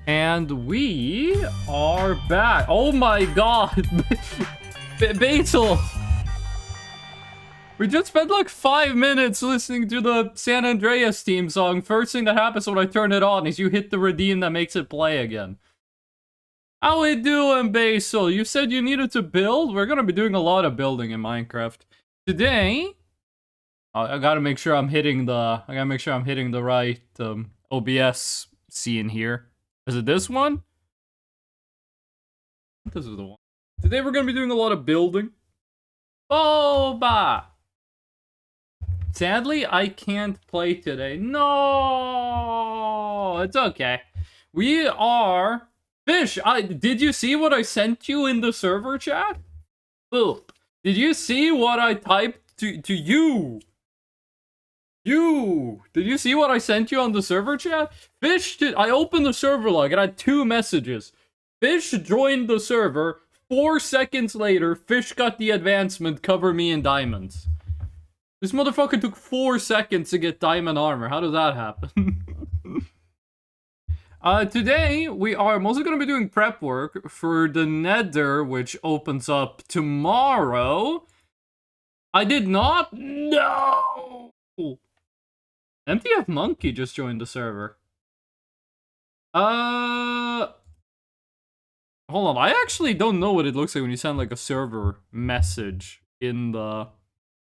And we are back. Oh my god. Basil. We just spent like 5 minutes listening to the San Andreas theme song. First thing that happens when I turn it on is you hit the redeem that makes it play again. How we doing, Basil? You said you needed to build? We're gonna be doing a lot of building in Minecraft. Today, I gotta make sure I'm hitting the right OBS scene here. Is it this one? This is the one. Today we're gonna be doing a lot of building. Boba! Sadly, I can't play today. No, it's okay. We are... Fish, did you see what I sent you in the server chat? Boop. Did you see what I typed to you? Did you see what I sent you on the server chat? Fish, I opened the server log and I had 2 messages. Fish joined the server. 4 seconds later, Fish got the advancement, cover me in diamonds. This motherfucker took 4 seconds to get diamond armor. How does that happen? Today, we are mostly going to be doing prep work for the nether, which opens up tomorrow. I did not... No! MTF Monkey just joined the server. Hold on, I actually don't know what it looks like when you send like a server message in the...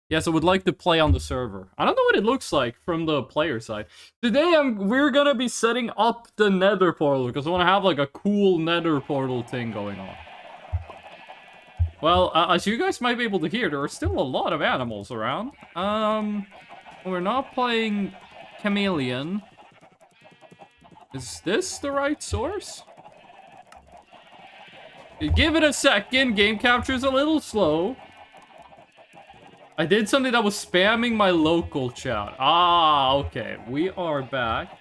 Yes, I would like to play on the server. I don't know what it looks like from the player side. Today, we're gonna be setting up the nether portal because I want to have like a cool nether portal thing going on. Well, as you guys might be able to hear, there are still a lot of animals around. We're not playing Chameleon. Is this the right source? Give it a second. Game capture's a little slow. I did something that was spamming my local chat. Ah, okay. We are back.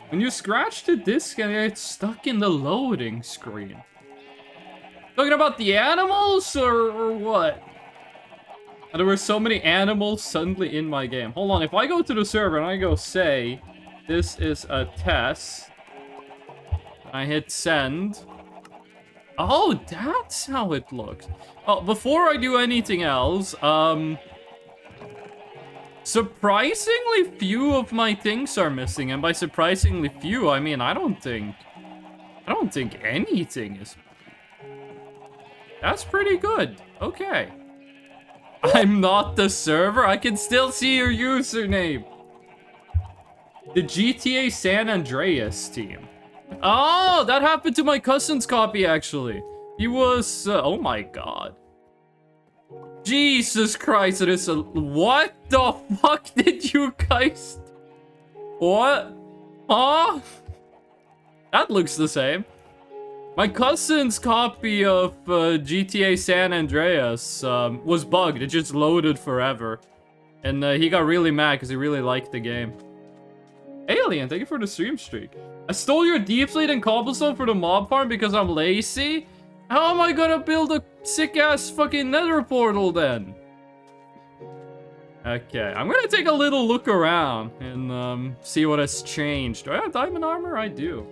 When you scratch the disc and it's stuck in the loading screen. Talking about the animals or what? And there were so many animals suddenly in my game. Hold on, if I go to the server and I go say, this is a test. I hit send. Oh, that's how it looks. Oh, before I do anything else, surprisingly few of my things are missing, and by surprisingly few, I mean I don't think anything is. That's pretty good. Okay. I'm not the server. I can still see your username. The GTA San Andreas team. Oh, that happened to my cousin's copy, actually. He was... oh my god. Jesus Christ, it is a... What the fuck did you guys... What? Huh? That looks the same. My cousin's copy of GTA San Andreas was bugged. It just loaded forever. And he got really mad because he really liked the game. Alien, thank you for the stream streak. I stole your deep slate and cobblestone for the mob farm because I'm lazy? How am I gonna build a sick-ass fucking nether portal then? Okay, I'm gonna take a little look around and see what has changed. Do I have diamond armor? I do.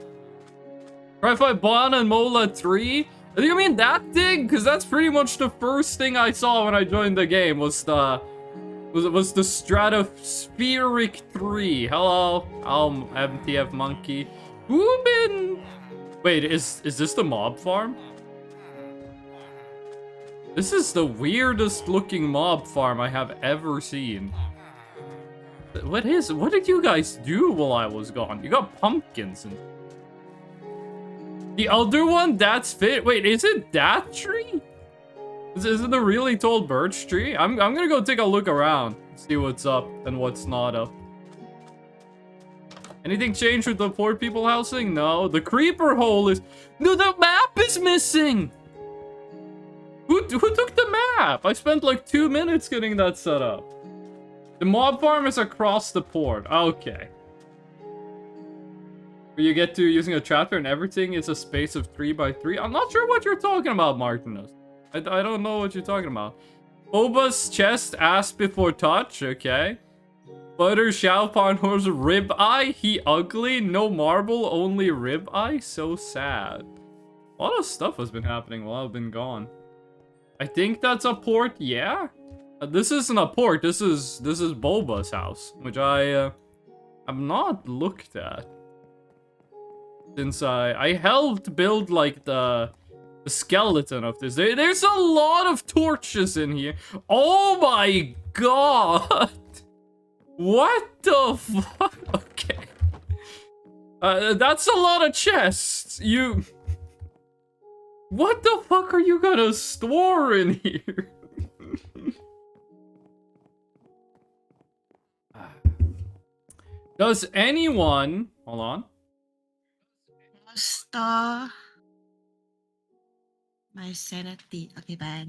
Right, if I bought and Mola 3? Do you mean that thing? Because that's pretty much the first thing I saw when I joined the game was the Stratospheric 3. Hello, I'm MTF Monkey. Who been... Wait, is this the mob farm? This is the weirdest looking mob farm I have ever seen. What did you guys do while I was gone? You got pumpkins and... The other one? That's fit? Wait, is it that tree? Is it the really tall birch tree? I'm gonna go take a look around. See what's up and what's not up. Anything changed with the poor people housing? No. The creeper hole is... No, the map is missing! Who took the map? I spent like 2 minutes getting that set up. The mob farm is across the port. Okay. Where you get to using a tractor and everything is a space of 3 by 3. I'm not sure what you're talking about, Martinus. I don't know what you're talking about. Boba's chest, ass before touch. Okay. Butter, Xiaopan, horse, rib eye. He ugly, no marble, only rib eye. So sad. A lot of stuff has been happening while I've been gone. I think that's a port, yeah? This isn't a port, this is Boba's house, which I have not looked at. Since I helped build, like, the skeleton of this. There's a lot of torches in here. Oh my god! What the fuck? Okay. That's a lot of chests. What the fuck are you gonna store in here? Does anyone... Hold on. Store my sanity. Okay, bye.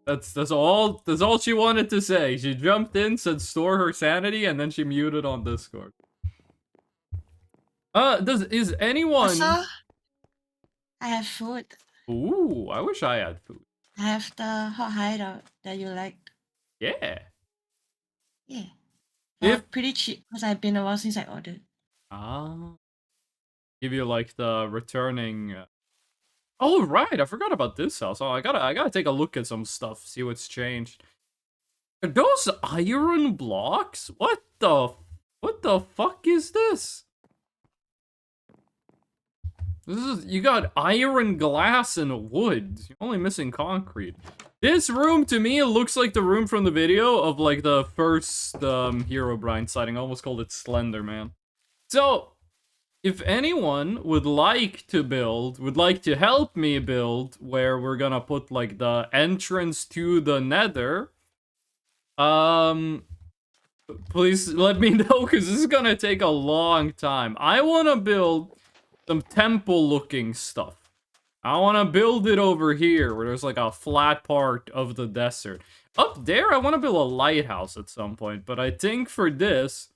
That's all she wanted to say. She jumped in, said store her sanity, and then she muted on Discord. Is anyone... Also, I have food. Ooh, I wish I had food. I have the hot hideout that you liked. Yeah. Yeah. If pretty cheap because I've been a while since I ordered. Give you like the returning. Oh right, I forgot about this house. Oh, I gotta take a look at some stuff, see what's changed. Are those iron blocks? What the fuck is this? You got iron, glass, and wood. You're only missing concrete. This room to me looks like the room from the video of like the first Herobrine sighting. I almost called it Slender Man. So, if anyone would like to help me build where we're gonna put like the entrance to the nether, please let me know because this is gonna take a long time. I wanna build some temple looking stuff. I want to build it over here where there's like a flat part of the desert. Up there, I want to build a lighthouse at some point, but I think for this,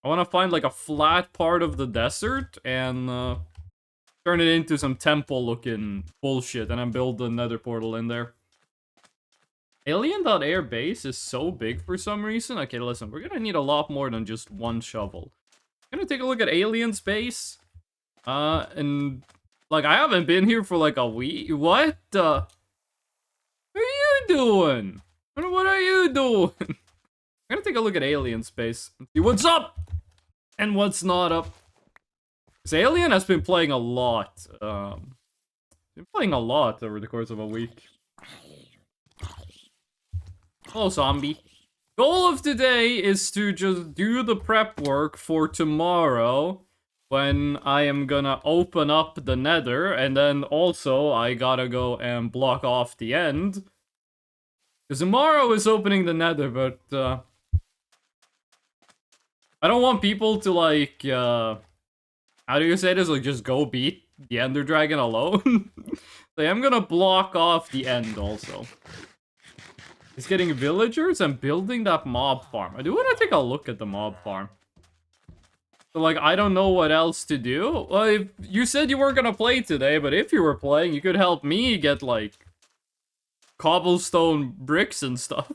I want to find like a flat part of the desert and turn it into some temple looking bullshit and then build the nether portal in there. Alien.air base is so big for some reason. Okay, listen, we're gonna need a lot more than just one shovel. I'm gonna take a look at Alien's base. And like I haven't been here for like a week. What are you doing? What are you doing? I'm gonna take a look at Alien space. See what's up and what's not up. Because Alien has been playing a lot. Been playing a lot over the course of a week. Hello, zombie. Goal of today is to just do the prep work for tomorrow, when I am gonna open up the nether, and then also I gotta go and block off the end. Because tomorrow is opening the nether, but I don't want people to like, how do you say this? Like just go beat the ender dragon alone? So I'm gonna block off the end also. He's getting villagers and building that mob farm. I do want to take a look at the mob farm. So, like, I don't know what else to do. Well, you said you weren't gonna play today, but if you were playing, you could help me get, like, cobblestone bricks and stuff.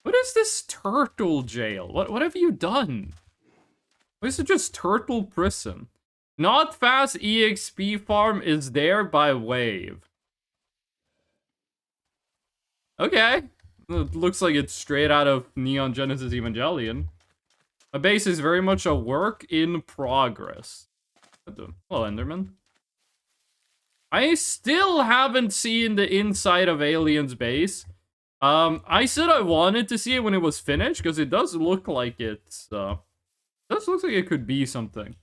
What is this turtle jail? What have you done? Why is it just turtle prison? Not fast EXP farm is there by wave. Okay. It looks like it's straight out of Neon Genesis Evangelion. My base is very much a work in progress. Hello, Enderman. I still haven't seen the inside of Alien's base. I said I wanted to see it when it was finished, because it does look like it's, does look like it could be something.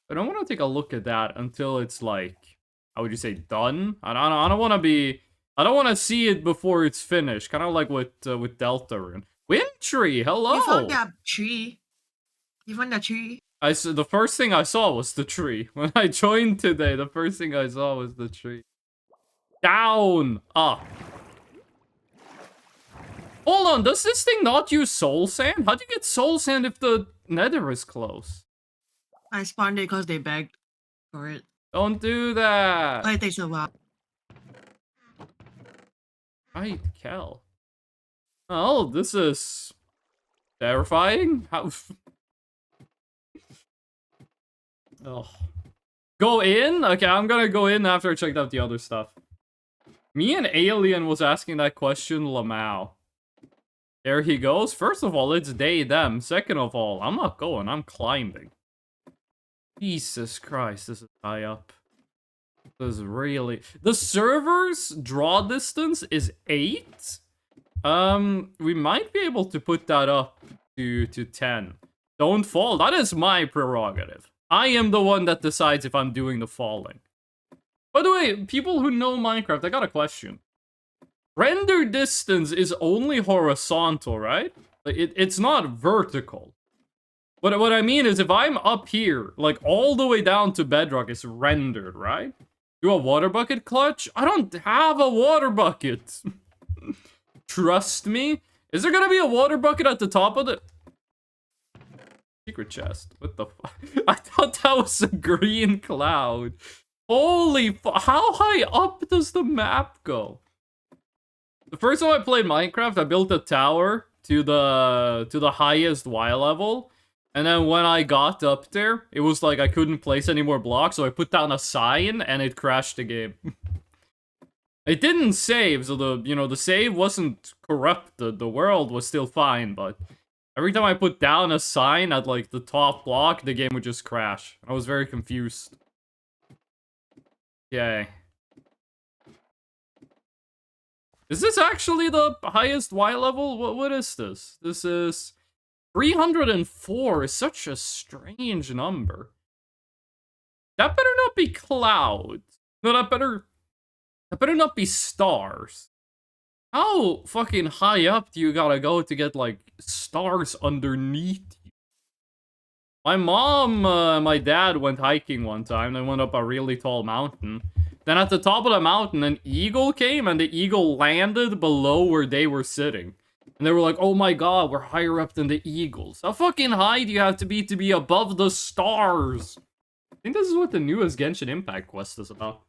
But I want to take a look at that until it's like, how would you say, done? I don't want to be, I don't want to see it before it's finished. Kind of like with Deltarune. Wintry, hello! You found that tree. You found that tree. The first thing I saw was the tree. When I joined today, the first thing I saw was the tree. Down! Up. Hold on, does this thing not use soul sand? How do you get soul sand if the nether is close? I spawned it because they begged for it. Don't do that! But it takes a while. Right, Kel. Oh, this is Terrifying? How? Oh. Go in? Okay, I'm gonna go in after I checked out the other stuff. Me and Alien was asking that question, Lamau. There he goes. First of all, it's they, them. Second of all, I'm not going. I'm climbing. Jesus Christ, this is high up. This is really... The server's draw distance is 8? We might be able to put that up to 10. Don't fall. That is my prerogative. I am the one that decides if I'm doing the falling. By the way, people who know Minecraft, I got a question. Render distance is only horizontal, right? Like, it's not vertical. But what I mean is, if I'm up here, like, all the way down to bedrock, it's rendered, right? Do a water bucket clutch? I don't have a water bucket. Trust me. Is there gonna be a water bucket at the top of the... Secret chest. What the fuck? I thought that was a green cloud. Holy how high up does the map go? The first time I played Minecraft, I built a tower to the highest Y level. And then when I got up there, it was like I couldn't place any more blocks, so I put down a sign and it crashed the game. It didn't save, so the save wasn't corrupted. The world was still fine, but every time I put down a sign at like the top block, the game would just crash. I was very confused. Okay. Is this actually the highest Y level? What is this? This is 304 is such a strange number. That better not be clouds. No, that better not be stars. How fucking high up do you gotta go to get, like, stars underneath you? My mom, my dad went hiking one time. They went up a really tall mountain. Then at the top of the mountain, an eagle came, and the eagle landed below where they were sitting. And they were like, oh my god, we're higher up than the eagles. How fucking high do you have to be above the stars? I think this is what the newest Genshin Impact quest is about.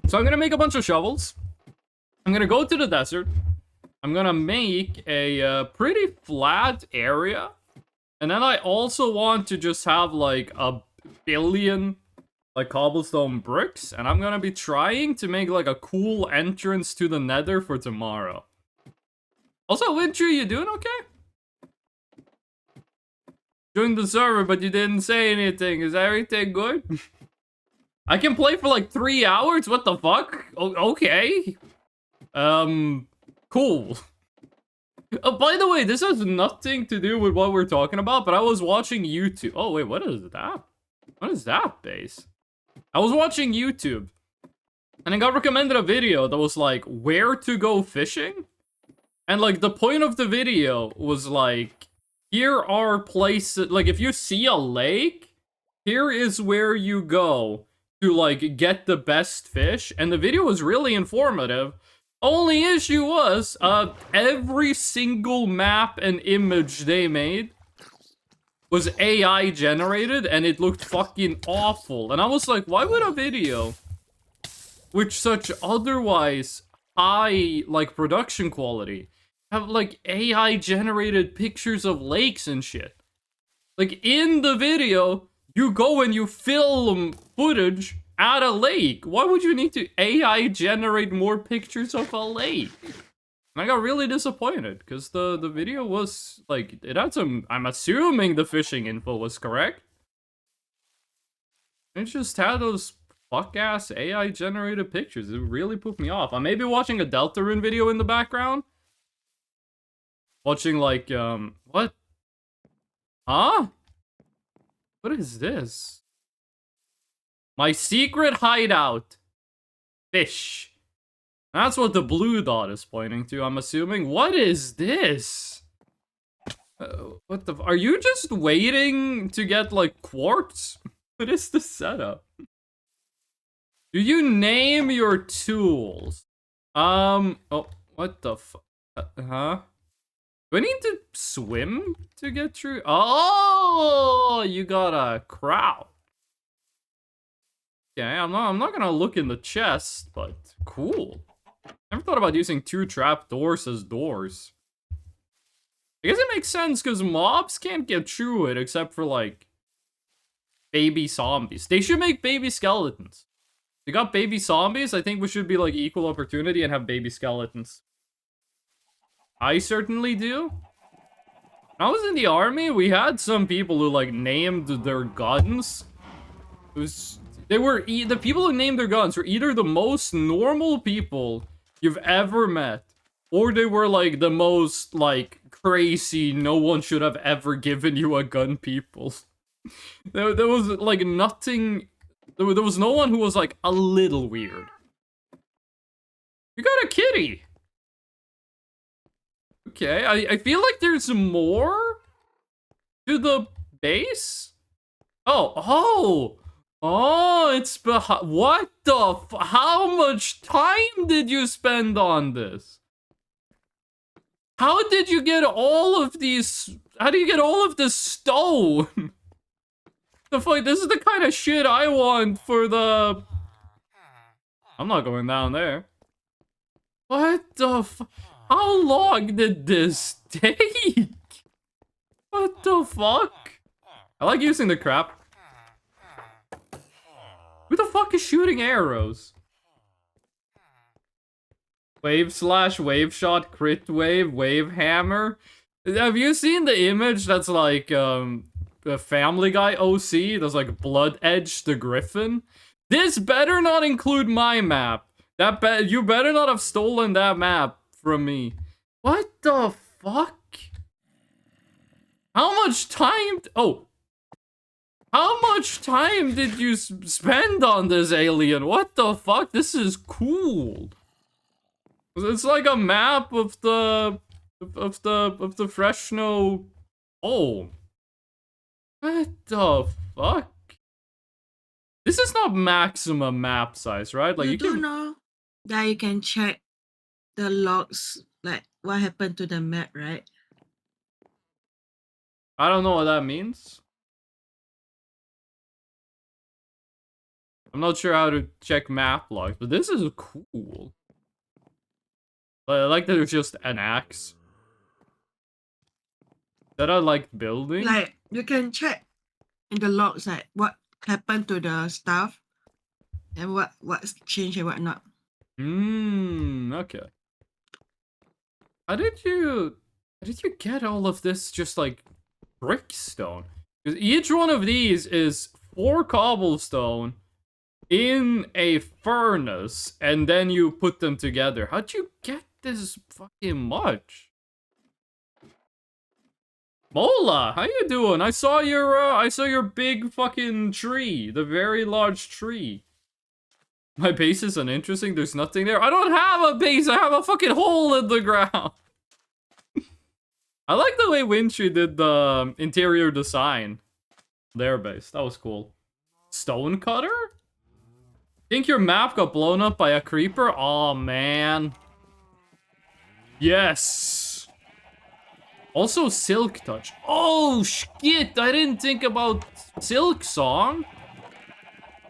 So I'm gonna make a bunch of shovels. I'm gonna go to the desert. I'm gonna make a pretty flat area. And then I also want to just have like a billion like cobblestone bricks. And I'm gonna be trying to make like a cool entrance to the nether for tomorrow. Also, Wintry, you doing okay? Joined the server, but you didn't say anything. Is everything good? I can play for like 3 hours? What the fuck? Okay. Cool. By the way, this has nothing to do with what we're talking about, but I was watching YouTube. Oh, wait, what is that? What is that base? I was watching YouTube, and I got recommended a video that was like, where to go fishing? And like, the point of the video was like, here are places, like, if you see a lake, here is where you go to, like, get the best fish. And the video was really informative. Only issue was, every single map and image they made was AI generated, and it looked fucking awful. And I was like, why would a video with such otherwise high, like, production quality have, like, AI generated pictures of lakes and shit? Like, in the video, you go and you film footage at a lake. Why would you need to AI generate more pictures of a lake? And I got really disappointed, because the video was, like, it had some, I'm assuming the fishing info was correct. It just had those fuck-ass AI generated pictures. It really put me off. I may be watching a Deltarune video in the background. Watching, like, what? Huh? What is this? My secret hideout. Fish. That's what the blue dot is pointing to, I'm assuming. What is this? What the... Are you just waiting to get, like, quartz? What is the setup? Do you name your tools? Oh, what the fuck? Huh? Do I need to swim to get through? Oh, you got a crowd. Okay, I'm not gonna look in the chest, but cool. Never thought about using 2 trapdoors as doors. I guess it makes sense because mobs can't get through it except for like baby zombies. They should make baby skeletons. They got baby zombies. I think we should be like equal opportunity and have baby skeletons. I certainly do. When I was in the army, we had some people who like named their guns. The people who named their guns were either the most normal people you've ever met, or they were like the most like crazy, no one should have ever given you a gun people. There was like nothing. There was no one who was like a little weird. You got a kitty. Okay, I feel like there's more to the base. Oh, it's behind. What the how much time did you spend on this? How did you get all of these? How do you get all of this stone? The fuck, this is the kind of shit I want for the... I'm not going down there. What the how long did this take? What the fuck? I like using the crap. Who the fuck is shooting arrows? Wave slash, wave shot, crit wave, wave hammer. Have you seen the image that's like, the Family Guy OC? There's like Blood Edge the Griffin. This better not include my map. You better not have stolen that map from me. What the fuck? How much time? How much time did you spend on this alien? What the fuck? This is cool. It's like a map of the Fresno. Oh. What the fuck? This is not maximum map size, right? Like you you do can know that you can check the logs, like what happened to the map, right? I don't know what that means. I'm not sure how to check map logs, but this is cool. I like that it's just an axe. That I like building. Like you can check in the logs, like what happened to the stuff and what's changed and what not. Okay. How did you get all of this just like brickstone? Because each one of these is 4 cobblestone in a furnace, and then you put them together. How'd you get this fucking much? Mola, how you doing? I saw your big fucking tree, the very large tree. My base is uninteresting. There's nothing there. I don't have a base. I have a fucking hole in the ground. I like the way Wintry did the interior design. Their base. That was cool. Stone cutter? Think your map got blown up by a creeper? Oh man. Yes. Also Silk Touch. Oh shit, I didn't think about Silk Song.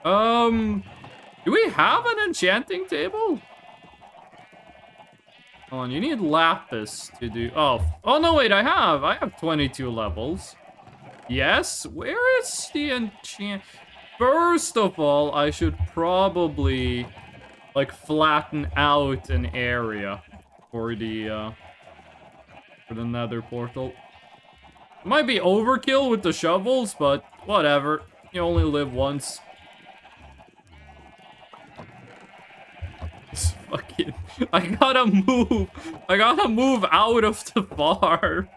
Do we have an enchanting table? Hold on, you need lapis to do... Oh no, wait, I have 22 levels. Yes, where is the enchant... First of all, I should probably, like, flatten out an area for the nether portal. It might be overkill with the shovels, but whatever. You only live once. Fucking... I gotta move out of the bar.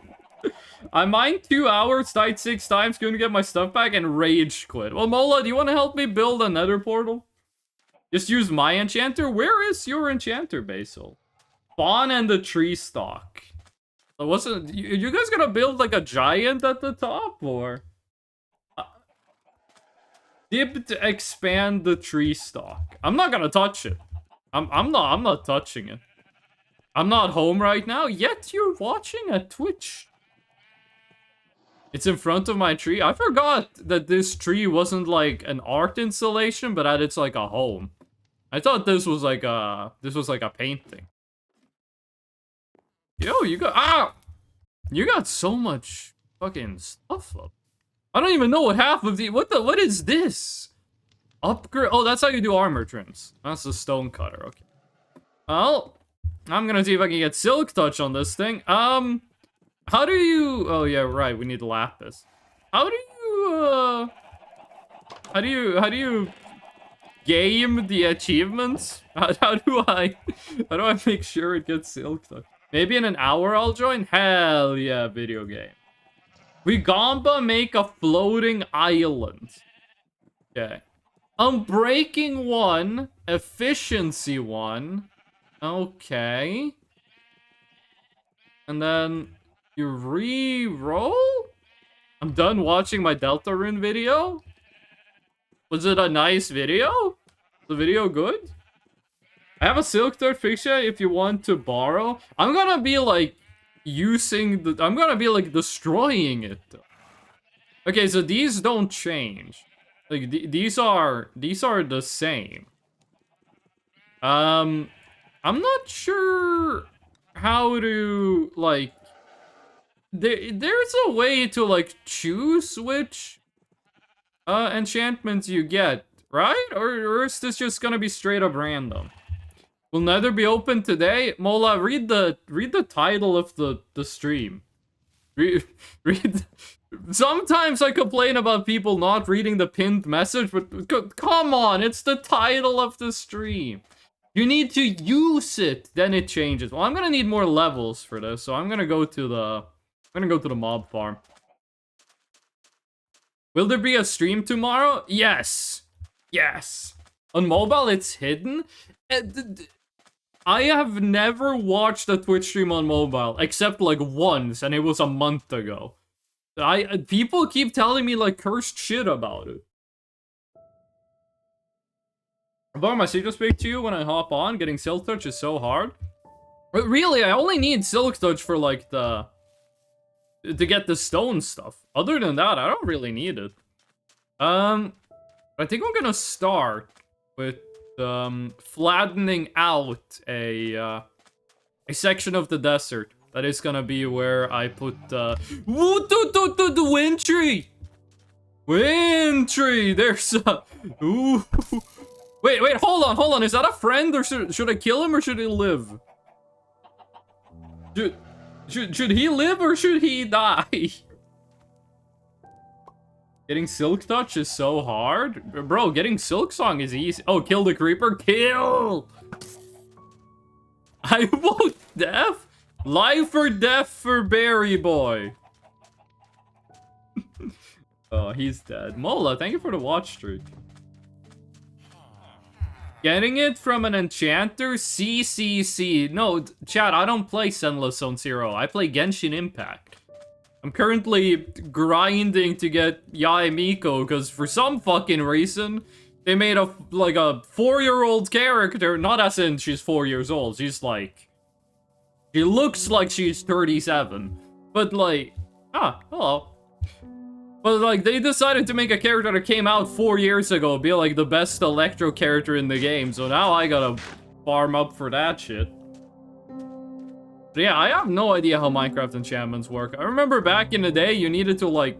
I mined 2 hours, died 6 times, couldn't get my stuff back, and rage quit. Well, Mola, do you want to help me build a nether portal? Just use my enchanter? Where is your enchanter, Basil? Spawn and the tree stalk. Wasn't you guys gonna build like a giant at the top, or? Dib to expand the tree stalk. I'm not gonna touch it. I'm not touching it. I'm not home right now, yet you're watching a Twitch. It's in front of my tree. I forgot that this tree wasn't like an art installation, but that it's like a home. I thought this was like a painting. Yo, you got so much fucking stuff up. I don't even know what half of the what is this? Upgrade. Oh, that's how you do armor trims. That's the stone cutter. Okay. Well, I'm gonna see if I can get silk touch on this thing. How do you? Oh yeah, right. We need lapis. How do you? How do you game the achievements? How do I make sure it gets silk touch? Maybe in an hour I'll join? Hell yeah, video game. We gamba make a floating island. Okay. Unbreaking 1, efficiency 1. Okay. And then you re-roll? I'm done watching my Delta Rune video? Was it a nice video? The video good? I have a Silk Touch fixture if you want to borrow. I'm gonna be like I'm gonna be like destroying it. Okay, so these don't change. Like these are the same. I'm not sure how to like there's a way to like choose which enchantments you get, right? Or is this just gonna be straight up random? Will Nether be open today? Mola, read the title of the stream. Read. Sometimes I complain about people not reading the pinned message, but come on, it's the title of the stream. You need to use it, then it changes. Well, I'm gonna need more levels for this, so I'm gonna go to the mob farm. Will there be a stream tomorrow? Yes. Yes. On mobile, it's hidden. I have never watched a Twitch stream on mobile, except like once, and it was a month ago. People keep telling me like cursed shit about it. But my secret speak to you when I hop on. Getting Silk Touch is so hard. But really, I only need Silk Touch for like to get the stone stuff. Other than that, I don't really need it. I think I'm gonna start with flattening out a section of the desert. That is gonna be where I put the wind tree. Wind tree. There's a ooh. Wait, hold on. Is that a friend, or should I kill him, or should he live? Should he live, or should he die? Getting Silk Touch is so hard. Bro, getting Silk Song is easy. Oh, kill the creeper? Kill! I vote death? Life or death for Berry Boy? Oh, he's dead. Mola, thank you for the watch streak. Getting it from an enchanter? CCC. No, chat, I don't play Senless Zone Zero. I play Genshin Impact. I'm currently grinding to get Yae Miko, because for some fucking reason, they made a 4-year-old character, not as in she's 4 years old, she's like... She looks like she's 37. But like... hello. But like, they decided to make a character that came out 4 years ago be like the best Electro character in the game, so now I gotta farm up for that shit. But yeah, I have no idea how Minecraft enchantments work. I remember back in the day, you needed to like...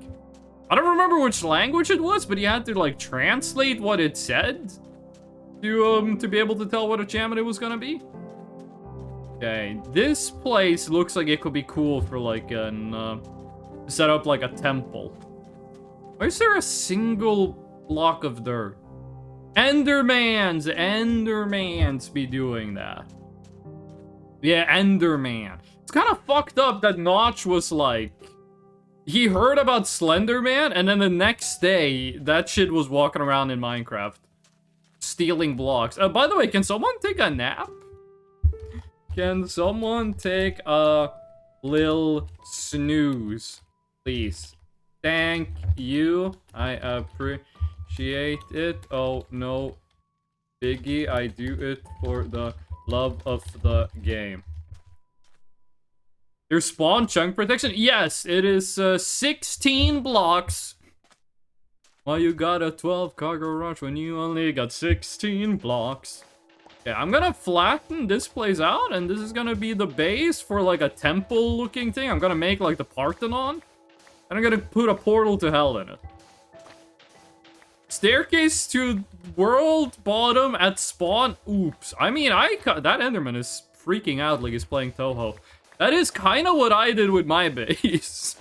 I don't remember which language it was, but you had to like translate what it said to be able to tell what enchantment it was gonna be. Okay, this place looks like it could be cool for like an... set up like a temple. Why is there a single block of dirt? Endermans be doing that. Yeah, Enderman. It's kind of fucked up that Notch was like... He heard about Slenderman, and then the next day, that shit was walking around in Minecraft. Stealing blocks. By the way, can someone take a nap? Can someone take a lil snooze, please? Thank you. I appreciate it. Oh, no. Biggie, I do it for the love of the game. Your spawn chunk protection? Yes, it is 16 blocks. Why you got a 12 cargo rush when you only got 16 blocks? Yeah, I'm gonna flatten this place out, and this is gonna be the base for, like, a temple-looking thing. I'm gonna make, like, the Parthenon, and I'm gonna put a portal to hell in it. Staircase to world bottom at spawn. Oops. I mean, that Enderman is freaking out like he's playing Toho. That is kind of what I did with my base.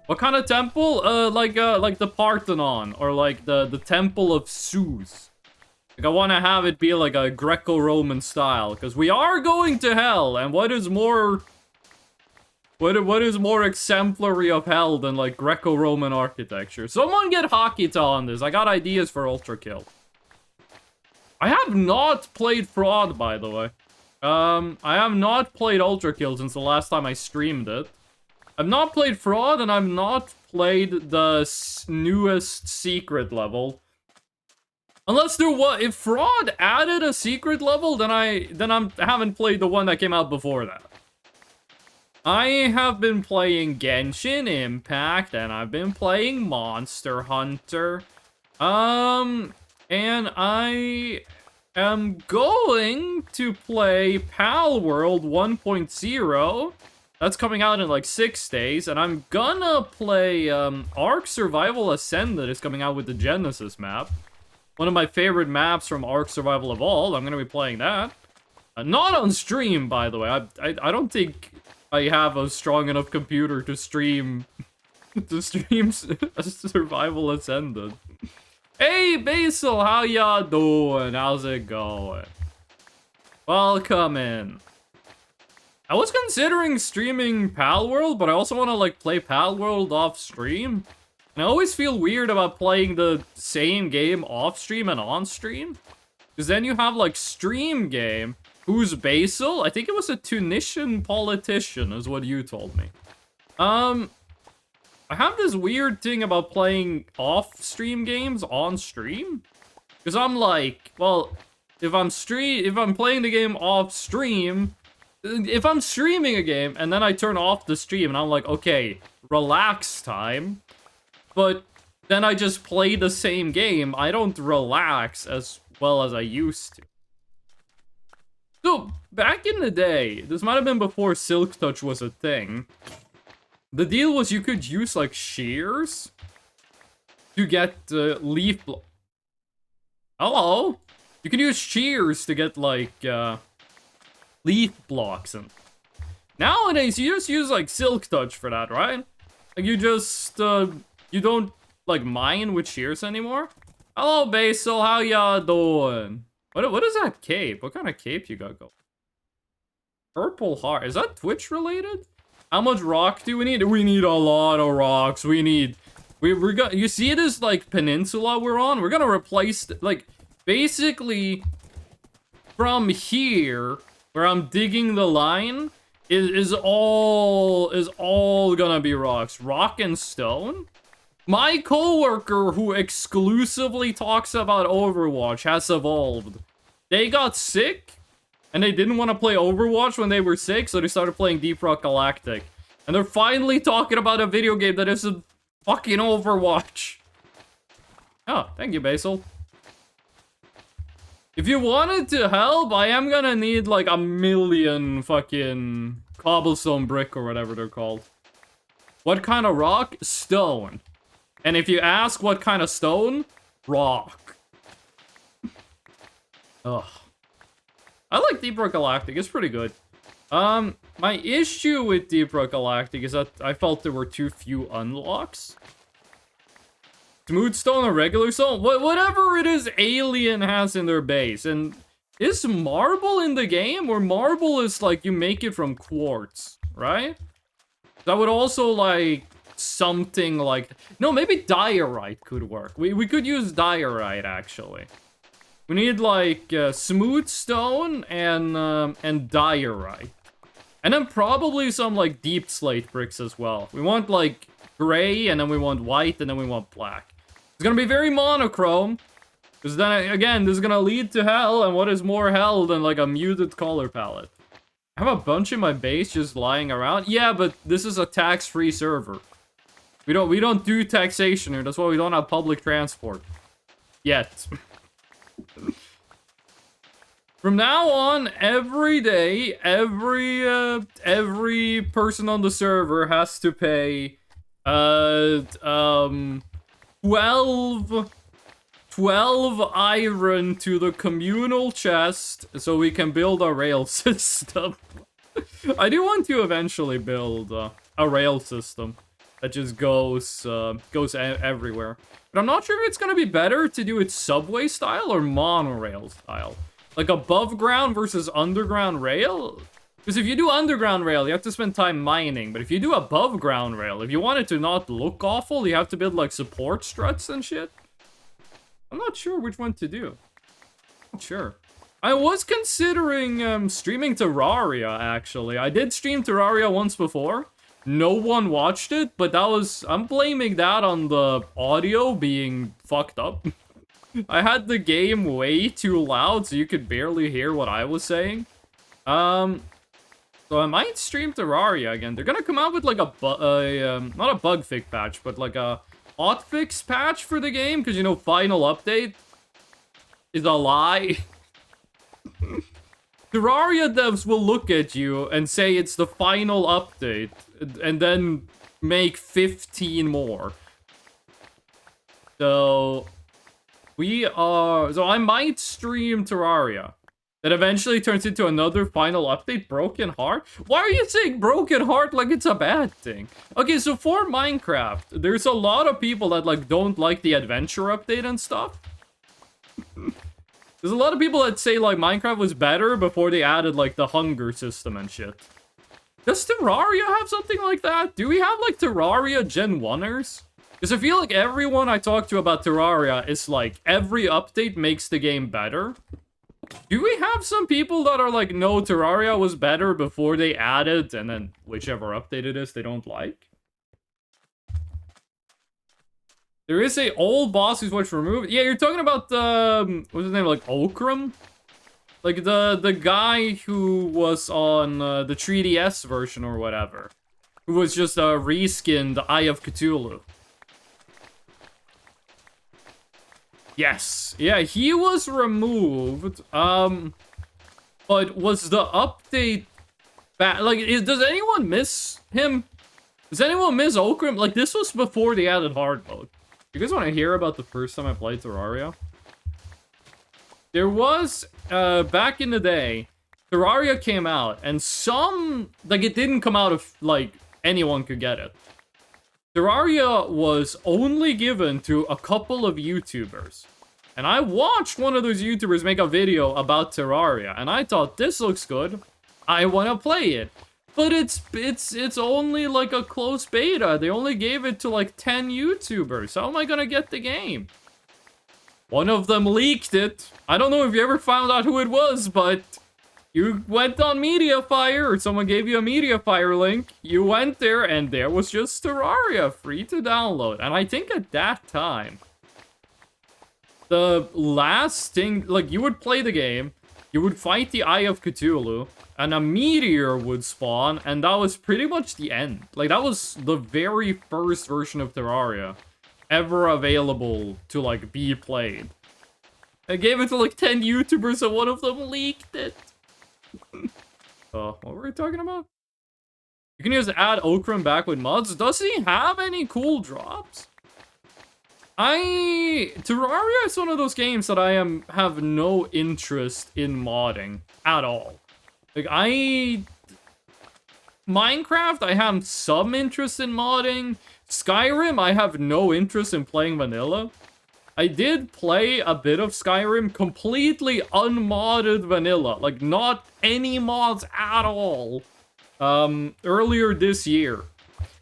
What kind of temple? Like the Parthenon, or like the Temple of Zeus. Like, I want to have it be like a Greco-Roman style, because we are going to hell, and what is more exemplary of hell than like Greco-Roman architecture? Someone get Hakita on this. I got ideas for Ultra Kill. I have not played Fraud, by the way. I have not played Ultra Kill since the last time I streamed it. I've not played Fraud, and I've not played the newest secret level. Unless there was, if Fraud added a secret level, then I haven't played the one that came out before that. I have been playing Genshin Impact, and I've been playing Monster Hunter. And I am going to play Pal World 1.0. That's coming out in like 6 days, and I'm gonna play Ark Survival Ascended is coming out with the Genesis map. One of my favorite maps from Ark Survival Evolved. I'm gonna be playing that. Not on stream, by the way. I don't think I have a strong enough computer to stream Survival Ascended. Hey, Basil, how y'all doing? How's it going? Welcome in. I was considering streaming Palworld, but I also want to, like, play Palworld off stream. And I always feel weird about playing the same game off stream and on stream. Because then you have, like, stream game. Who's Basil? I think it was a Tunisian politician, is what you told me. I have this weird thing about playing off-stream games on stream. Because I'm like, well, if I'm playing the game off-stream, if I'm streaming a game and then I turn off the stream and I'm like, okay, relax time. But then I just play the same game, I don't relax as well as I used to. So, back in the day, this might have been before Silk Touch was a thing. The deal was you could use, like, shears to get leaf Hello? You can use shears to get, like, leaf blocks. And nowadays, you just use, like, Silk Touch for that, right? Like, you just, you don't, like, mine with shears anymore? Hello, Basil, how y'all doing? What is that cape? What kind of cape you got going? Purple heart. Is that Twitch related? How much rock do we need? We need a lot of rocks. We need... We're gonna... You see this, like, peninsula we're on? We're gonna replace... Like, basically... From here, where I'm digging the line, is all gonna be rocks. Rock and stone? My coworker who exclusively talks about Overwatch has evolved. They got sick, and they didn't want to play Overwatch when they were sick, so they started playing Deep Rock Galactic. And they're finally talking about a video game that isn't fucking Overwatch. Oh, thank you, Basil. If you wanted to help, I am gonna need like 1,000,000 fucking cobblestone brick or whatever they're called. What kind of rock? Stone. And if you ask what kind of stone, rock. Ugh. I like Deep Rock Galactic, it's pretty good. My issue with Deep Rock Galactic is that I felt there were too few unlocks. Smooth stone or regular stone? Whatever it is Alien has in their base. And is marble in the game? Or marble is like you make it from quartz, right? That would also like... something like... No, maybe diorite could work. We could use diorite, actually. We need, like, smooth stone and diorite. And then probably some, like, deep slate bricks as well. We want, like, gray, and then we want white, and then we want black. It's gonna be very monochrome. Because then, again, this is gonna lead to hell, and what is more hell than, like, a muted color palette? I have a bunch in my base just lying around. Yeah, but this is a tax-free server. We don't do taxation here. That's why we don't have public transport. Yet. From now on, every day, every person on the server has to pay 12 iron to the communal chest so we can build a rail system. I do want to eventually build a rail system that just goes everywhere. But I'm not sure if it's gonna be better to do it subway style or monorail style. Like above ground versus underground rail? Because if you do underground rail, you have to spend time mining. But if you do above ground rail, if you want it to not look awful, you have to build like support struts and shit. I'm not sure which one to do. Not sure. I was considering streaming Terraria, actually. I did stream Terraria once before. No one watched it, but I'm blaming that on the audio being fucked up. I had the game way too loud, so you could barely hear what I was saying. So I might stream Terraria again. They're gonna come out with like not a bug fix patch, but like a hotfix patch for the game, because you know, final update is a lie. Terraria devs will look at you and say it's the final update, and then make 15 more. So I might stream Terraria. That eventually turns into another final update, Broken Heart? Why are you saying Broken Heart like it's a bad thing? Okay, so for Minecraft, there's a lot of people that like don't like the adventure update and stuff. There's a lot of people that say like Minecraft was better before they added like the hunger system and shit. Does Terraria have something like that? Do we have like Terraria Gen 1ers? Because I feel like everyone I talk to about Terraria is like, every update makes the game better. Do we have some people that are like, no, Terraria was better before they added, and then whichever update it is they don't like? There is a old boss who's what's removed. Yeah, you're talking about the, what's his name, like Okram? Like the guy who was on the 3DS version or whatever. Who was just a reskinned Eye of Cthulhu. Yes. Yeah, he was removed. But was the update bad? Like, does anyone miss him? Does anyone miss Okram? Like, this was before they added hard mode. You guys want to hear about the first time I played Terraria? There was, back in the day, Terraria came out, and like, it didn't come out of, like, anyone could get it. Terraria was only given to a couple of YouTubers. And I watched one of those YouTubers make a video about Terraria, and I thought, this looks good. I want to play it. But it's only like a close beta. They only gave it to like 10 YouTubers. How am I gonna get the game? One of them leaked it. I don't know if you ever found out who it was, but you went on Mediafire, or someone gave you a Mediafire link. You went there, and there was just Terraria, free to download. And I think at that time, the last thing, like, you would play the game, you would fight the Eye of Cthulhu, and a meteor would spawn, and that was pretty much the end. Like, that was the very first version of Terraria ever available to, like, be played. I gave it to, like, 10 YouTubers, and one of them leaked it. What were we talking about? You can just add Okram back with mods. Does he have any cool drops? Terraria is one of those games that I have no interest in modding at all. Like, Minecraft, I have some interest in modding. Skyrim, I have no interest in playing vanilla. I did play a bit of Skyrim, completely unmodded vanilla. Like, not any mods at all. Earlier this year.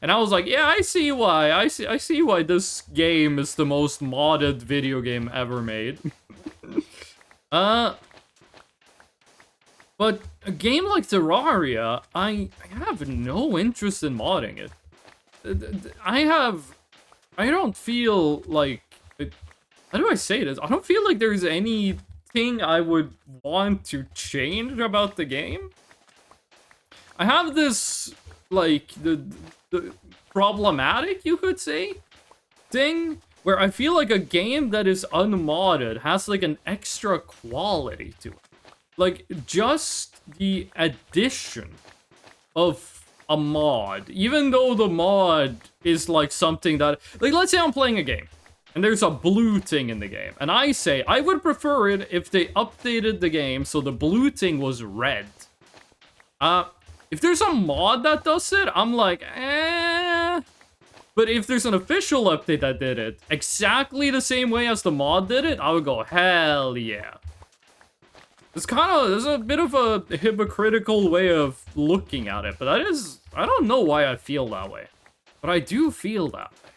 And I was like, yeah, I see why. I see why this game is the most modded video game ever made. But a game like Terraria, I have no interest in modding it. I don't feel like, how do I say this? I don't feel like there's anything I would want to change about the game. I have this, like, the problematic, you could say, thing where I feel like a game that is unmodded has like an extra quality to it. Like, just the addition of a mod, even though the mod is like something that, like, let's say I'm playing a game and there's a blue thing in the game, and I say I would prefer it if they updated the game so the blue thing was red. If there's a mod that does it, I'm like, eh. But if there's an official update that did it exactly the same way as the mod did it, I would go, hell yeah. There's a bit of a hypocritical way of looking at it, but that is, I don't know why I feel that way. But I do feel that way.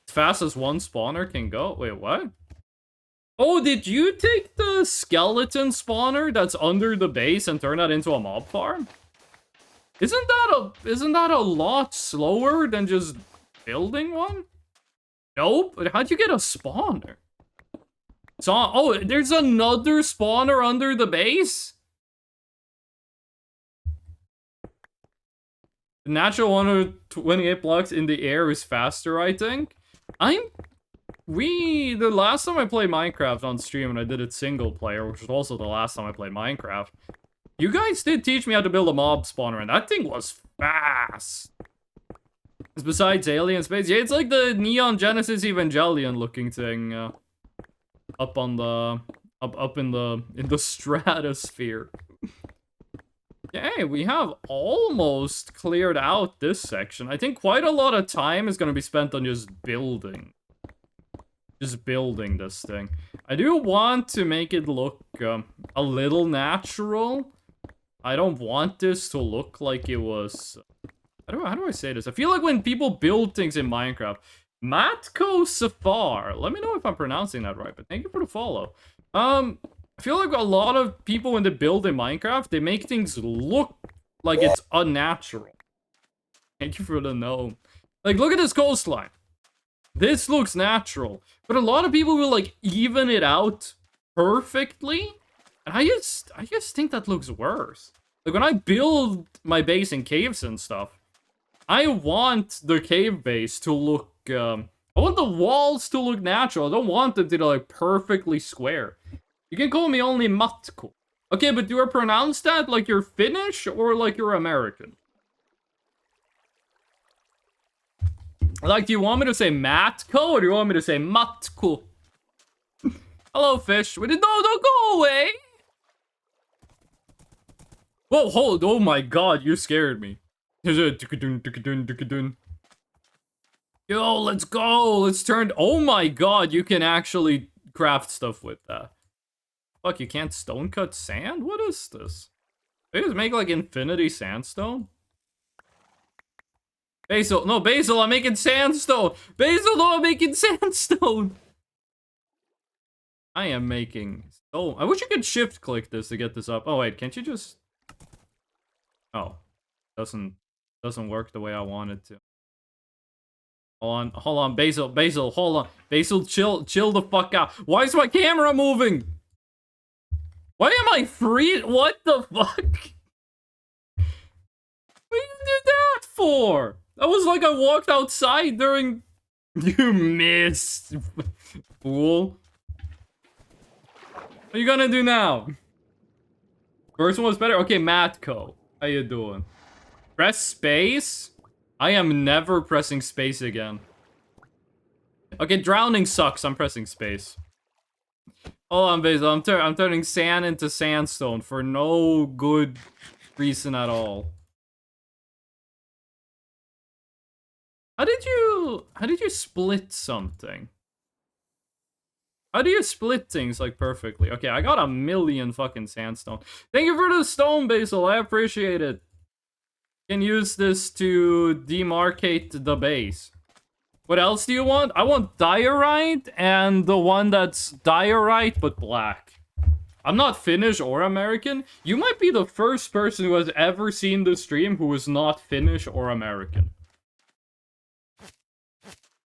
As fast as one spawner can go. Wait, what? Oh, did you take the skeleton spawner that's under the base and turn that into a mob farm? Isn't that a lot slower than just building one? Nope. How'd you get a spawner? Oh, there's another spawner under the base? The natural 128 blocks in the air is faster, I think. The last time I played Minecraft on stream, and I did it single player, which was also the last time I played Minecraft, you guys did teach me how to build a mob spawner, and that thing was fast. Besides alien space, yeah, it's like the Neon Genesis Evangelion looking thing, up on the, up in the stratosphere. Yeah, we have almost cleared out this section. I think quite a lot of time is gonna be spent on just building. Just building this thing. I do want to make it look a little natural. I don't want this to look like it was... How do I say this? I feel like when people build things in Minecraft, Matko Safar, let me know if I'm pronouncing that right, but thank you for the follow. I feel like a lot of people when they build in Minecraft, they make things look like it's unnatural. Thank you for the gnome. Like, look at this coastline. This looks natural, but a lot of people will like even it out perfectly, and I just think that looks worse. Like when I build my base in caves and stuff, I want the cave base to look, I want the walls to look natural. I don't want them to be like perfectly square. You can call me only Matko. Okay, but do I pronounce that like you're Finnish or like you're American? Like, do you want me to say Matko or do you want me to say Matko? Hello, fish. No, don't go away. Whoa, hold. Oh my god, you scared me. Yo, let's go. Let's turn. Oh my god, you can actually craft stuff with that. Fuck, you can't stone cut sand? What is this? They just make like infinity sandstone? Basil, no, Basil, I'm making sandstone. Basil, no, I'm making sandstone. I am making stone. I wish you could shift click this to get this up. Oh wait, can't you just? Oh, doesn't work the way I want it to. Hold on, Basil, hold on. Basil, chill the fuck out. Why is my camera moving? Why am I free? What the fuck? What did you do that for? That was like I walked outside during... You missed, fool. What are you gonna do now? First one was better? Okay, Matko. How you doing? Press space? I am never pressing space again. Okay, drowning sucks. I'm pressing space. Hold on, Basil. I'm turning sand into sandstone for no good reason at all. How did you split something? How do you split things like perfectly? Okay, I got a million fucking sandstone. Thank you for the stone, Basil. I appreciate it. Can use this to demarcate the base. What else do you want? I want diorite and the one that's diorite but black. I'm not Finnish or American. You might be the first person who has ever seen the stream who is not Finnish or American.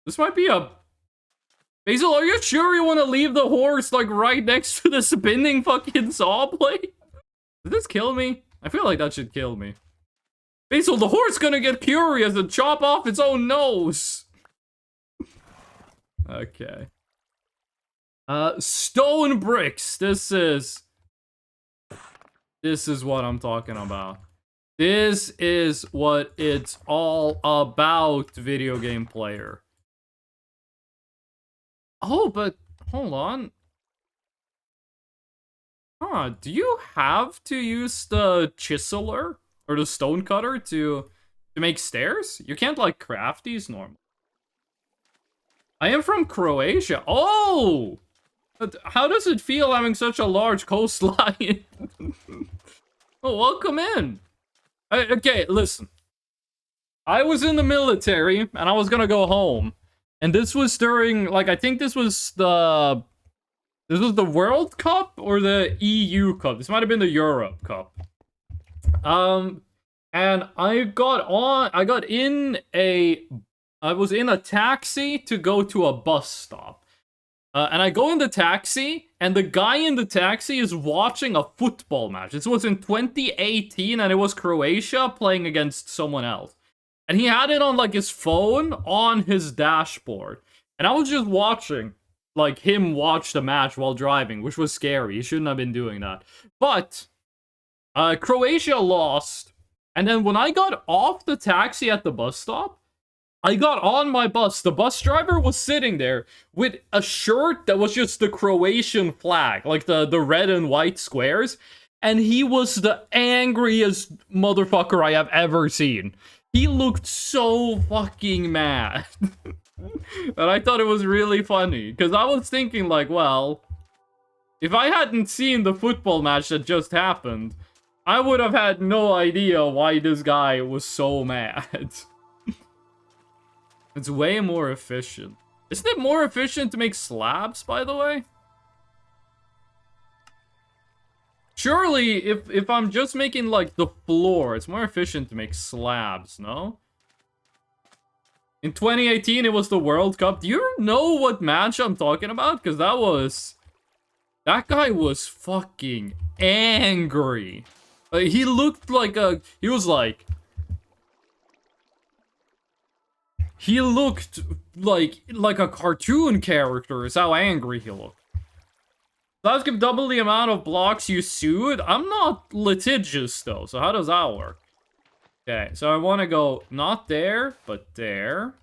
This might be a... Basil, are you sure you want to leave the horse like right next to the spinning fucking saw blade? Did this kill me? I feel like that should kill me. Basil, the horse gonna get curious and chop off its own nose. Okay. Stone bricks. This is what I'm talking about. This is what it's all about, video game player. Oh, but hold on. Huh, do you have to use the chiseler or the stone cutter to make stairs? You can't like craft these normal. I am from Croatia. Oh! But how does it feel having such a large coastline? Oh, welcome in. Okay, listen. I was in the military and I was gonna go home. And this was during, like, I think this was the World Cup or the EU Cup. This might have been the Europe Cup. And I was in a taxi to go to a bus stop. And I go in the taxi, and the guy in the taxi is watching a football match. This was in 2018, and it was Croatia playing against someone else. And he had it on, like, his phone on his dashboard. And I was just watching, like, him watch the match while driving, which was scary. He shouldn't have been doing that. But Croatia lost. And then when I got off the taxi at the bus stop, I got on my bus. The bus driver was sitting there with a shirt that was just the Croatian flag, like the red and white squares. And he was the angriest motherfucker I have ever seen. He looked so fucking mad. And I thought it was really funny. Because I was thinking like, well, if I hadn't seen the football match that just happened, I would have had no idea why this guy was so mad. It's way more efficient. Isn't it more efficient to make slabs, by the way? Surely, if I'm just making, like, the floor, it's more efficient to make slabs, no? In 2018, it was the World Cup. Do you know what match I'm talking about? Because that guy was fucking angry. He looked like he looked like a cartoon character is how angry he looked. Let's give double the amount of blocks you sued. I'm not litigious though, so how does that work? Okay, so I want to go not there, but there.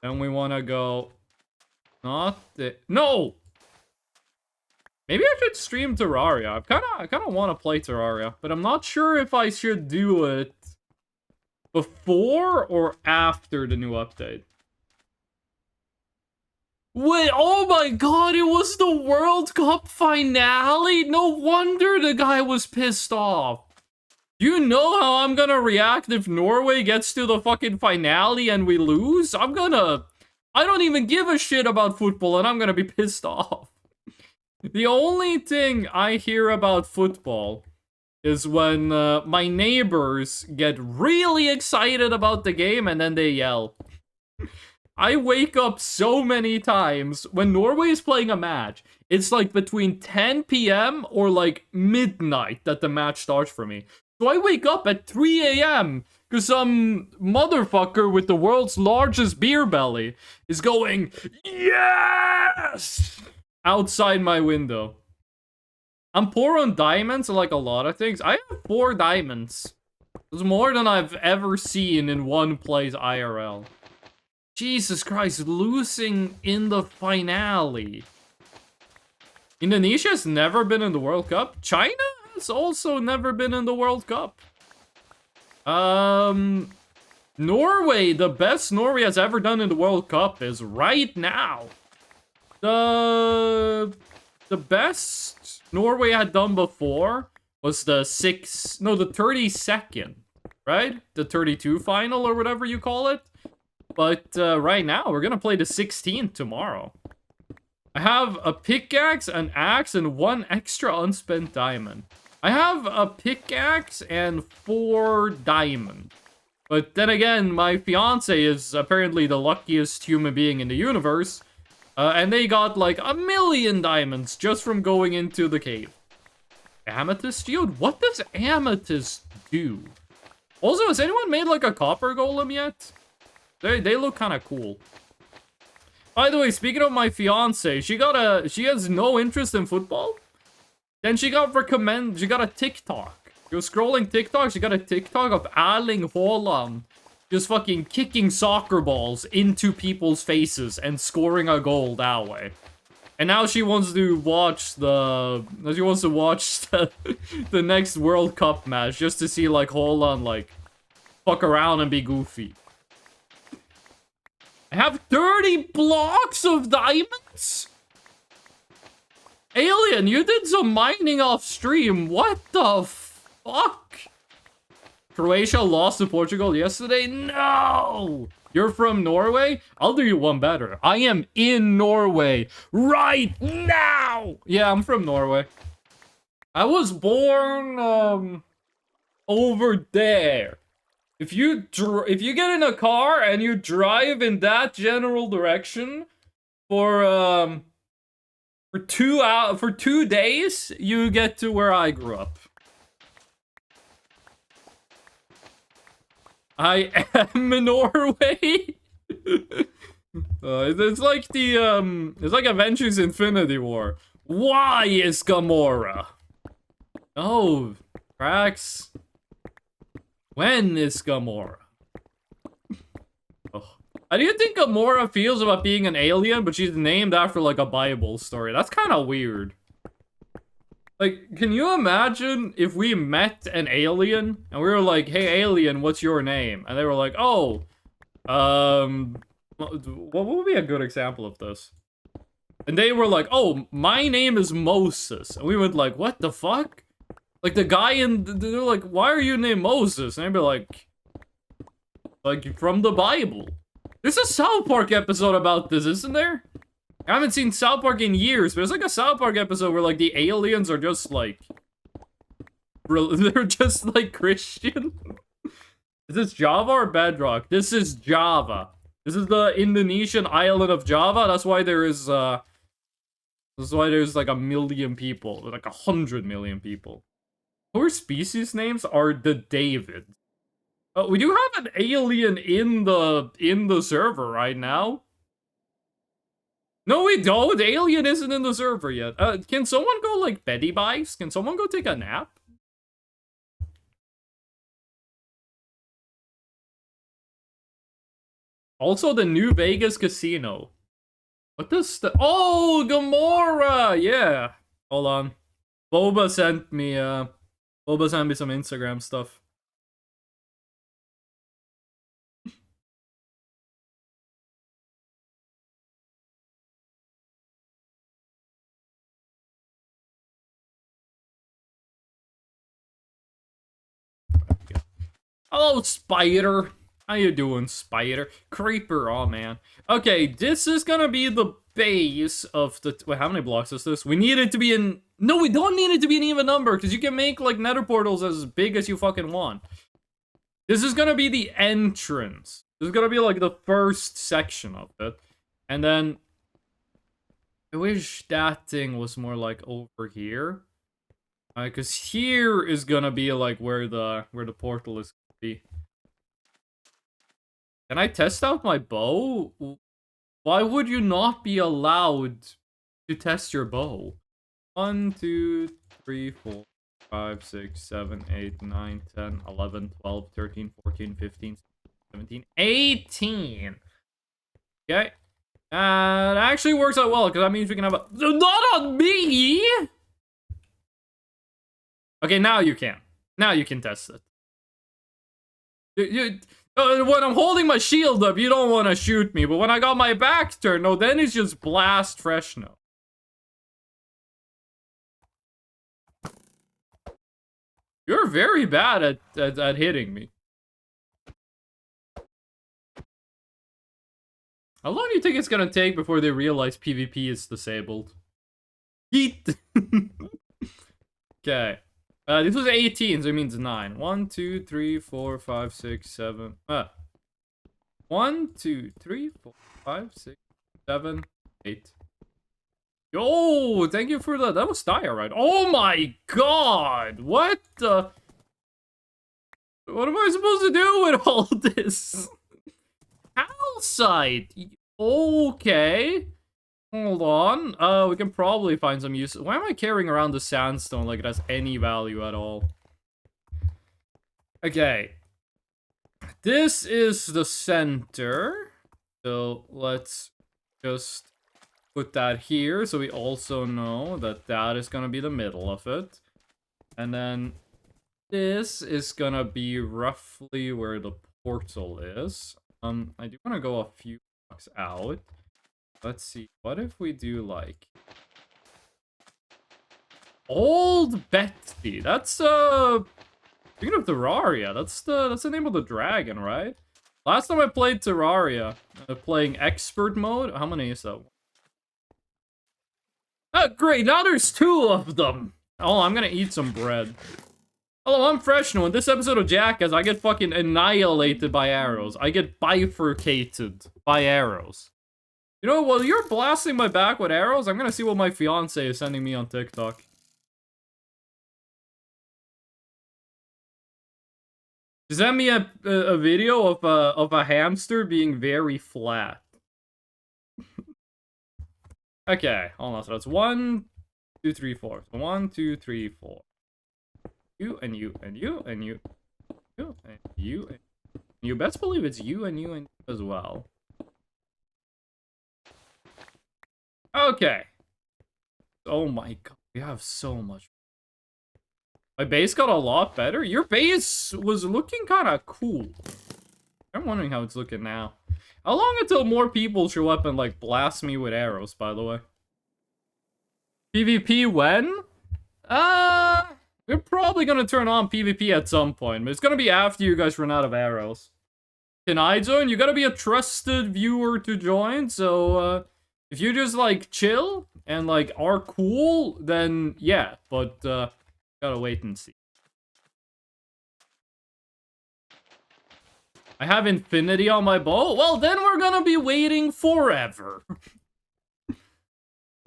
And we want to go not there. No! Maybe I should stream Terraria. I kind of want to play Terraria, but I'm not sure if I should do it before or after the new update. Wait, oh my god, it was the World Cup finale? No wonder the guy was pissed off. You know how I'm gonna react if Norway gets to the fucking finale and we lose? I don't even give a shit about football and I'm gonna be pissed off. The only thing I hear about football is when my neighbors get really excited about the game and then they yell. I wake up so many times when Norway is playing a match. It's like between 10 p.m. or like midnight that the match starts for me. So I wake up at 3 a.m. because some motherfucker with the world's largest beer belly is going, yes! Outside my window. I'm poor on diamonds, like a lot of things. I have 4 diamonds. It's more than I've ever seen in one place IRL. Jesus Christ, losing in the finale. Indonesia has never been in the World Cup. China has also never been in the World Cup. Norway, the best Norway has ever done in the World Cup is right now. The best Norway had done before was the 32nd, right? The 32 final or whatever you call it. But right now, we're gonna play the 16th tomorrow. I have a pickaxe, an axe, and 1 extra unspent diamond. I have a pickaxe and 4 diamond. But then again, my fiance is apparently the luckiest human being in the universe. And they got like 1,000,000 diamonds just from going into the cave. Amethyst field? What does amethyst do? Also, has anyone made like a copper golem yet? They look kind of cool. By the way, speaking of my fiance, she has no interest in football. Then she got a TikTok. She was scrolling TikTok, she got a TikTok of Erling Haaland just fucking kicking soccer balls into people's faces and scoring a goal that way. And now she wants to watch the the next World Cup match just to see like Haaland like fuck around and be goofy. I have 30 blocks of diamonds? Alien, you did some mining off stream. What the fuck? Croatia lost to Portugal yesterday? No! You're from Norway? I'll do you one better. I am in Norway right now! Yeah, I'm from Norway. I was born, over there. If you get in a car and you drive in that general direction for 2 days, you get to where I grew up. I am in Norway. It's like it's like Avengers Infinity War. Why is Gamora? Oh, cracks. When is Gamora? Oh. How do you think Gamora feels about being an alien, but she's named after like a Bible story? That's kind of weird. Like, can you imagine if we met an alien and we were like, "Hey, alien, what's your name?" And they were like, "Oh, what would be a good example of this?" And they were like, "Oh, my name is Moses," and we went like, "What the fuck?" Like the guy they're like, "Why are you named Moses?" And I'd be like from the Bible. There's a South Park episode about this, isn't there? I haven't seen South Park in years, but there's like a South Park episode where like the aliens are just like, they're just like Christian. Is this Java or Bedrock? This is Java. This is the Indonesian island of Java. That's why there's like 1 million people, like 100 million people. Our species names are the David. We do have an alien in the server right now. No, we don't. Alien isn't in the server yet. Can someone go like Betty Bikes? Can someone go take a nap? Also, the New Vegas casino. What does the— oh, Gamora! Yeah. Hold on. Boba sent me some Instagram stuff. Hello, Spider. How you doing, Spider? Creeper, oh man. Okay, this is gonna be the base of the— wait, how many blocks is this? We need it to be in— no, we don't need it to be an even number, because you can make, like, nether portals as big as you fucking want. This is gonna be the entrance. This is gonna be, like, the first section of it. And then— I wish that thing was more, like, over here. Because here is gonna be, like, where the portal is gonna be. Can I test out my bow? Why would you not be allowed to test your bow? 1, 2, 3, 4, 5, 6, 7, 8, 9, 10, 11, 12, 13, 14, 15, 17, 18. Okay. It actually works out well, because that means we can have a— not on me! Okay, now you can. Now you can test it. When I'm holding my shield up, you don't want to shoot me, but when I got my back turned, no, then it's just blast fresh no. You're very bad at hitting me. How long do you think it's gonna take before they realize PvP is disabled? Yeet! Okay. This was 18, so it means 9. 1, 2, 3, 4, 5, 6, 7. 1, 2, 3, 4, 5, 6, 7, 8. Yo, thank you for that. That was diorite. Oh my god! What the— what am I supposed to do with all this? Calcite! Okay. Hold on. We can probably find some use. Why am I carrying around the sandstone like it has any value at all? Okay. This is the center. So let's just put that here so we also know that that is gonna be the middle of it. And then this is gonna be roughly where the portal is. I do want to go a few blocks out. Let's see. What if we do like Old Betsy? That's speaking of Terraria, that's the name of the dragon, right? Last time I played Terraria, playing expert mode. How many is that? Oh, great! Now there's 2 of them. Oh, I'm gonna eat some bread. Hello, I'm Freshno. In this episode of Jackass, I get fucking annihilated by arrows. I get bifurcated by arrows. You know, while you're blasting my back with arrows, I'm gonna see what my fiance is sending me on TikTok. She sent me a video of a hamster being very flat. Okay, hold on. So that's 1, 2, 3, 4. So 1, 2, 3, 4. You and you and you and you, you and you and you. Best believe it's you and you and you as well. Okay. Oh my god, we have so much. My base got a lot better. Your base was looking kind of cool. I'm wondering how it's looking now. How long until more people show up and, like, blast me with arrows, by the way? PvP when? We're probably gonna turn on PvP at some point, but it's gonna be after you guys run out of arrows. Can I join? You gotta be a trusted viewer to join, so, if you just, like, chill and, like, are cool, then yeah, but, gotta wait and see. I have infinity on my bow? Well, then we're gonna be waiting forever.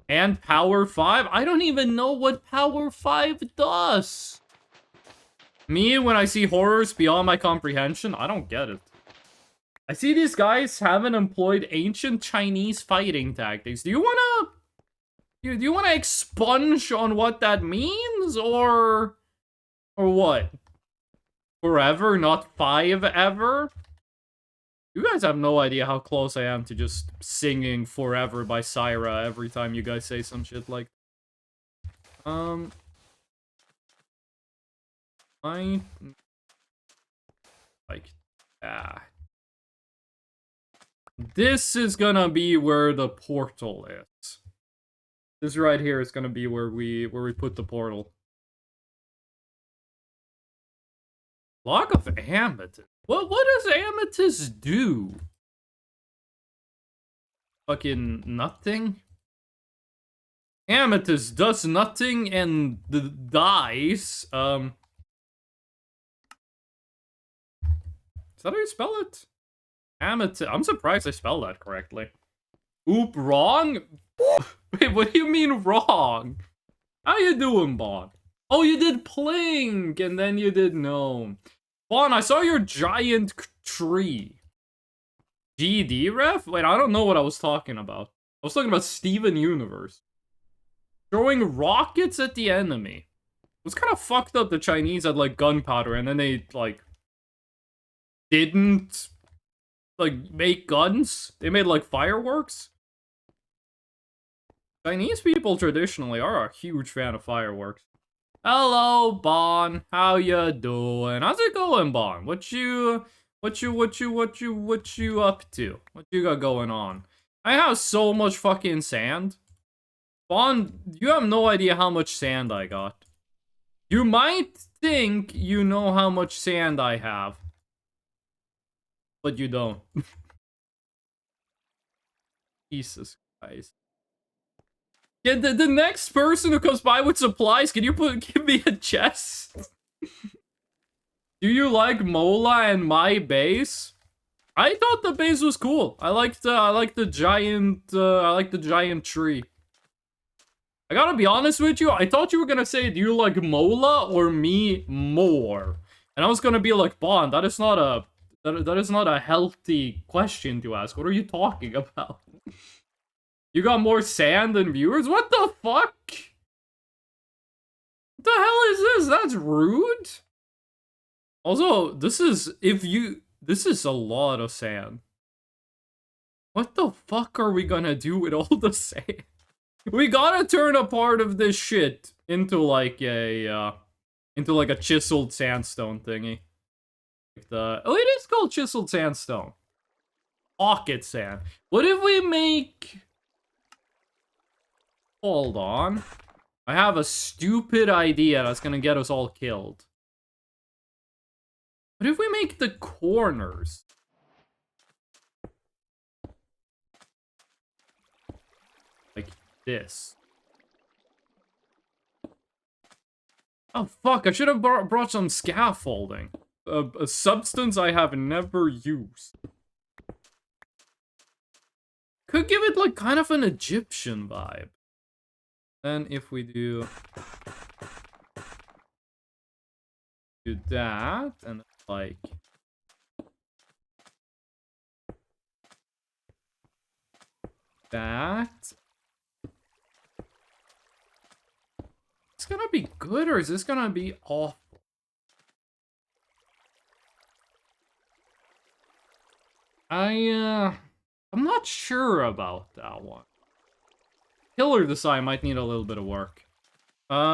And power 5? I don't even know what power 5 does. Me, when I see horrors beyond my comprehension, I don't get it. I see these guys haven't employed ancient Chinese fighting tactics. Do you wanna expunge on what that means, or what? Forever, not 5 ever? You guys have no idea how close I am to just singing Forever by Syra every time you guys say some shit like I like that. This is gonna be where the portal is. This right here is gonna be where we put the portal. Block of Amethyst. What does Amethyst do? Fucking nothing? Amethyst does nothing and dies. Is that how you spell it? Amethyst. I'm surprised I spelled that correctly. Oop, wrong? Wait, what do you mean wrong? How you doing, Bon? Oh, you did Plink, and then you did Gnome. Bon, I saw your giant tree. GD ref? Wait, I don't know what I was talking about. I was talking about Steven Universe. Throwing rockets at the enemy. It was kind of fucked up the Chinese had, like, gunpowder, and then they, like, didn't, like, make guns. They made, like, fireworks. Chinese people traditionally are a huge fan of fireworks. Hello, Bon. How you doing? How's it going, Bon? What you up to? What you got going on? I have so much fucking sand. Bon, you have no idea how much sand I got. You might think you know how much sand I have. But you don't. Jesus Christ. Yeah, the next person who comes by with supplies, can you give me a chest? Do you like Mola and my base? I thought the base was cool. I like the giant tree. I gotta be honest with you, I thought you were gonna say, do you like Mola or me more? And I was gonna be like, Bond, that is not a That is not a healthy question to ask. What are you talking about? You got more sand than viewers? What the fuck? What the hell is this? That's rude. Also, this is a lot of sand. What the fuck are we gonna do with all the sand? We gotta turn a part of this shit into like a chiseled sandstone thingy. Oh, it is called chiseled sandstone. Pocket sand. What if we make... Hold on. I have a stupid idea that's gonna get us all killed. What if we make the corners? Like this. Oh fuck, I should have brought some scaffolding. A substance I have never used. Could give it like kind of an Egyptian vibe. Then if we do that and like that. It's gonna be good or is this gonna be awful? I'm not sure about that one. Killer design might need a little bit of work.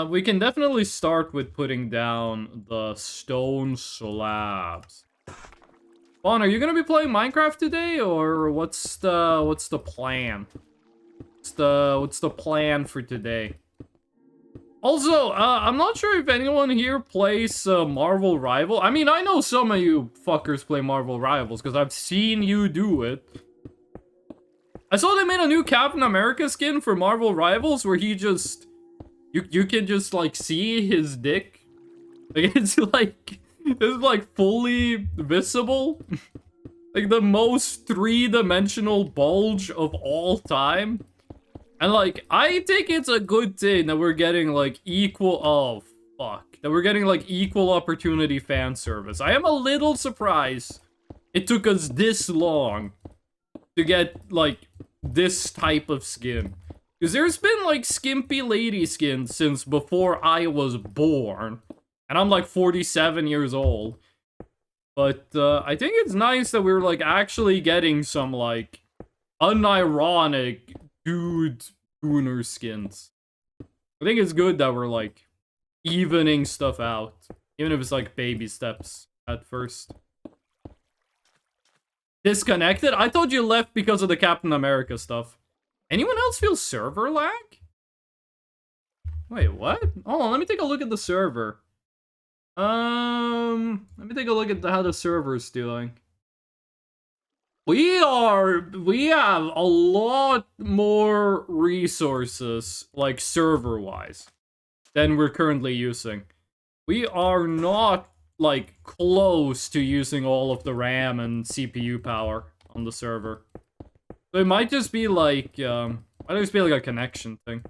We can definitely start with putting down the stone slabs. Vaughn, are you gonna be playing Minecraft today, or what's the plan? What's the plan for today? Also, I'm not sure if anyone here plays Marvel Rival. I mean, I know some of you fuckers play Marvel Rivals because I've seen you do it. I saw they made a new Captain America skin for Marvel Rivals where he just... You can just, like, see his dick. Like, it's like fully visible. Like, the most three-dimensional bulge of all time. And, like, I think it's a good thing that we're getting, like, equal... Oh, fuck. That we're getting, like, equal opportunity fan service. I am a little surprised it took us this long to get, like, this type of skin. Because there's been, like, skimpy lady skins since before I was born. And I'm, like, 47 years old. But, I think it's nice that we're, like, actually getting some, like, unironic dude tuner skins. I think it's good that we're, like, evening stuff out. Even if it's, like, baby steps at first. Disconnected? I thought you left because of the Captain America stuff. Anyone else feel server lag? Wait, what? Hold on, let me take a look at the server. Let me take a look at how the server's doing. We have a lot more resources, like server-wise, than we're currently using. We are not, like, close to using all of the RAM and CPU power on the server. So it might just be like, might just be like a connection thing.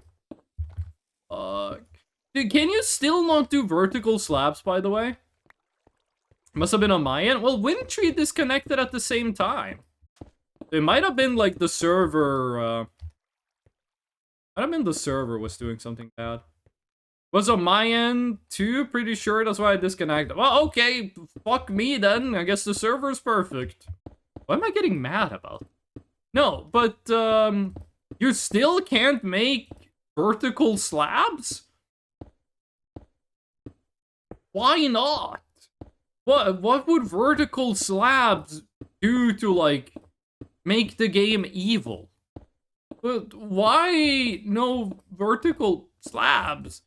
Dude, can you still not do vertical slabs, by the way? Must have been on my end. Well, Windtree disconnected at the same time. It might have been like the server, might have been the server was doing something bad. Was on my end too, pretty sure, that's why I disconnected. Well, okay, fuck me then. I guess the server's perfect. What am I getting mad about? No, but, you still can't make vertical slabs? Why not? What would vertical slabs do to, like, make the game evil? But why no vertical slabs?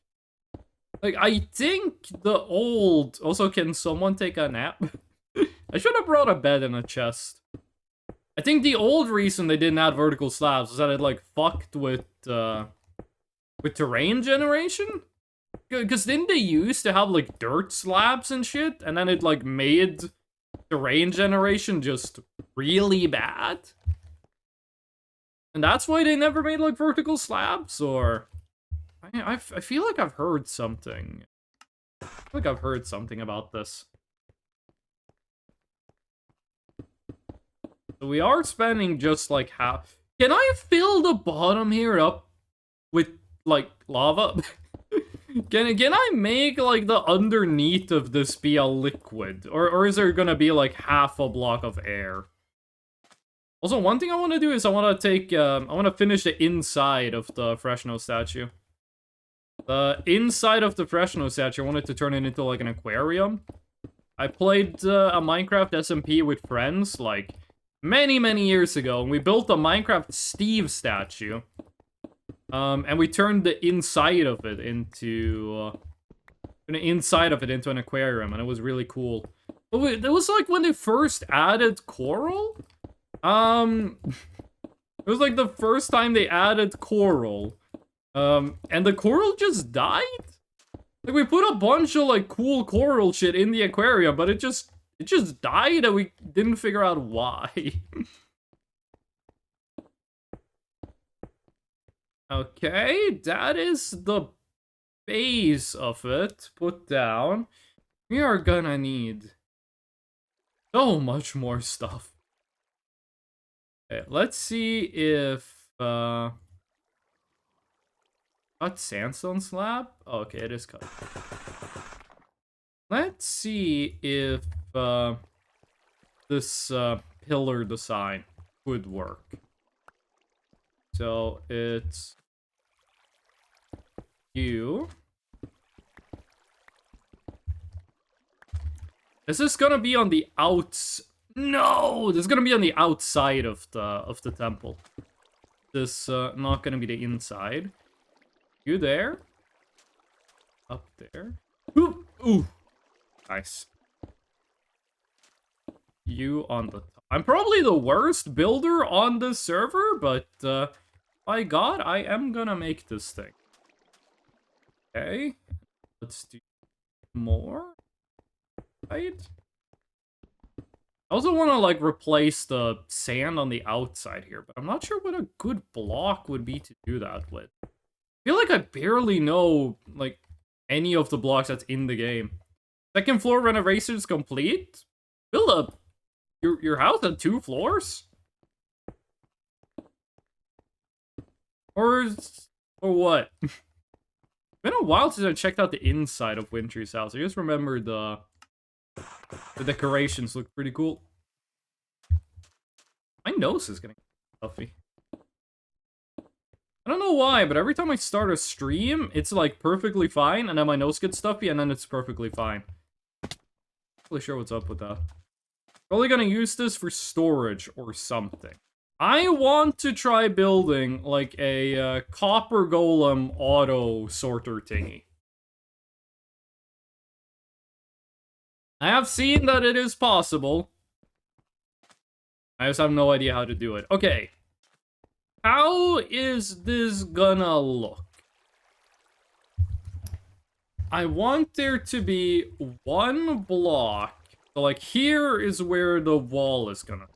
Like, I think the old... Also, can someone take a nap? I should have brought a bed and a chest. I think the old reason they didn't add vertical slabs was that it, like, fucked with terrain generation? Because didn't they used to have, like, dirt slabs and shit? And then it, like, made terrain generation just really bad? And that's why they never made, like, vertical slabs? Or... I feel like I've heard something. I feel like I've heard something about this. So we are spending just like half. Can I fill the bottom here up with like lava? Can I make like the underneath of this be a liquid? Or is there gonna be like half a block of air? Also, one thing I want to do is I want to finish the inside of the Fresno statue. The inside of the Fresno statue, I wanted to turn it into like an aquarium. I played a Minecraft SMP with friends like many years ago, and we built a Minecraft Steve statue. And we turned the inside of it into an aquarium, and it was really cool. But it was like when they first added coral. It was like the first time they added coral. And the coral just died? Like, we put a bunch of, like, cool coral shit in the aquarium, but it just died, and we didn't figure out why. Okay, that is the base of it put down. We are gonna need so much more stuff. Okay, let's see if, cut sandstone slab? Oh, okay, it is cut. Let's see if, this, pillar design would work. So, it's you. Is this gonna be on the outs? No! This is gonna be on the outside of the temple. This, not gonna be the inside. You there? Up there? Ooh! Ooh! Nice. You on the top. I'm probably the worst builder on this server, but, by God, I am gonna make this thing. Okay. Let's do more. Right? I also want to, like, replace the sand on the outside here, but I'm not sure what a good block would be to do that with. I feel like I barely know, like, any of the blocks that's in the game. Second floor renovations complete? Build up. Your house had 2 floors? Or what? It's been a while since I checked out the inside of Wintry's house. I just remember the decorations look pretty cool. My nose is getting stuffy. I don't know why, but every time I start a stream, it's like perfectly fine, and then my nose gets stuffy, and then it's perfectly fine. Not really sure what's up with that. Probably gonna use this for storage or something. I want to try building like a copper golem auto sorter thingy. I have seen that it is possible. I just have no idea how to do it. Okay. How is this gonna look? I want there to be 1 block. So, like, here is where the wall is gonna...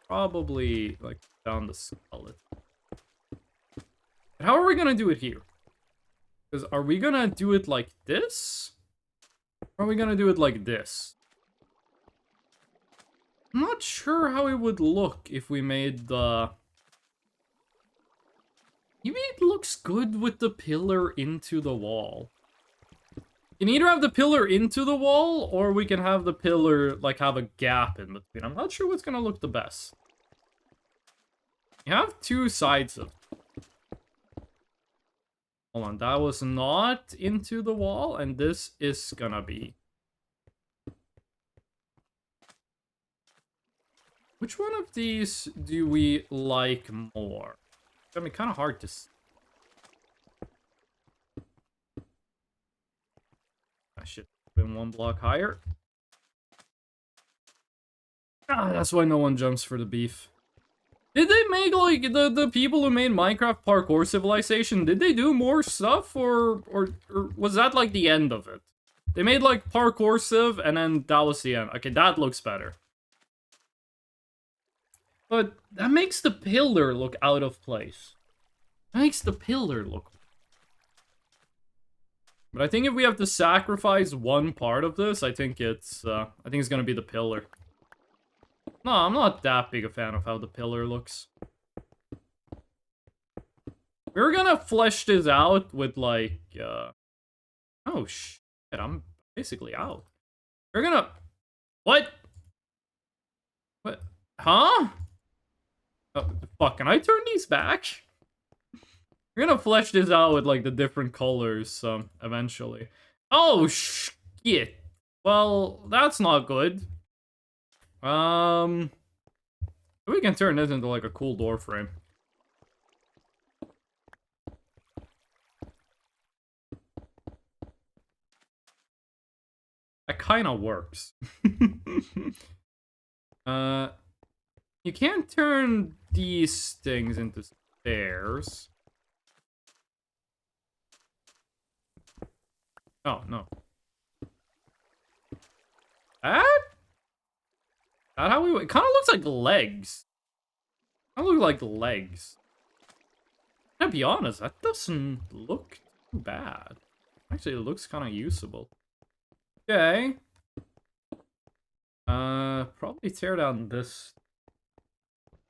Probably, like, down the skeleton. How are we gonna do it here? Because are we gonna do it like this? Or are we gonna do it like this? I'm not sure how it would look if we made the... Maybe it looks good with the pillar into the wall. You can either have the pillar into the wall, or we can have the pillar, like, have a gap in between. I'm not sure what's gonna look the best. You have 2 sides of it. Hold on, that was not into the wall, and this is gonna be. Which one of these do we like more? It's gonna be kind of hard to see. I should have been 1 block higher. Ah, that's why no one jumps for the beef. Did they make, like, the people who made Minecraft Parkour Civilization, did they do more stuff, or was that, like, the end of it? They made, like, Parkour Civ, and then that was the end. Okay, that looks better. But that makes the pillar look out of place. That makes the pillar look... But I think if we have to sacrifice 1 part of this, I think it's gonna be the pillar. No, I'm not that big a fan of how the pillar looks. We're gonna flesh this out with, like, oh, shit, I'm basically out. We're gonna... What? What? Huh? Oh, fuck, can I turn these back? We're gonna flesh this out with, like, the different colors, eventually. Oh, shit. Well, that's not good. We can turn this into, like, a cool door frame. That kinda works. You can't turn these things into stairs. Oh, no. That? That how we... It kinda looks like legs. That look like legs. To be honest, that doesn't look too bad. Actually, it looks kinda usable. Okay. Probably tear down this.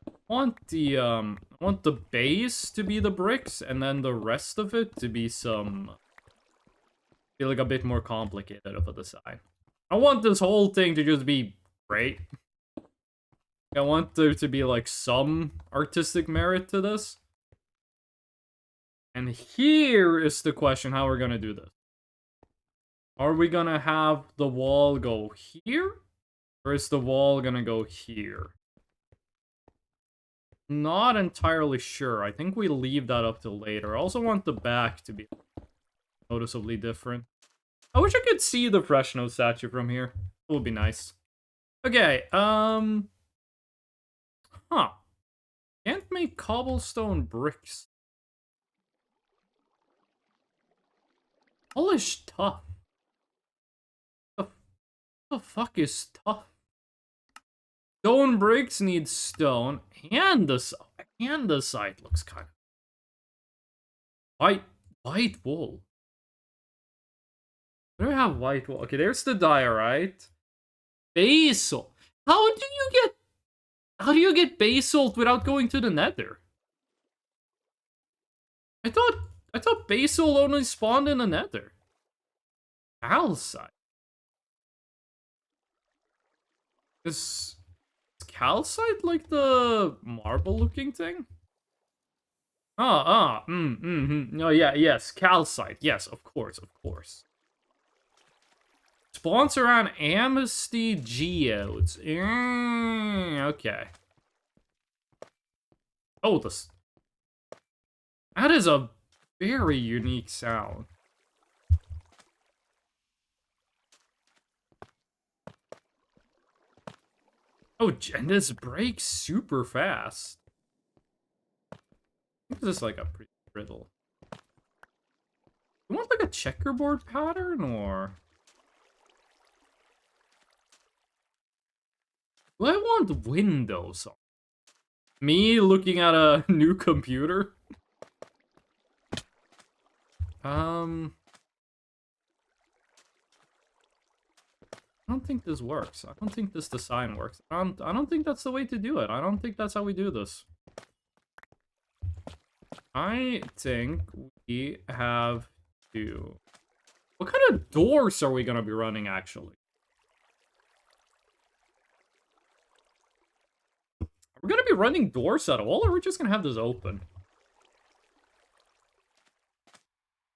I want the base to be the bricks, and then the rest of it to be like a bit more complicated of a design. I want this whole thing to just be great. I want there to be, like, some artistic merit to this. And here is the question, how we're gonna do this. Are we gonna have the wall go here? Or is the wall gonna go here? Not entirely sure. I think we leave that up to later. I also want the back to be noticeably different. I wish I could see the Fresh Nose statue from here. It would be nice. Okay, Huh. Can't make cobblestone bricks. Polished tough. The fuck is tough? Stone bricks need stone, and the side looks kind of white wool. Where do I have white wool? Okay, there's the diorite. Basalt. How do you get basalt without going to the nether? I thought basalt only spawned in the nether. Calcite. Is calcite like the marble looking thing? No, yeah, yes, calcite. Yes, of course. Spawns around Amnesty geodes. Okay. Oh, that is a very unique sound. Oh, and this breaks super fast. I think this is like a pretty brittle. You want like a checkerboard pattern, or... Do I want windows on? Me looking at a new computer? I don't think this works. I don't think this design works. I don't think that's the way to do it. I don't think that's how we do this. I think we have to... What kind of doors are we gonna be running, actually? Are we gonna be running doors at all, or are we just gonna have this open?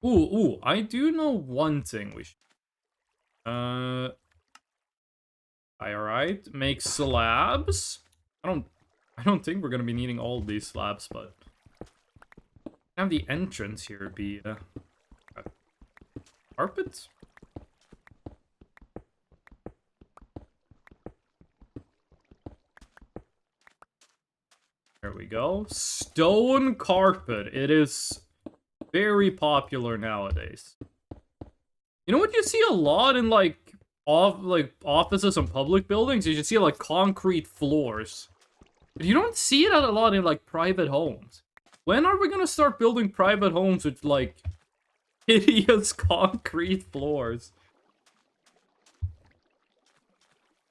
Ooh, I do know one thing we should... Alright, make slabs. I don't think we're gonna be needing all of these slabs, but... Have the entrance here be, carpet? There we go. Stone carpet. It is very popular nowadays. You know what you see a lot in, like, offices and public buildings? You just see, like, concrete floors. But you don't see it a lot in, like, private homes. When are we gonna start building private homes with, like, hideous concrete floors?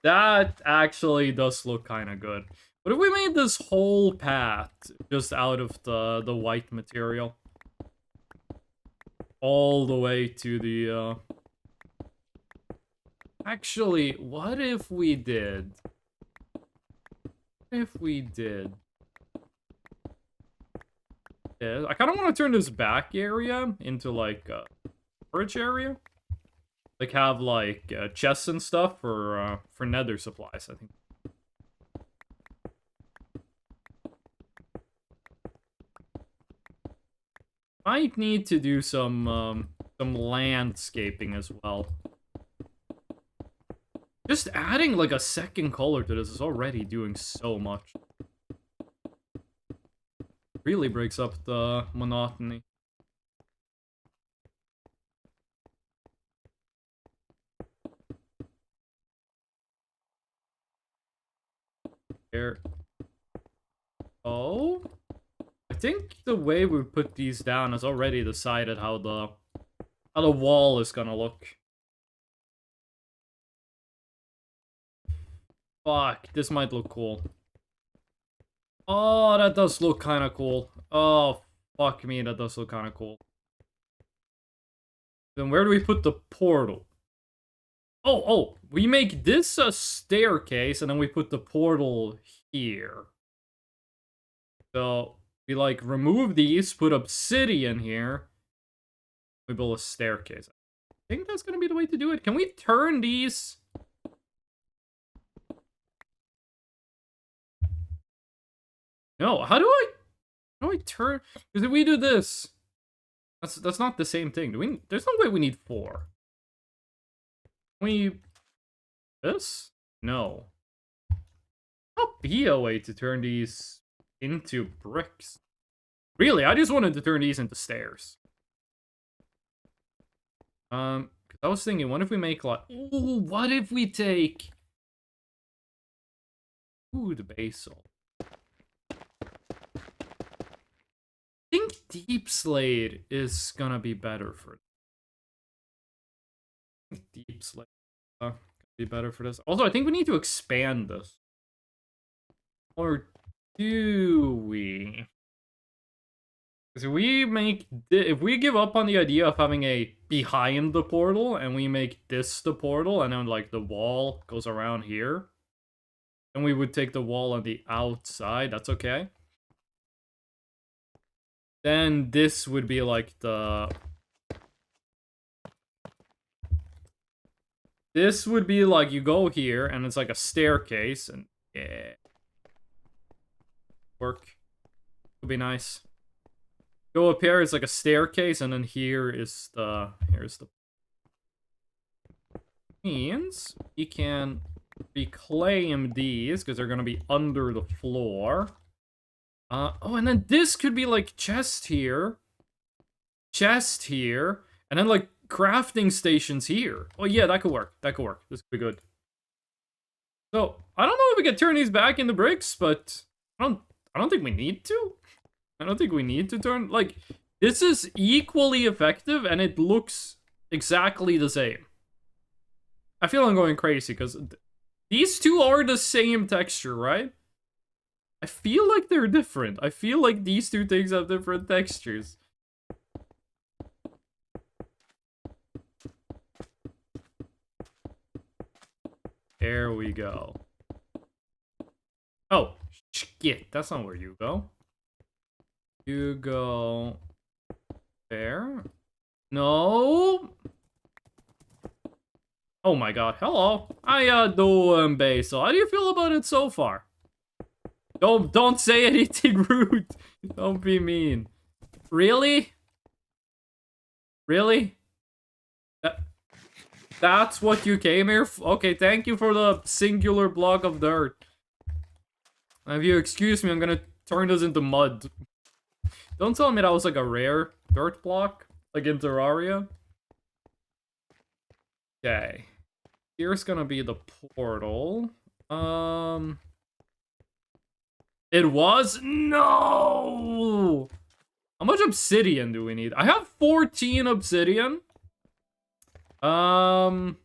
That actually does look kind of good. What if we made this whole path just out of the white material? All the way to the, Actually, what if we did? What if we did? Yeah, I kind of want to turn this back area into, like, a storage area. Like, have, like, chests and stuff for nether supplies, I think. Might need to do some landscaping as well. Just adding, like, a second color to this is already doing so much. Really breaks up the monotony. There. Oh? I think the way we put these down has already decided how the wall is gonna look. Fuck, this might look cool. Oh, that does look kind of cool. Oh, fuck me, that does look kind of cool. Then where do we put the portal? Oh, we make this a staircase, and then we put the portal here. So, we, like, remove these, put obsidian here. We build a staircase. I think that's gonna be the way to do it. Can we turn these? No, how do I turn? Because if we do this, that's not the same thing. There's no way we need 4. This? No. Not be a way to turn these into bricks. Really, I just wanted to turn these into stairs. Because I was thinking, what if we make, like, ooh, what if we take, ooh, the basil. I think deep slate is gonna be better for this. Deep slate gonna be better for this. Also, I think we need to expand this. Or do we? Because if we give up on the idea of having a behind the portal, and we make this the portal, and then, like, the wall goes around here, and we would take the wall on the outside, that's okay. Then this would be, like, this would be, like, you go here, and it's like a staircase, and yeah. Work. Would be nice. Go up here, it's like a staircase, and then here's the means we can reclaim these because they're gonna be under the floor. Oh, and then this could be like chest here, and then, like, crafting stations here. Oh yeah, that could work. That could work. This could be good. So I don't know if we can turn these back into bricks, but I don't think we need to. I don't think we need to turn, like, this is equally effective, and it looks exactly the same. I feel I'm going crazy, because these two are the same texture, right? I feel like they're different. I feel like these two things have different textures. There we go. Oh, shit, that's not where you go. You go there. No. Oh my god, hello. How doing, Basil? How do you feel about it so far? Don't say anything rude. Don't be mean. Really? Really? That's what you came here for? Okay, thank you for the singular block of dirt. If you excuse me, I'm gonna turn this into mud. Don't tell me that was like a rare dirt block, like in Terraria. Okay. Here's gonna be the portal. It was? No! How much obsidian do we need? I have 14 obsidian. Fuck,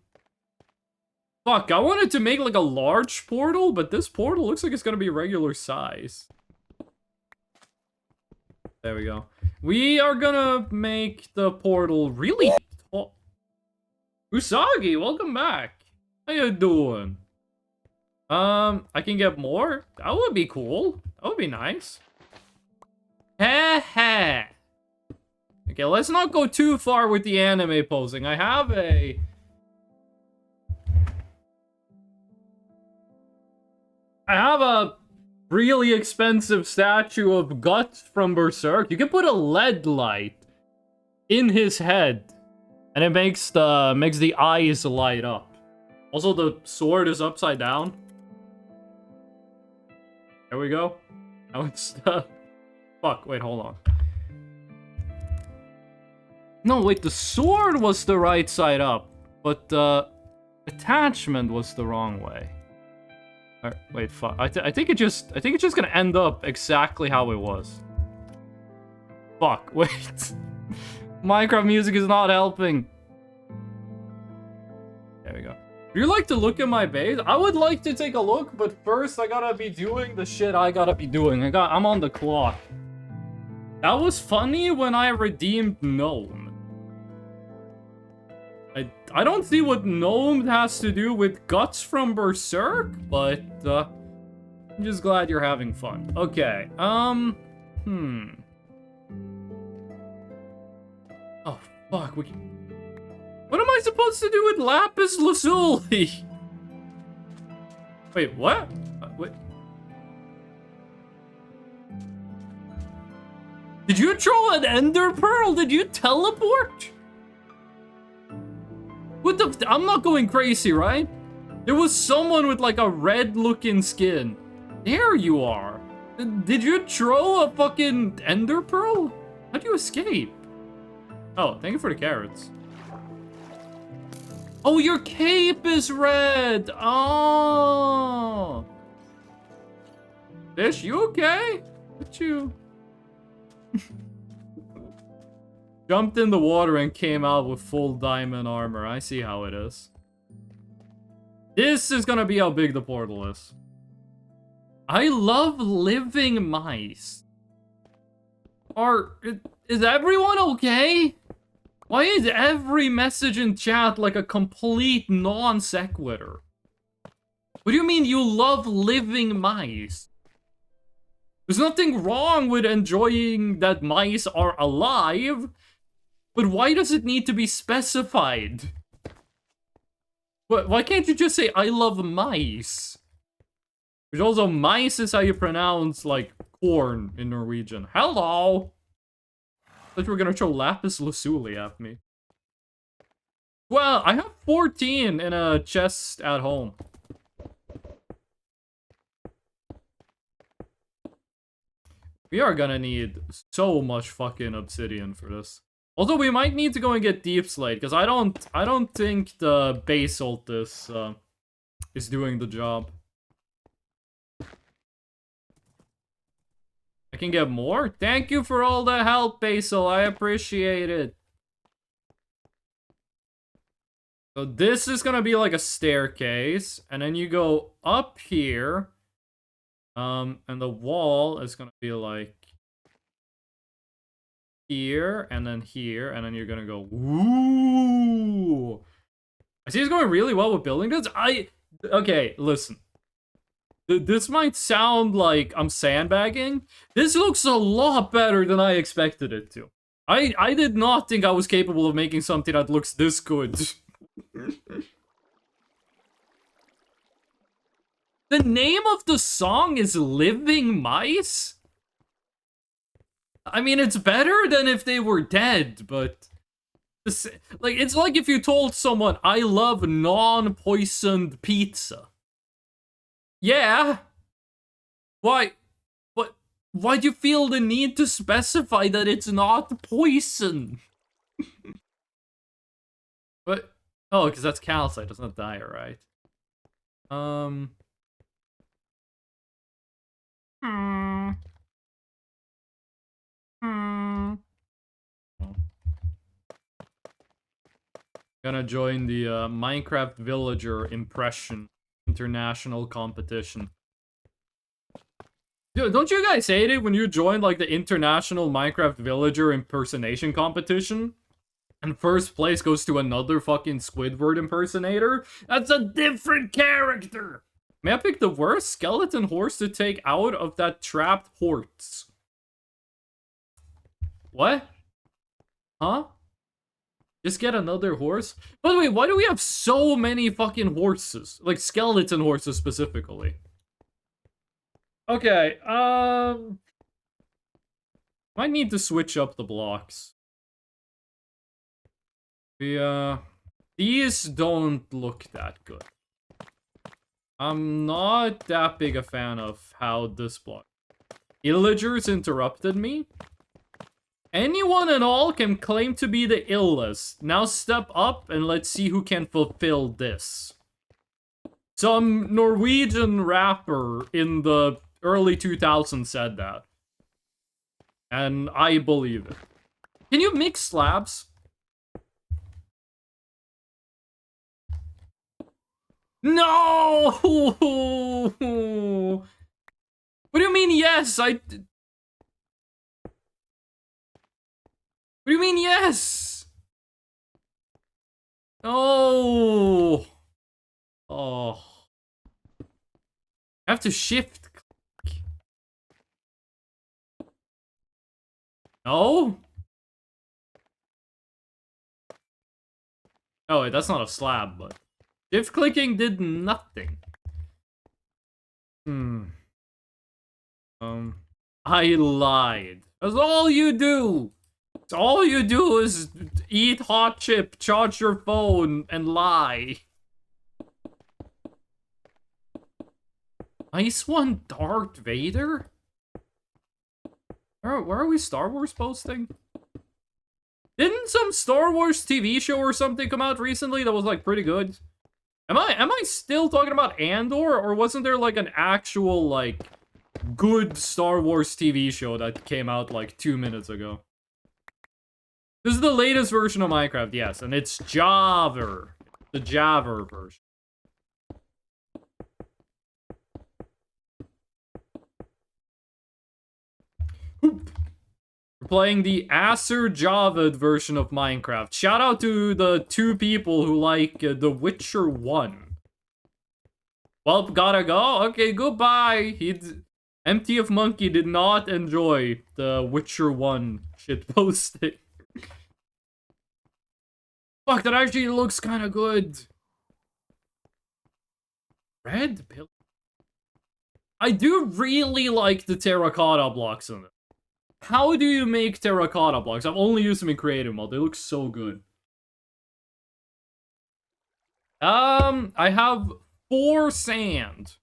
Fuck, I wanted to make like a large portal, but this portal looks like it's gonna be regular size. There we go. We are gonna make the portal really tall. Usagi, welcome back. How you doing? I can get more? That would be cool. That would be nice. Heh heh. Okay, let's not go too far with the anime posing. I have a really expensive statue of Guts from Berserk. You can put a LED light in his head, and it makes the eyes light up. Also, the sword is upside down. There we go. Now it's fuck. Wait, hold on. No, wait. The sword was the right side up, but the attachment was the wrong way. Alright, wait, fuck. I think it's just gonna end up exactly how it was. Fuck, wait. Minecraft music is not helping. There we go. Would you like to look at my base? I would like to take a look, but first I gotta be doing the shit I gotta be doing. I'm on the clock. That was funny when I redeemed Gnome. I don't see what Gnome has to do with Guts from Berserk, but I'm just glad you're having fun. Okay, Oh, fuck, what am I supposed to do with Lapis Lazuli? Wait, what? Wait. Did you throw an Ender Pearl? Did you teleport? What the? I'm not going crazy, right? There was someone with like a red-looking skin. There you are. Did you throw a fucking Ender Pearl? How'd you escape? Oh, thank you for the carrots. Oh, your cape is red. Oh. Fish, you okay? What you? Jumped in the water and came out with full diamond armor. I see how it is. This is gonna be how big the portal is. I love living mice. Is everyone okay? Why is every message in chat like a complete non sequitur? What do you mean you love living mice? There's nothing wrong with enjoying that mice are alive. But why does it need to be specified? Why can't you just say, I love mice? Which also, mice is how you pronounce, like, corn in Norwegian. Hello! I thought you were gonna throw Lapis Lazuli at me. Well, I have 14 in a chest at home. We are gonna need so much fucking obsidian for this. Although we might need to go and get Deep Slate, because I don't think the basalt is doing the job. I can get more? Thank you for all the help, Basil. I appreciate it. So this is gonna be like a staircase, and then you go up here. And the wall is gonna be like here, and then you're gonna go, ooh. I see it's going really well with building this. Okay, listen. This might sound like I'm sandbagging. This looks a lot better than I expected it to. I did not think I was capable of making something that looks this good. The name of the song is Living Mice? I mean, it's better than if they were dead, but... like, it's like if you told someone, I love non-poisoned pizza. Yeah. Why? Why do you feel the need to specify that it's not poison? But, oh, because that's calcite, it's not diorite. Gonna join the Minecraft Villager Impression International Competition. Dude, don't you guys hate it when you join like the International Minecraft Villager Impersonation Competition? And first place goes to another fucking Squidward impersonator? That's a different character! May I pick the worst skeleton horse to take out of that trapped horse? What? Huh? Just get another horse? By the way, why do we have so many fucking horses? Like skeleton horses specifically. Okay, might need to switch up the blocks. These don't look that good. I'm not that big a fan of how this block. Illagers interrupted me. Anyone and all can claim to be the illest. Now step up and let's see who can fulfill this. Some Norwegian rapper in the early 2000s said that. And I believe it. Can you mix slabs? No! What do you mean yes? What do you mean yes? Oh. Oh. I have to shift click. No? Oh, wait, that's not a slab, but... Shift clicking did nothing. I lied. That's all you do. That's all you do is eat hot chip, charge your phone, and lie. Nice one, Darth Vader? Where are we Star Wars posting? Didn't some Star Wars TV show or something come out recently that was like pretty good? Am I still talking about Andor, or wasn't there like an actual like good Star Wars TV show that came out like 2 minutes ago? This is the latest version of Minecraft, yes, and it's Java. The Java version. We're playing the Acer Java version of Minecraft. Shout out to the 2 people who like The Witcher 1. Well, gotta go. Okay, goodbye. MTF Monkey did not enjoy the Witcher 1 shit posting. Fuck, that actually looks kind of good. Red pill. I do really like the terracotta blocks in it. How do you make terracotta blocks? I've only used them in creative mode. They look so good. I have 4 sand.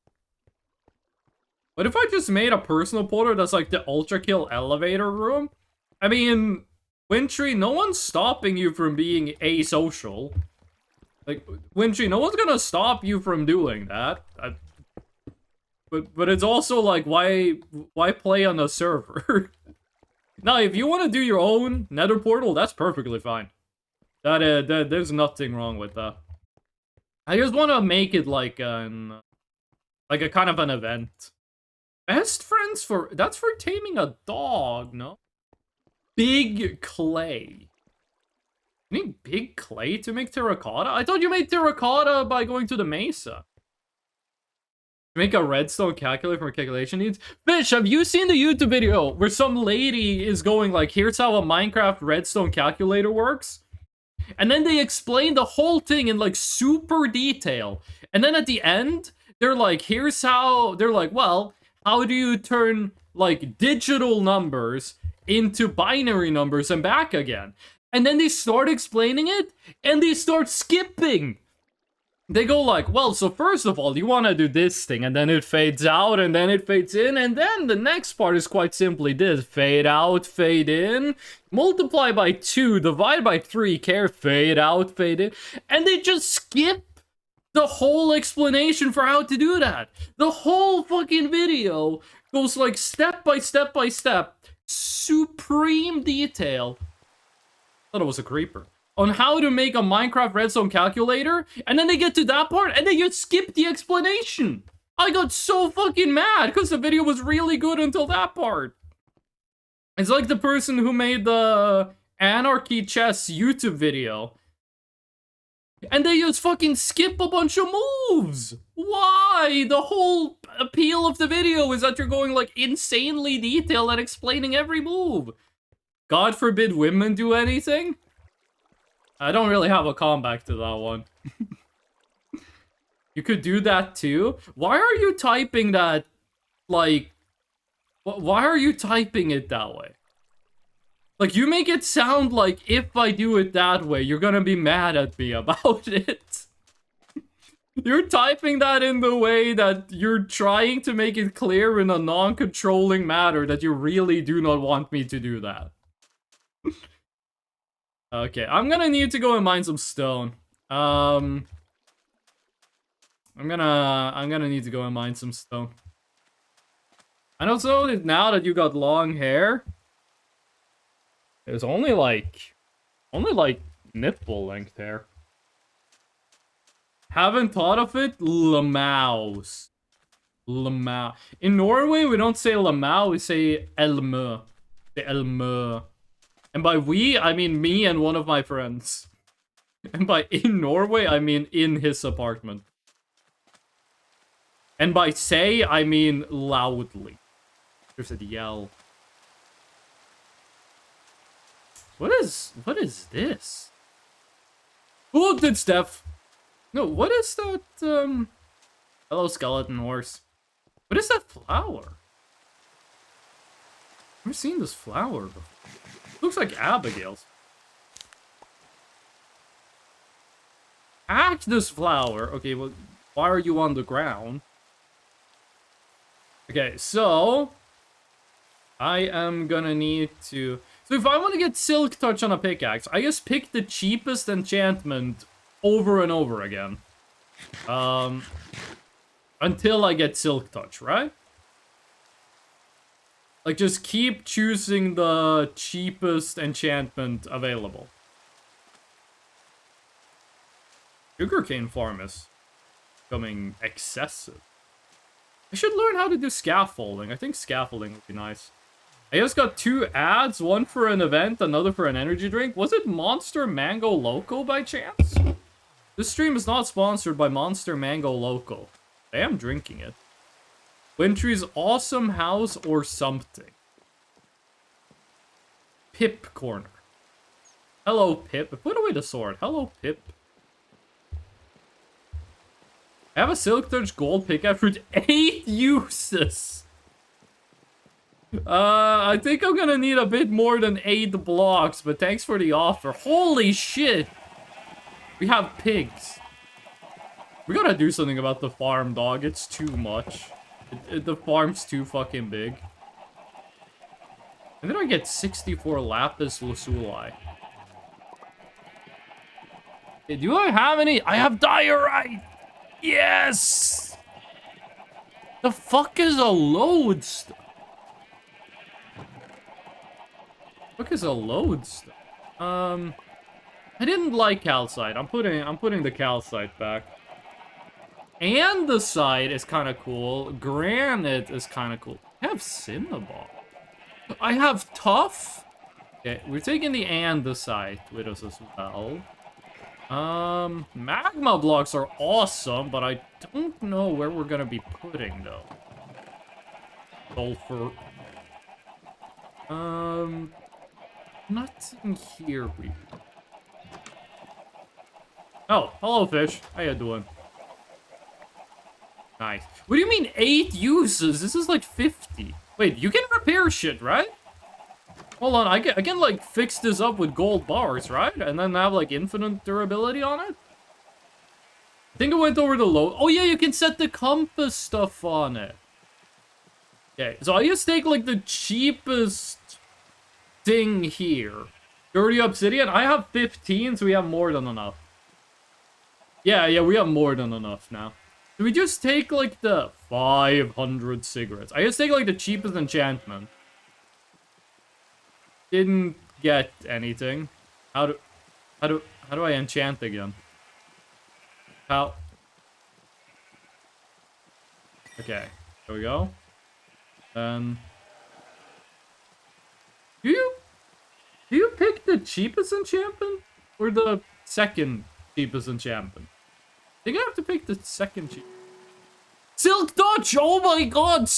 What if I just made a personal portal that's like the ultra kill elevator room? I mean, Wintry, no one's stopping you from being asocial. Like, Wintry, no one's gonna stop you from doing that. But it's also like, why play on a server? Now, if you want to do your own nether portal, that's perfectly fine. There's nothing wrong with that. I just want to make it like a kind of an event. Best friends that's for taming a dog, no? Big clay. You need big clay to make terracotta? I thought you made terracotta by going to the mesa. Make a redstone calculator for calculation needs? Fish, have you seen the YouTube video where some lady is going like, here's how a Minecraft redstone calculator works? And then they explain the whole thing in like super detail. And then at the end, they're like, here's how, they're like, well, how do you turn like digital numbers into binary numbers and back again? And then they start explaining it and they start skipping. They go like, well, so first of all, you want to do this thing, and then it fades out, and then it fades in, and then the next part is quite simply this. Fade out, fade in, multiply by 2, divide by 3, fade out, fade in, and they just skip the whole explanation for how to do that. The whole fucking video goes like step by step by step, supreme detail. I thought it was a creeper. on how to make a Minecraft redstone calculator, and then they get to that part, and then you skip the explanation. I got so fucking mad, because the video was really good until that part. It's like the person who made the Anarchy Chess YouTube video. And they just fucking skip a bunch of moves! Why? The whole appeal of the video is that you're going, like, insanely detailed and explaining every move. God forbid women do anything? I don't really have a comeback to that one. You could do that too? Why are you typing that, like... Why are you typing it that way? Like, you make it sound like if I do it that way, you're gonna be mad at me about it. You're typing that in the way that you're trying to make it clear in a non-controlling manner that you really do not want me to do that. Okay, I'm gonna need to go and mine some stone. I'm gonna need to go and mine some stone. And also, now that you got long hair... There's only like nipple length hair. Haven't thought of it? Lamaus. Lamau. In Norway, we don't say lamau, we say elmø. The elmø. And by we, I mean me and one of my friends. And by in Norway, I mean in his apartment. And by say, I mean loudly. There's a yell. What is this? Who looked at Steph? No, what is that, Hello, skeleton horse. What is that flower? I've never seen this flower before. It looks like Abigail's. Cactus flower. Okay, well, why are you on the ground? Okay, so... I am gonna need to... So if I want to get Silk Touch on a pickaxe, I just pick the cheapest enchantment over and over again. Until I get Silk Touch, right? Like, just keep choosing the cheapest enchantment available. Sugarcane farm is becoming excessive. I should learn how to do scaffolding. I think scaffolding would be nice. I just got 2 ads, one for an event, another for an energy drink. Was it Monster Mango Loco by chance? This stream is not sponsored by Monster Mango Loco. I am drinking it. Wintry's awesome house or something. Pip corner. Hello, Pip. Put away the sword. Hello, Pip. I have a Silk Touch gold pickaxe for 8 uses. I think I'm gonna need a bit more than 8 blocks, but thanks for the offer. Holy shit! We have pigs. We gotta do something about the farm, dog. It's too much. The farm's too fucking big. And then I get 64 lapis lazuli. Okay, do I have any? I have diorite! Yes! The fuck is a lodestone? What is a lodestone? I didn't like calcite. I'm putting the calcite back. Andesite is kind of cool. Granite is kind of cool. I have Cinnabon. I have tough. Okay, we're taking the andesite with us as well. Magma blocks are awesome, but I don't know where we're gonna be putting though. Sulfur. Nothing here. Oh, hello, fish. How you doing? Nice. What do you mean 8 uses? This is like 50. Wait, you can repair shit, right? Hold on, I can like fix this up with gold bars, right? And then have like infinite durability on it? I think I went over the low. Oh yeah, you can set the compass stuff on it. Okay, so I just take like the cheapest thing here. 30 obsidian. I have 15, so we have more than enough. Yeah, we have more than enough now. Do we just take like the 500 cigarettes? I just take like the cheapest enchantment. Didn't get anything. How do... How do I enchant again? How? Okay, there we go. Then do you pick the cheapest enchantment or the second cheapest enchantment? I think I have to pick the second cheap. Silk Touch! Oh my god!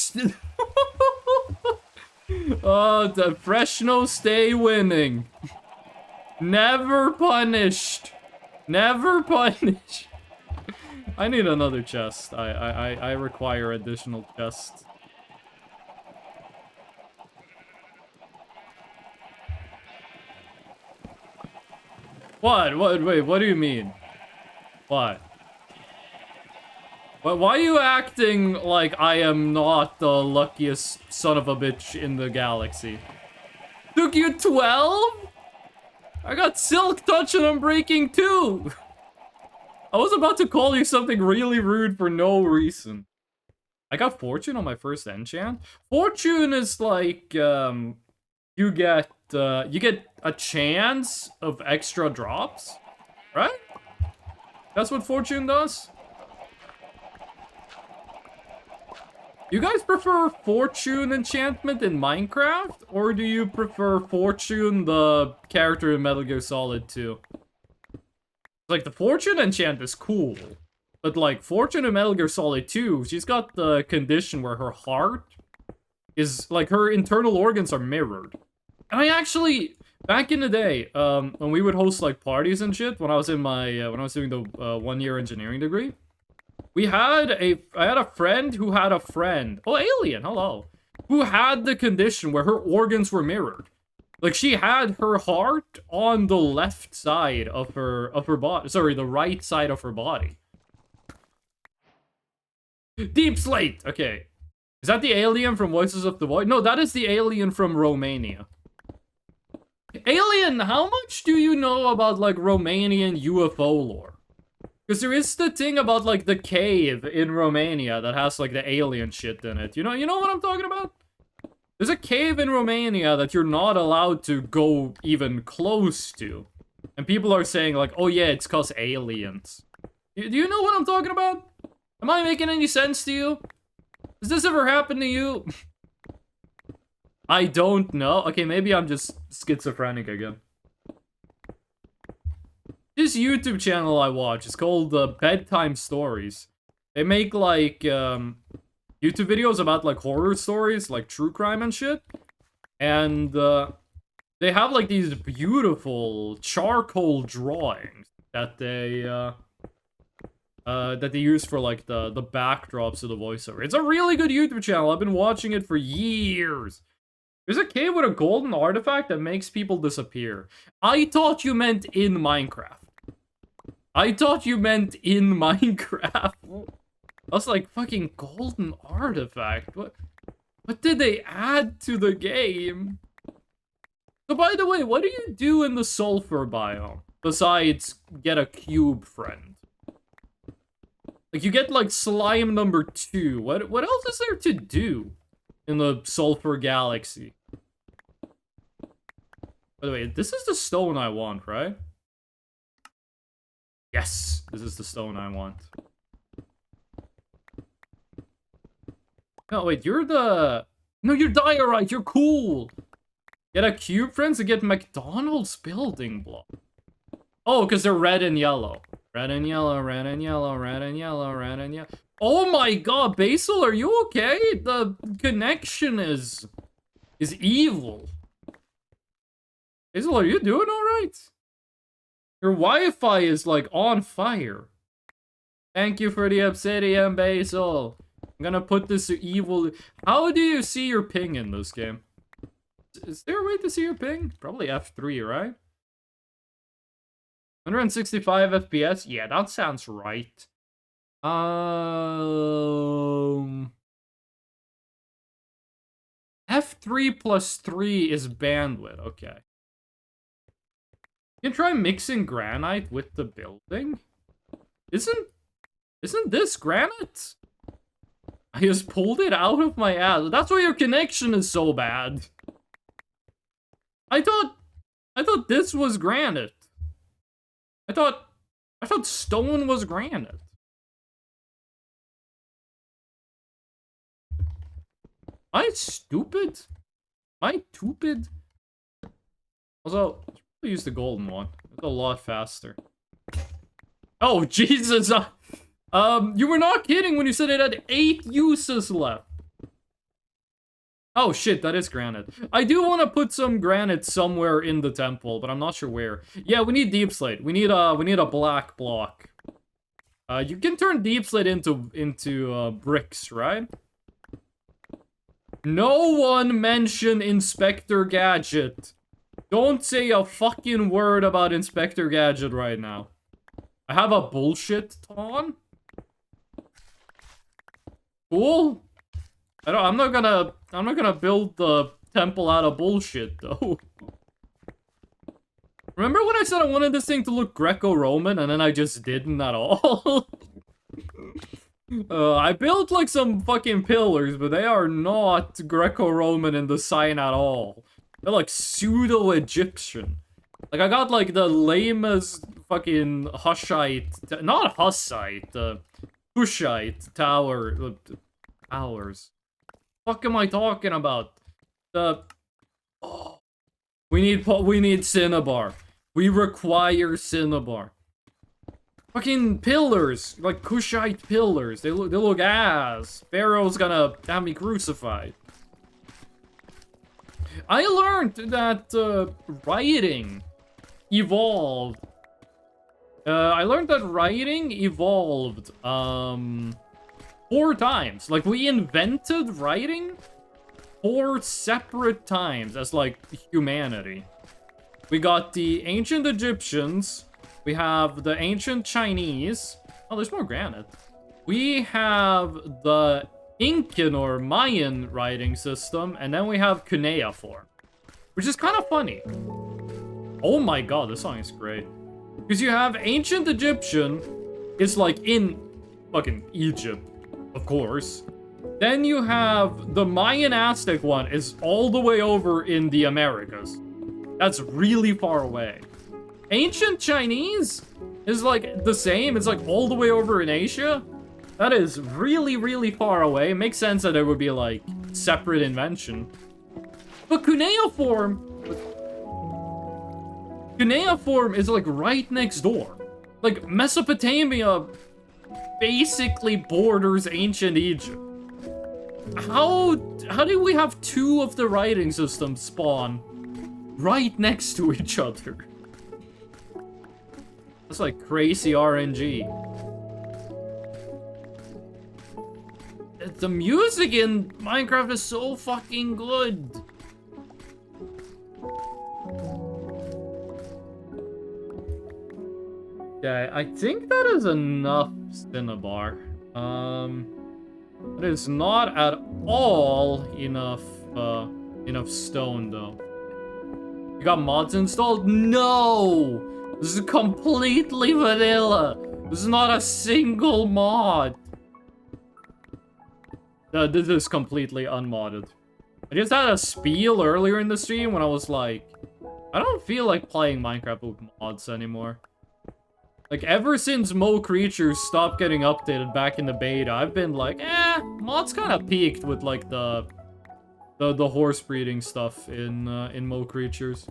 Oh, the Freshno stay winning. Never punished. Never punished. I need another chest. I require additional chests. What? Wait, what do you mean? What? Why are you acting like I am not the luckiest son of a bitch in the galaxy? Took you 12? I got Silk Touch and Unbreaking too! I was about to call you something really rude for no reason. I got Fortune on my first enchant. Fortune is like, you get a chance of extra drops, right? That's what Fortune does? You guys prefer Fortune enchantment in Minecraft? Or do you prefer Fortune, the character in Metal Gear Solid 2? Like, the Fortune enchant is cool. But, like, Fortune in Metal Gear Solid 2, she's got the condition where her heart is, like, her internal organs are mirrored. And I actually, back in the day, when we would host, like, parties and shit, when I was in my, when I was doing the 1-year engineering degree, I had a friend who had a friend. Oh, Alien, hello. Who had the condition where her organs were mirrored. Like, she had her heart on the left side of her body. Sorry, the right side of her body. Deep Slate! Okay. Is that the alien from Voices of the Void? No, that is the alien from Romania. Alien, how much do you know about, like, Romanian UFO lore? Because there is the thing about, like, the cave in Romania that has, like, the alien shit in it. You know what I'm talking about? There's a cave in Romania that you're not allowed to go even close to. And people are saying, like, oh yeah, it's cause aliens. Do you know what I'm talking about? Am I making any sense to you? Has this ever happened to you? I don't know. Okay, maybe I'm just schizophrenic again. This YouTube channel I watch is called Bedtime Stories. They make, like, YouTube videos about, like, horror stories, like true crime and shit. And they have, like, these beautiful charcoal drawings that they use for, like, the backdrops of the voiceover. It's a really good YouTube channel. I've been watching it for years. There's a cave with a golden artifact that makes people disappear. I thought you meant in Minecraft. I thought you meant in Minecraft. I was like, fucking golden artifact. What did they add to the game? So by the way, what do you do in the sulfur biome? Besides get a cube friend? Like, you get, like, slime number 2. What else is there to do in the sulfur galaxy? By the way, this is the stone I want, right? Yes, this is the stone I want. No, wait, you're the... No, you're diorite, you're cool! Get a cube, friends, to get McDonald's building block. Oh, because they're red and yellow. Red and yellow, red and yellow, red and yellow, red and yellow. Oh my god, Basil, are you okay? The connection is evil. Basil, are you doing alright? Your Wi-Fi is, like, on fire. Thank you for the obsidian, Basil. I'm gonna put this evil... How do you see your ping in this game? Is there a way to see your ping? Probably F3, right? 165 FPS? Yeah, that sounds right. F3 plus 3 is bandwidth, okay. You can try mixing granite with the building? Isn't this granite? I just pulled it out of my ass. That's why your connection is so bad. I thought this was granite. I thought stone was granite. Am I stupid? Am I stupid? Also, let's probably use the golden one. It's a lot faster. Oh, Jesus! You were not kidding when you said it had 8 uses left. Oh shit, that is granite. I do want to put some granite somewhere in the temple, but I'm not sure where. Yeah, we need deep slate. We need a black block. You can turn deep slate into bricks, right? No one mention Inspector Gadget. Don't say a fucking word about Inspector Gadget right now. I have a bullshit ton. Cool. I'm not gonna build the temple out of bullshit though. Remember when I said I wanted this thing to look Greco-Roman and then I just didn't at all? I built like some fucking pillars, but they are not Greco-Roman in the sign at all. They're like pseudo-Egyptian. Like I got like the lamest fucking Hushite, not Hussite, Hushite towers. Fuck am I talking about? We need cinnabar. We require cinnabar. Fucking pillars, like Kushite pillars. They look ass. Pharaoh's gonna have me crucified. I learned that writing evolved. I learned that writing evolved 4 times. Like we invented writing 4 separate times as like humanity. We got the ancient Egyptians. We have the ancient Chinese. Oh, there's more granite. We have the Incan or Mayan writing system, and then we have cuneiform, which is kind of funny. Oh my god, this song is great. Because you have ancient Egyptian, it's like in fucking Egypt, of course. Then you have the Mayan Aztec one is all the way over in the Americas. That's really far away. Ancient Chinese is like the same. It's like all the way over in Asia. That is really, really far away. It makes sense that it would be like separate invention. But cuneiform is like right next door. Like Mesopotamia basically borders ancient Egypt. How do we have 2 of the writing systems spawn right next to each other? That's like crazy RNG. The music in Minecraft is so fucking good. Okay, I think that is enough cinnabar. It is not at all enough stone though. You got mods installed? No! This is completely vanilla. This is not a single mod. This is completely unmodded. I just had a spiel earlier in the stream when I was like, I don't feel like playing Minecraft with mods anymore. Like, ever since Mo Creatures stopped getting updated back in the beta, I've been like, mods kind of peaked with, like, the horse breeding stuff in Mo Creatures.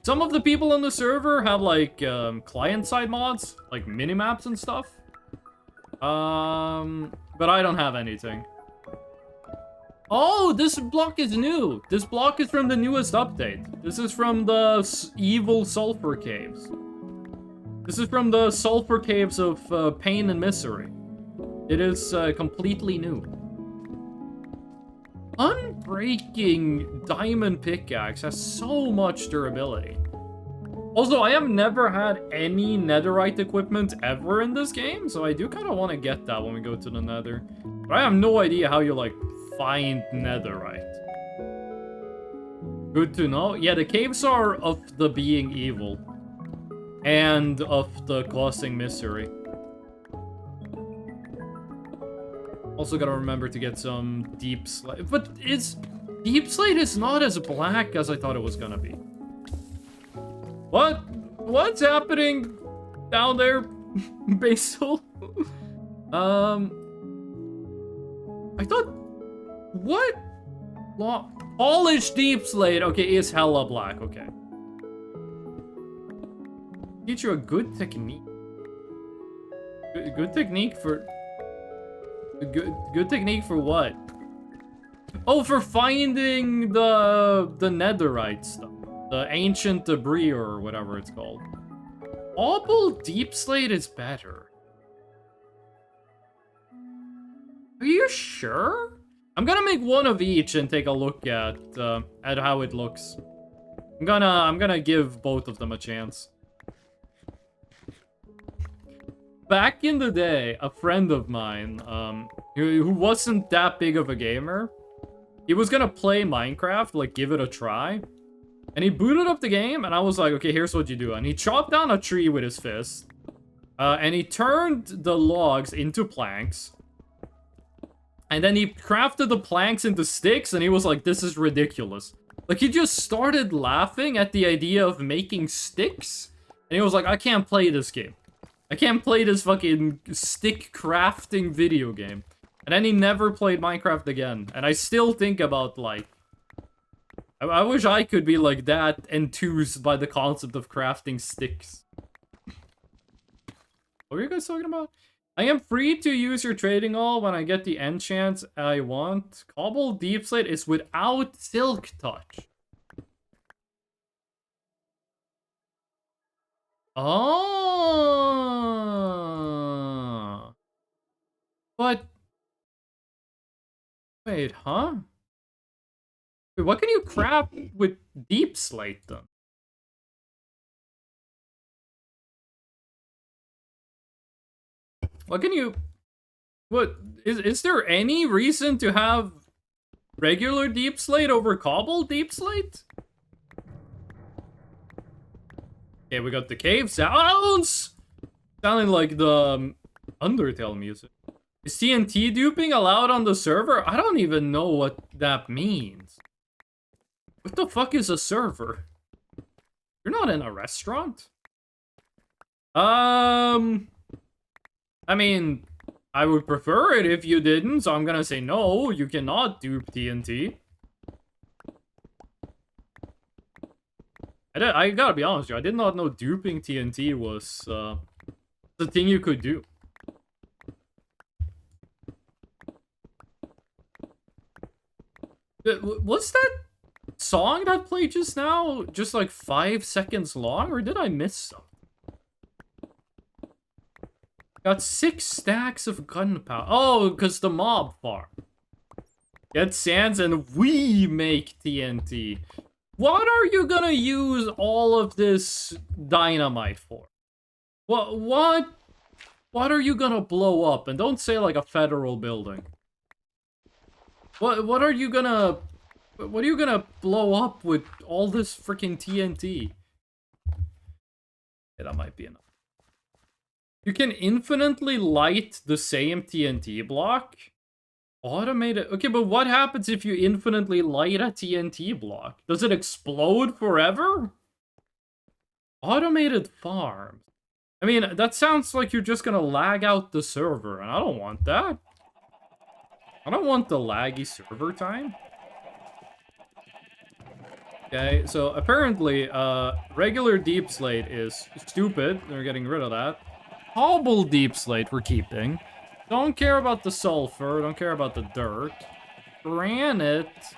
Some of the people on the server have, like, client-side mods, like minimaps and stuff. But I don't have anything. Oh, this block is new. This block is from the newest update. This is from the evil sulfur caves. This is from the sulfur caves of pain and misery. It is completely new. Unbreaking diamond pickaxe has so much durability. Also, I have never had any netherite equipment ever in this game, so I do kind of want to get that when we go to the nether. But I have no idea how you, like, find netherite. Good to know. Yeah, the caves are of the being evil. And of the causing misery. Also gotta remember to get some deep slate. But deep slate is not as black as I thought it was gonna be. What? What's happening down there, Basil? I thought... What? Polished deep slate. Okay, is hella black. Okay. Teach you a good technique. Good technique for... Good technique for what? Oh, for finding the netherite stuff. The ancient debris or whatever it's called. Opal deep slate is better. Are you sure? I'm gonna make one of each and take a look at how it looks. I'm gonna give both of them a chance. Back in the day, a friend of mine, who wasn't that big of a gamer, he was gonna play Minecraft, like give it a try. And he booted up the game, and I was like, okay, here's what you do. And he chopped down a tree with his fist. And he turned the logs into planks. And then he crafted the planks into sticks, and he was like, this is ridiculous. Like, he just started laughing at the idea of making sticks. And he was like, I can't play this game. I can't play this fucking stick crafting video game. And then he never played Minecraft again. And I still think about, like... I wish I could be, like, that enthused by the concept of crafting sticks. What were you guys talking about? I am free to use your trading hall when I get the enchants I want. Cobble Deep Slate is without Silk Touch. Oh. But... Wait, huh? Wait, what can you craft with Deep Slate, then? What can you... What... Is there any reason to have regular Deep Slate over Cobble Deep Slate? Okay, we got the cave sounds! Sounding like the Undertale music. Is TNT duping allowed on the server? I don't even know what that means. What the fuck is a server? You're not in a restaurant? I mean, I would prefer it if you didn't, so I'm gonna say no, you cannot dupe TNT. I gotta be honest with you, I did not know duping TNT was, the thing you could do. Was that song that played just now just like 5 seconds long, or did I miss something? Got 6 stacks of gunpowder. Oh, because the mob farm. Get sands and we make TNT. What are you gonna use all of this dynamite for? What are you gonna blow up? And don't say like a federal building. What are you gonna blow up with all this freaking TNT? Yeah, that might be enough. You can infinitely light the same TNT block. Automated. Okay, but what happens if you infinitely light a TNT block? Does it explode forever? Automated farms. I mean, that sounds like you're just gonna lag out the server, and I don't want that. I don't want the laggy server time. Okay, so apparently, regular Deep Slate is stupid. They're getting rid of that. Cobble Deep Slate we're keeping. Don't care about the sulfur. Don't care about the dirt. Granite.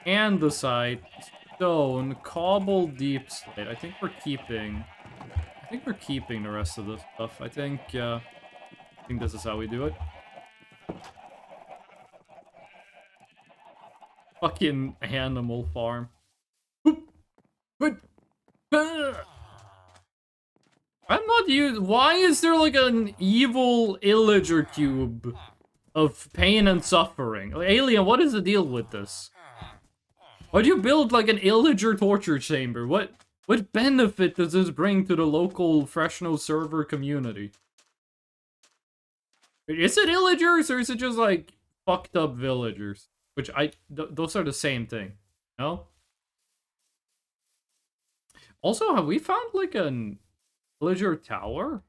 Andesite. Stone. Cobble Deep Slate. I think we're keeping the rest of this stuff. I think this is how we do it. Fucking animal farm. I'm not used. Why is there like an evil illager cube of pain and suffering? Like, Alien, what is the deal with this? Why'd you build like an illager torture chamber? What benefit does this bring to the local Fresno server community? Is it illagers or is it just like fucked up villagers? Which those are the same thing, no? Also, have we found like a villager tower?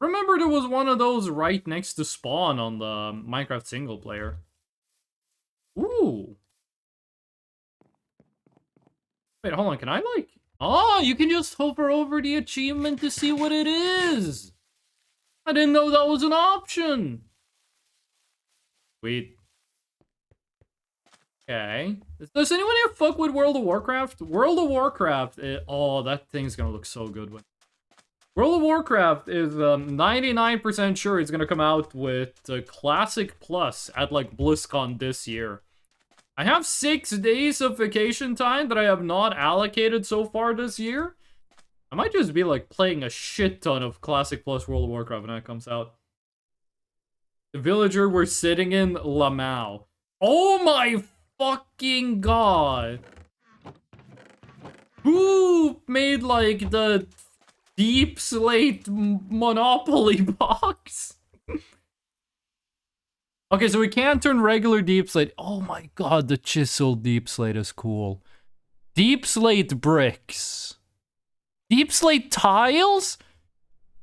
Remember there was one of those right next to spawn on the Minecraft single player. Ooh. Wait, hold on, can I like... Oh, you can just hover over the achievement to see what it is! I didn't know that was an option! Sweet. Okay. Does anyone here fuck with World of Warcraft? World of Warcraft, oh, that thing's gonna look so good. World of Warcraft is 99% sure it's gonna come out with Classic Plus at like BlizzCon this year. I have 6 days of vacation time that I have not allocated so far this year. I might just be like playing a shit ton of Classic Plus World of Warcraft when that comes out. The villager we're sitting in, Lamau. Oh my fucking god! Who made like the Deep Slate Monopoly box? Okay, so we can't turn regular Deep Slate. Oh my god, the chiseled Deep Slate is cool. Deep Slate bricks. Deep Slate tiles?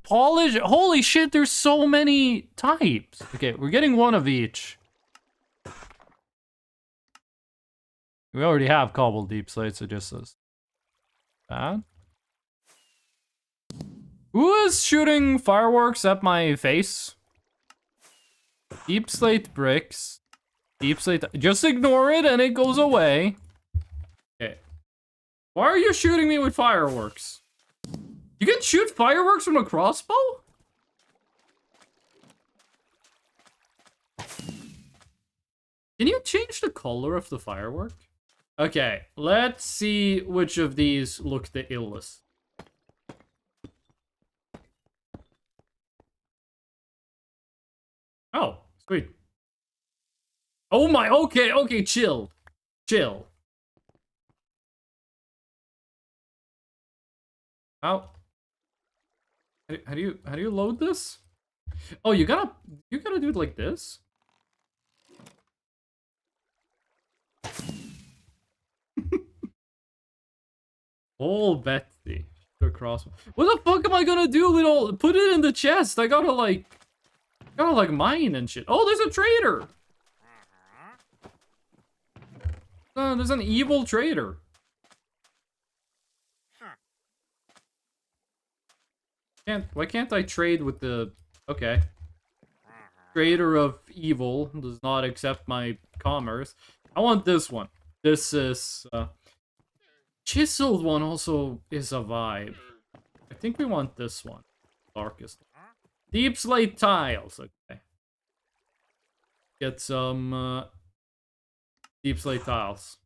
Polish? Holy shit, there's so many types. Okay, we're getting one of each. We already have cobbled Deep Slate, so just as that. Who is shooting fireworks at my face? Deep Slate bricks. Deep Slate... Just ignore it and it goes away. Okay. Why are you shooting me with fireworks? You can shoot fireworks from a crossbow? Can you change the color of the firework? Okay, let's see which of these look the illest. Oh, sweet. Oh my, okay, chill. Chill. How do you load this? Oh, you gotta do it like this? Oh, Betsy. Across. What the fuck am I gonna do with all... Put it in the chest. I gotta like mine and shit. Oh, there's a trader. There's an evil trader. Why can't I trade with the... Okay. Trader of evil does not accept my commerce. I want this one. This is... Chiseled one also is a vibe. I think we want this one. Darkest. Deep Slate tiles. Okay. Get some Deep Slate tiles.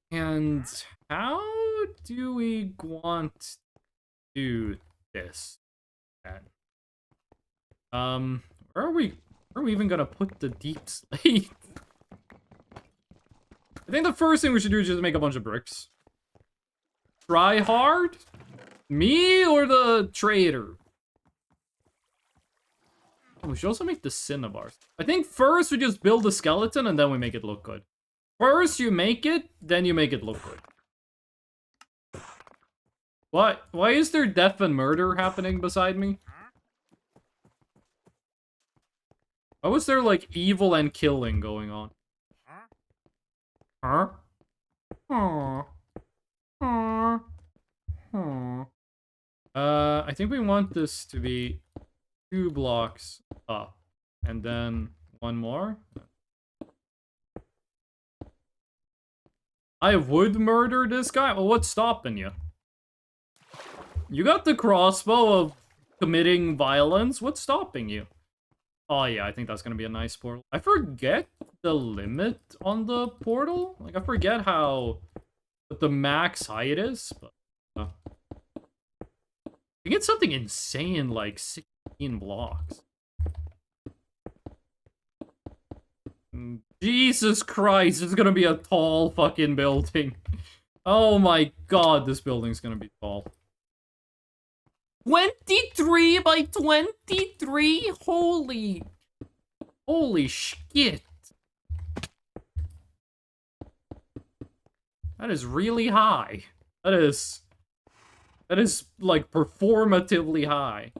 And how do we want to do this then? Where are we even gonna put the Deep Slate? I think the first thing we should do is just make a bunch of bricks. Try hard? Me or the trader? Oh, we should also make the Cinnabars. I think first we just build the skeleton and then we make it look good. First you make it, then you make it look good. What? Why is there death and murder happening beside me? Why was there like evil and killing going on? Huh? Aww. Aww. Aww. I think we want this to be 2 blocks up. And then 1 more. I would murder this guy? Well, what's stopping you? You got the crossbow of committing violence? What's stopping you? Oh yeah, I think that's gonna be a nice portal. I forget the limit on the portal. Like, I forget what the max height is, but... you get something insane like 16 blocks. Jesus Christ, it's gonna be a tall fucking building. Oh my god, this building's gonna be tall. 23 by 23? Holy shit. That is really high. That is like performatively high.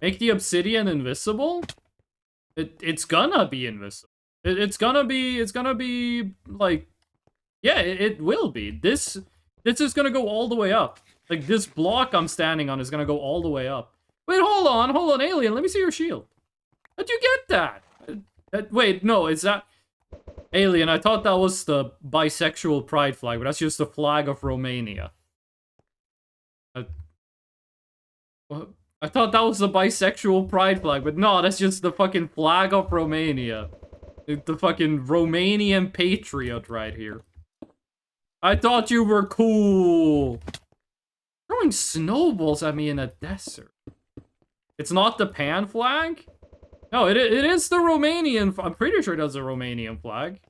Make the obsidian invisible? It's gonna be invisible. It's gonna be like, yeah, it will be. This is gonna go all the way up. Like, this block I'm standing on is gonna go all the way up. Wait, hold on, alien, let me see your shield. How'd you get that? Wait, no, is that... Alien, I thought that was the bisexual pride flag, but that's just the flag of Romania. I thought that was the bisexual pride flag, but no, that's just the fucking flag of Romania. The fucking Romanian patriot right here. I thought you were cool. Throwing snowballs at me in a desert. It's not the pan flag? No, it is the Romanian... I'm pretty sure that's a Romanian flag.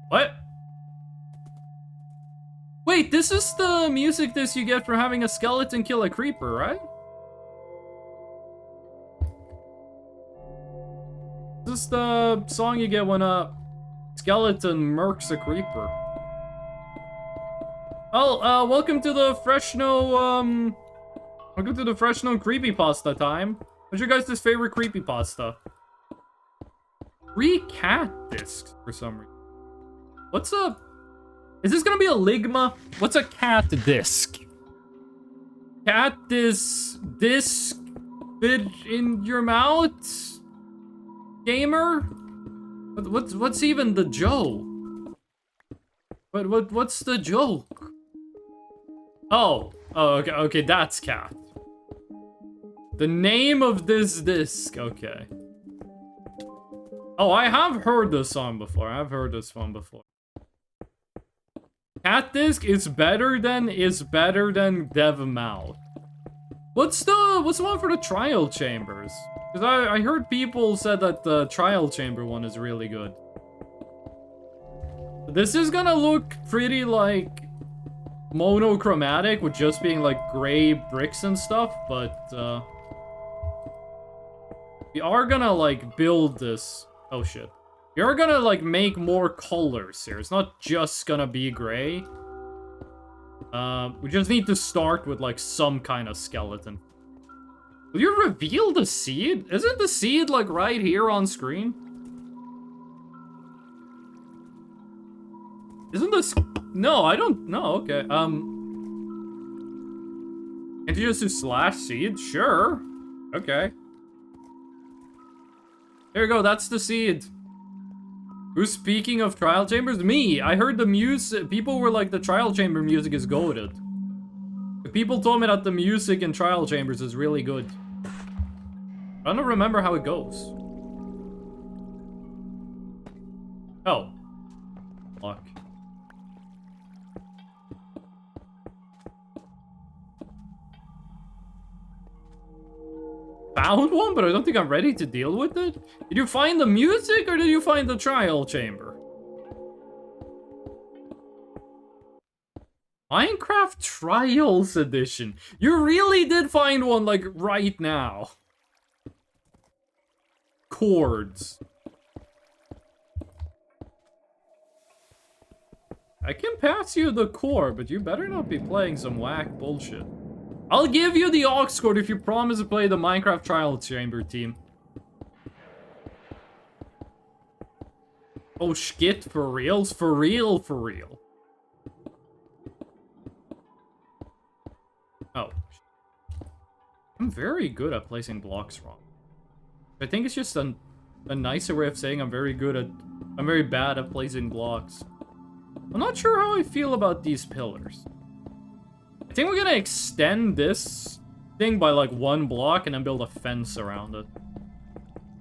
What? Wait, this is the music disc you get for having a skeleton kill a creeper, right? This is the song you get when a skeleton murks a creeper. Oh, welcome to the Fresno, welcome to the Fresno creepypasta time. What's your guys' favorite creepypasta? 3 cat discs for some reason. What's a... Is this gonna be a ligma? What's a cat disc? Cat disc fit in your mouth? Gamer? What's even the joke? What's the joke? Oh, okay, that's cat. The name of this disc, okay. Oh, I have heard this song before. I've heard this one before. Cat disc is better than Dev Mouth. What's the one for the trial chambers? Because I heard people said that the trial chamber one is really good. This is gonna look pretty like monochromatic with just being like gray bricks and stuff, but we are gonna like build this. Oh shit. We are gonna like make more colors here. It's not just gonna be gray. We just need to start with like some kind of skeleton. Will you reveal the seed? Isn't the seed like right here on screen? Isn't this... No, I don't... No, okay. Can't you just do slash seed? Sure. Okay. There you go, that's the seed. Who's speaking of trial chambers? Me! I heard the music... People were like, the trial chamber music is goated. People told me that the music in trial chambers is really good. I don't remember how it goes. Oh. Fuck. Found one, but I don't think I'm ready to deal with it. Did you find the music or did you find the trial chamber? Minecraft Trials Edition. You really did find one, like, right now. Chords. I can pass you the core, but you better not be playing some whack bullshit. I'll give you the aux cord if you promise to play the Minecraft Trial Chamber team. Oh, shit, for reals? For real, for real. Oh. I'm very good at placing blocks wrong. I think it's just a nicer way of saying I'm very bad at placing blocks. I'm not sure how I feel about these pillars. I think we're gonna extend this thing by like 1 block and then build a fence around it.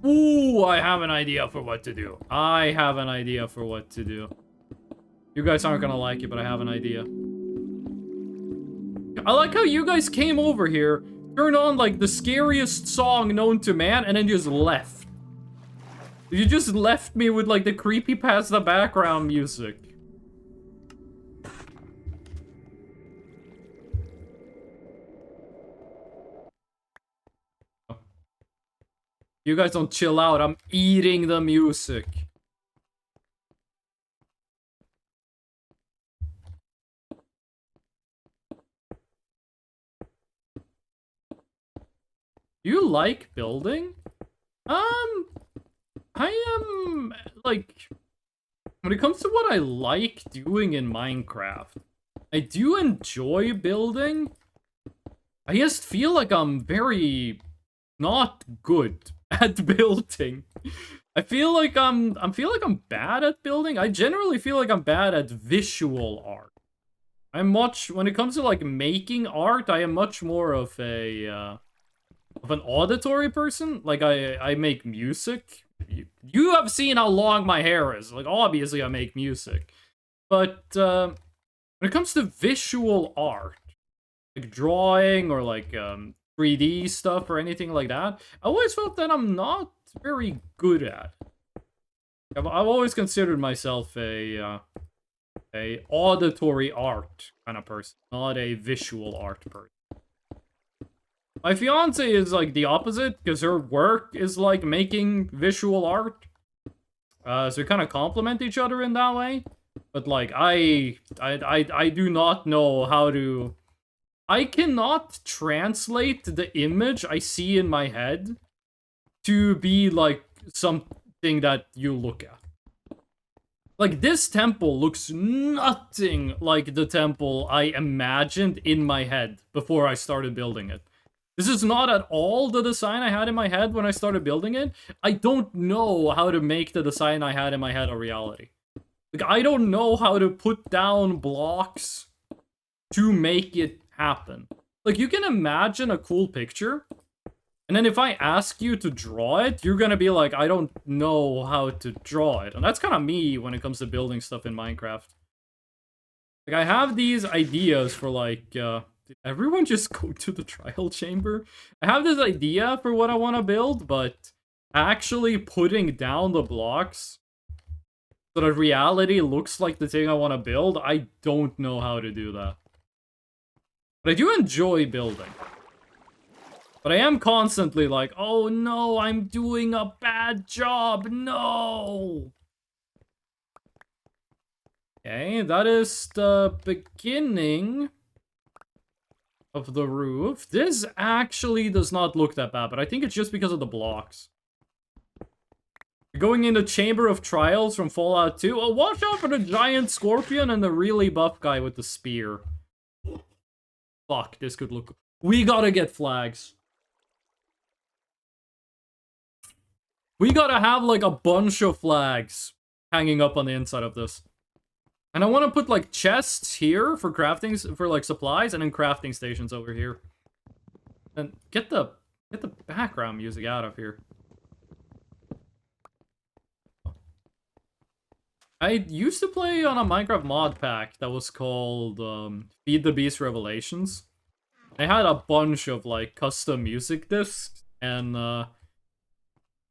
Ooh, I have an idea for what to do. I have an idea for what to do. You guys aren't gonna like it, but I have an idea. I like how you guys came over here, turned on like the scariest song known to man, and then just left. You just left me with like the creepypasta background music. You guys don't chill out, I'm eating the music. You like building? I am, like, when it comes to what I like doing in Minecraft, I do enjoy building. I just feel like I'm very not good at building. I feel like I'm bad at building. I generally feel like I'm bad at visual art. When it comes to like making art, I am much more of an auditory person. Like I make music. You have seen how long my hair is. Like obviously I make music. But when it comes to visual art, like drawing or like 3D stuff or anything like that, I always felt that I'm not very good at. I've always considered myself a auditory art kind of person, not a visual art person. My fiance is like the opposite because her work is like making visual art. So we kind of complement each other in that way. But like I do not know how to. I cannot translate the image I see in my head to be like something that you look at. Like, this temple looks nothing like the temple I imagined in my head before I started building it. This is not at all the design I had in my head when I started building it. I don't know how to make the design I had in my head a reality. Like, I don't know how to put down blocks to make it happen. Like, you can imagine a cool picture, and then if I ask you to draw it, you're gonna be like, I don't know how to draw it. And that's kind of me when it comes to building stuff in Minecraft. Like, I have these ideas for like, did everyone just go to the trial chamber? I have this idea for what I want to build, but actually putting down the blocks so that reality looks like the thing I want to build, I don't know how to do that. But I do enjoy building. But I am constantly like, oh no, I'm doing a bad job, no! Okay, that is the beginning of the roof. This actually does not look that bad, but I think it's just because of the blocks. Going in the Chamber of Trials from Fallout 2. Oh, watch out for the giant scorpion and the really buff guy with the spear. Fuck, this could look... We gotta get flags. We gotta have, like, a bunch of flags hanging up on the inside of this. And I want to put, like, chests here for crafting, for, like, supplies, and then crafting stations over here. And get the background music out of here. I used to play on a Minecraft mod pack that was called, Feed the Beast Revelations. I had a bunch of, like, custom music discs, and,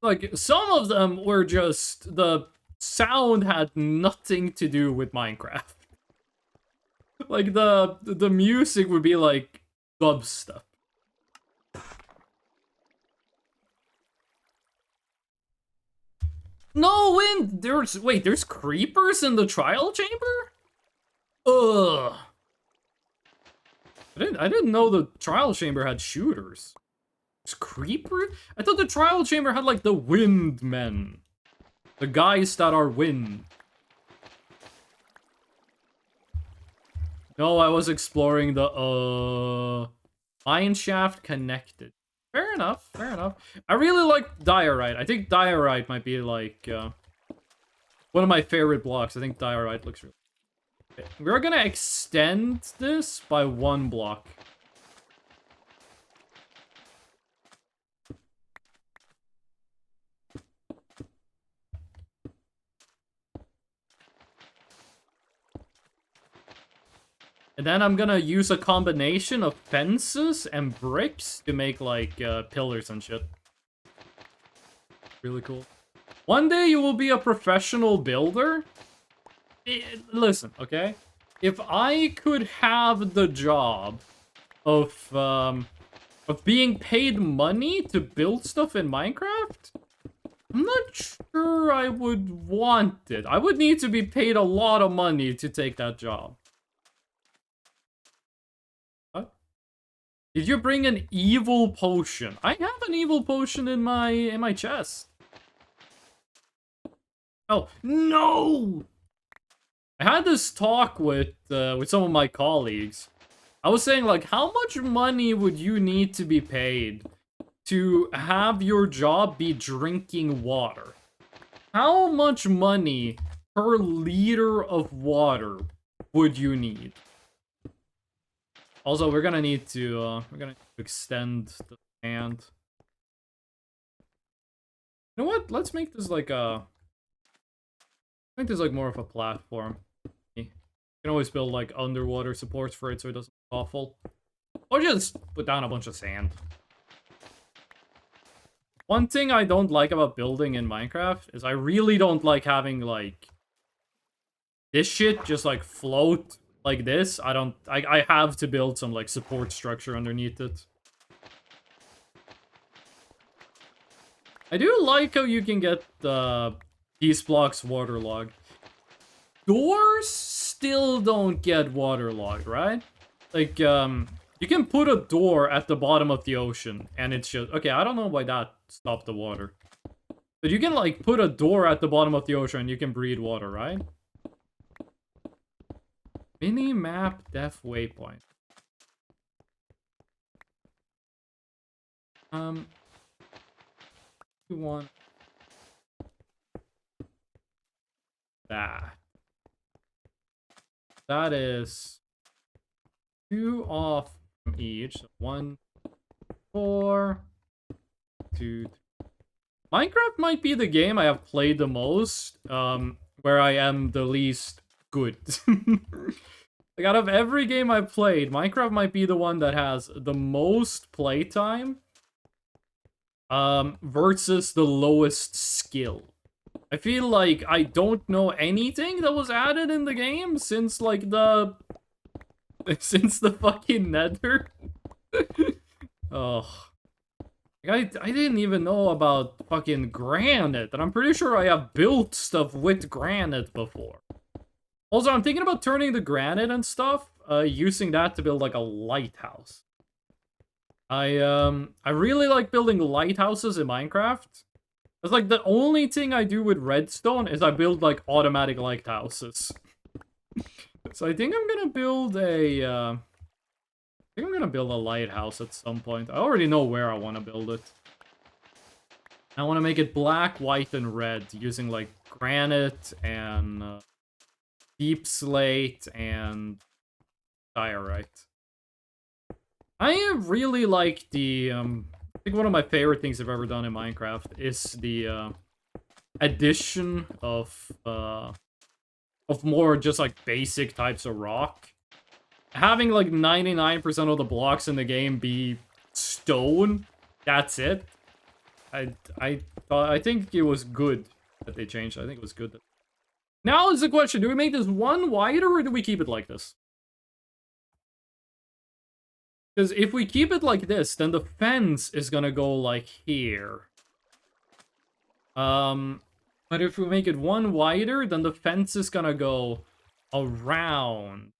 like, some of them were just, the sound had nothing to do with Minecraft. Like, the music would be, like, dubstep. No, Wind! There's creepers in the trial chamber? Ugh. I didn't know the trial chamber had shooters. It's creeper? I thought the trial chamber had, like, the wind men. The guys that are wind. No, I was exploring the, mine shaft connected. Fair enough, fair enough. I really like diorite. I think diorite might be, like, one of my favorite blocks. I think diorite looks really... Okay. We're gonna extend this by 1 block. And then I'm gonna use a combination of fences and bricks to make, like, pillars and shit. Really cool. One day you will be a professional builder. Listen, okay? If I could have the job of being paid money to build stuff in Minecraft, I'm not sure I would want it. I would need to be paid a lot of money to take that job. Did you bring an evil potion? I have an evil potion in my chest. Oh, no! I had this talk with some of my colleagues. I was saying, like, how much money would you need to be paid to have your job be drinking water? How much money per liter of water would you need? Also, we're gonna need to extend the sand. You know what? Let's make this like a... make this like more of a platform. You can always build like underwater supports for it so it doesn't look awful. Or just put down a bunch of sand. One thing I don't like about building in Minecraft is I really don't like having like this shit just like float like this. I have to build some like support structure underneath it. I do like how you can get these blocks waterlogged. Doors still don't get waterlogged, right? Like, you can put a door at the bottom of the ocean, and it's just... okay, I don't know why that stopped the water. But you can, like, put a door at the bottom of the ocean, and you can breed water, right? Mini-map def waypoint. You want... that. That is 2 off from each. So 1, 4, 2. Minecraft might be the game I have played the most, where I am the least good. Like, out of every game I've played, Minecraft might be the one that has the most playtime, versus the lowest skill. I feel like I don't know anything that was added in the game since, like, since the fucking nether. Oh. Like, I didn't even know about fucking granite, and I'm pretty sure I have built stuff with granite before. Also, I'm thinking about turning the granite and stuff, using that to build, like, a lighthouse. I really like building lighthouses in Minecraft. It's like the only thing I do with redstone is I build like automatic lighthouses. So I think I'm gonna build a lighthouse at some point. I already know where I want to build it. I want to make it black, white, and red using like granite and deep slate and diorite. I really like the I think one of my favorite things I've ever done in Minecraft is the addition of more just like basic types of rock. Having like 99% of the blocks in the game be stone, that's it. I think it was good that they changed. I think it was good. Now is the question, do we make this one wider or do we keep it like this? Because if we keep it like this, then the fence is gonna go like here. But if we make it one wider, then the fence is gonna go around.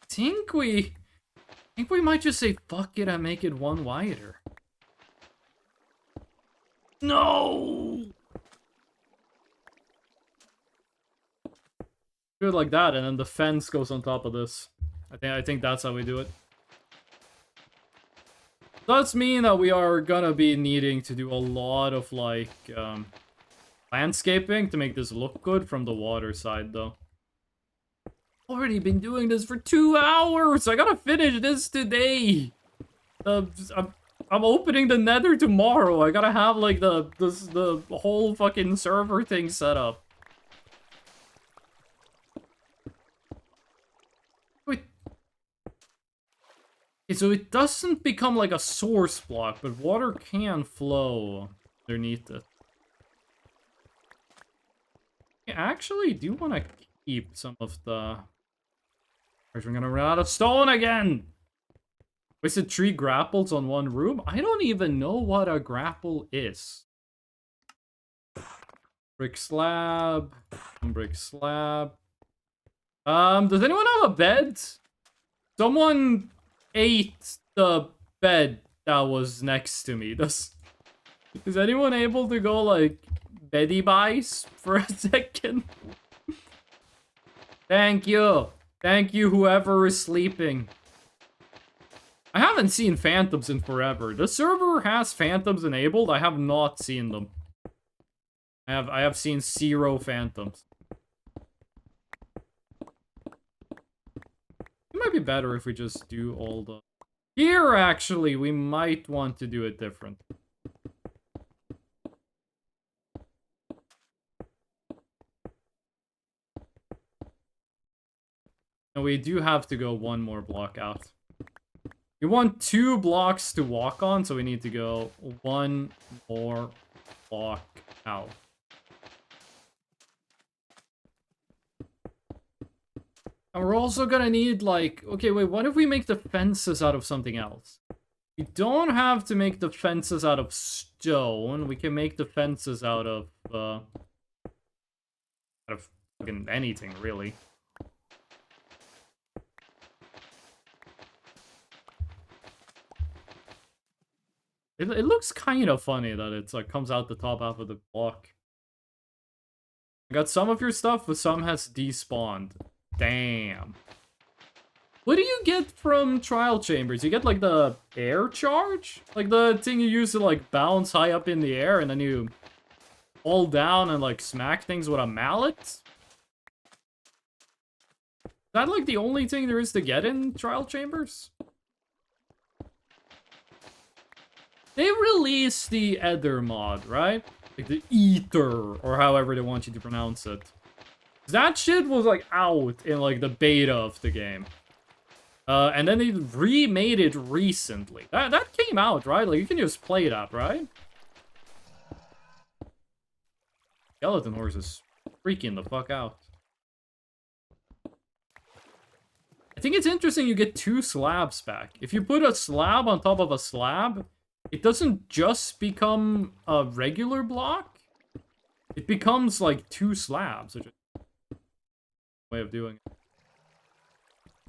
I think we might just say fuck it and make it one wider. No! Do it like that, and then the fence goes on top of this. I think that's how we do it. Does mean that we are gonna be needing to do a lot of, like, landscaping to make this look good from the water side, though. Already been doing this for 2 hours! I gotta finish this today! I'm opening the nether tomorrow. I gotta have, like, the whole fucking server thing set up. Wait. Okay, so it doesn't become like a source block, but water can flow underneath it. I actually do want to keep some of the... We're gonna run out of stone again! Wasted 3 grapples on 1 room? I don't even know what a grapple is. Brick slab. Brick slab. Does anyone have a bed? Someone ate the bed that was next to me. Is anyone able to go, like, beddy buys for a second? Thank you. Thank you, whoever is sleeping. I haven't seen phantoms in forever. The server has phantoms enabled. I have not seen them. I have seen 0 phantoms. It might be better if we just do all the... Here, actually, we might want to do it different. And we do have to go 1 more block out. We want 2 blocks to walk on, so we need to go 1 more block out. And we're also gonna need, like... Okay, wait, what if we make the fences out of something else? We don't have to make the fences out of stone. We can make the fences out of fucking anything, really. It looks kind of funny that it's like comes out the top half of the block. I got some of your stuff, but some has despawned. Damn. What do you get from trial chambers? You get like the air charge? Like the thing you use to like bounce high up in the air and then you fall down and like smack things with a mallet? Is that like the only thing there is to get in trial chambers? They released the Ether mod, right? Like the Ether, or however they want you to pronounce it. That shit was like out in like the beta of the game. And then they remade it recently. That came out, right? Like you can just play that, right? Skeleton horse is freaking the fuck out. I think it's interesting you get 2 slabs back. If you put a slab on top of a slab, it doesn't just become a regular block. It becomes like 2 slabs, which is a way of doing it.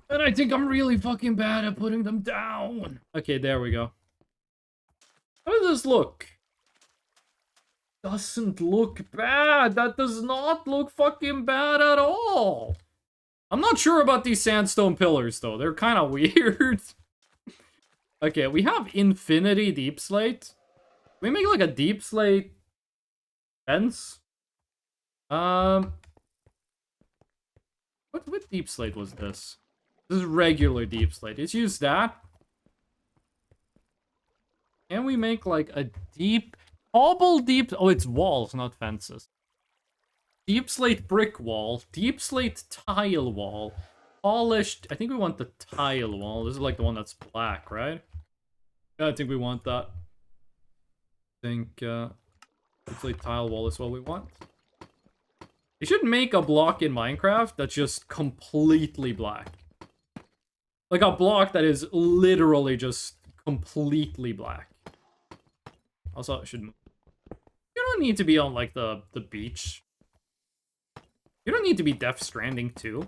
And I think I'm really fucking bad at putting them down. Okay, there we go. How does this look? Doesn't look bad. That does not look fucking bad at all. I'm not sure about these sandstone pillars, though. They're kind of weird. Okay, we have infinity deep slate. Can we make like a deep slate fence? What deep slate was this? This is regular deep slate. Let's use that. Can we make like a deep... Cobble deep... Oh, it's walls, not fences. Deep slate brick wall. Deep slate tile wall. Polished... I think we want the tile wall. This is like the one that's black, right? Yeah, I think we want that. I think, deep slate tile wall is what we want. You should make a block in Minecraft that's just completely black. Like a block that is literally just completely black. Also, it should... You don't need to be on, like, the beach. You don't need to be Death Stranding, too.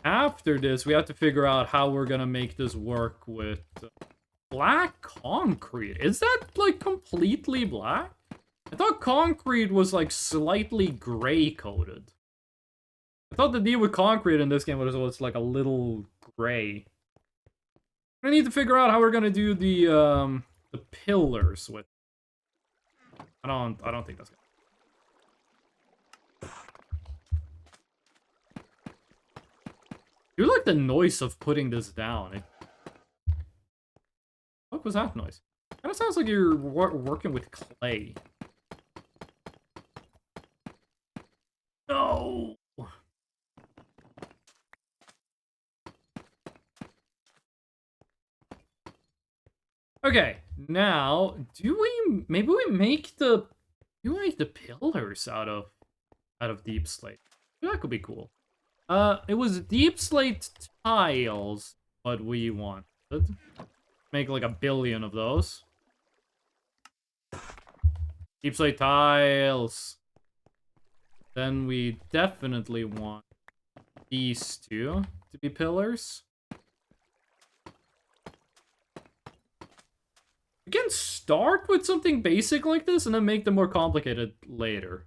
After this, we have to figure out how we're gonna make this work with black concrete. Is that, like, completely black? I thought concrete was, like, slightly gray-coated. I thought the deal with concrete in this game was like a little gray. I need to figure out how we're gonna do the pillars with. I don't think that's gonna. You like the noise of putting this down. What was that noise? Kind of sounds like you're working with clay. No. Okay, now, maybe we make the pillars out of deep slate. That could be cool. It was deep slate tiles, what we wanted. Make like 1 billion of those. Deep slate tiles. Then we definitely want these 2 to be pillars. You can start with something basic like this and then make them more complicated later.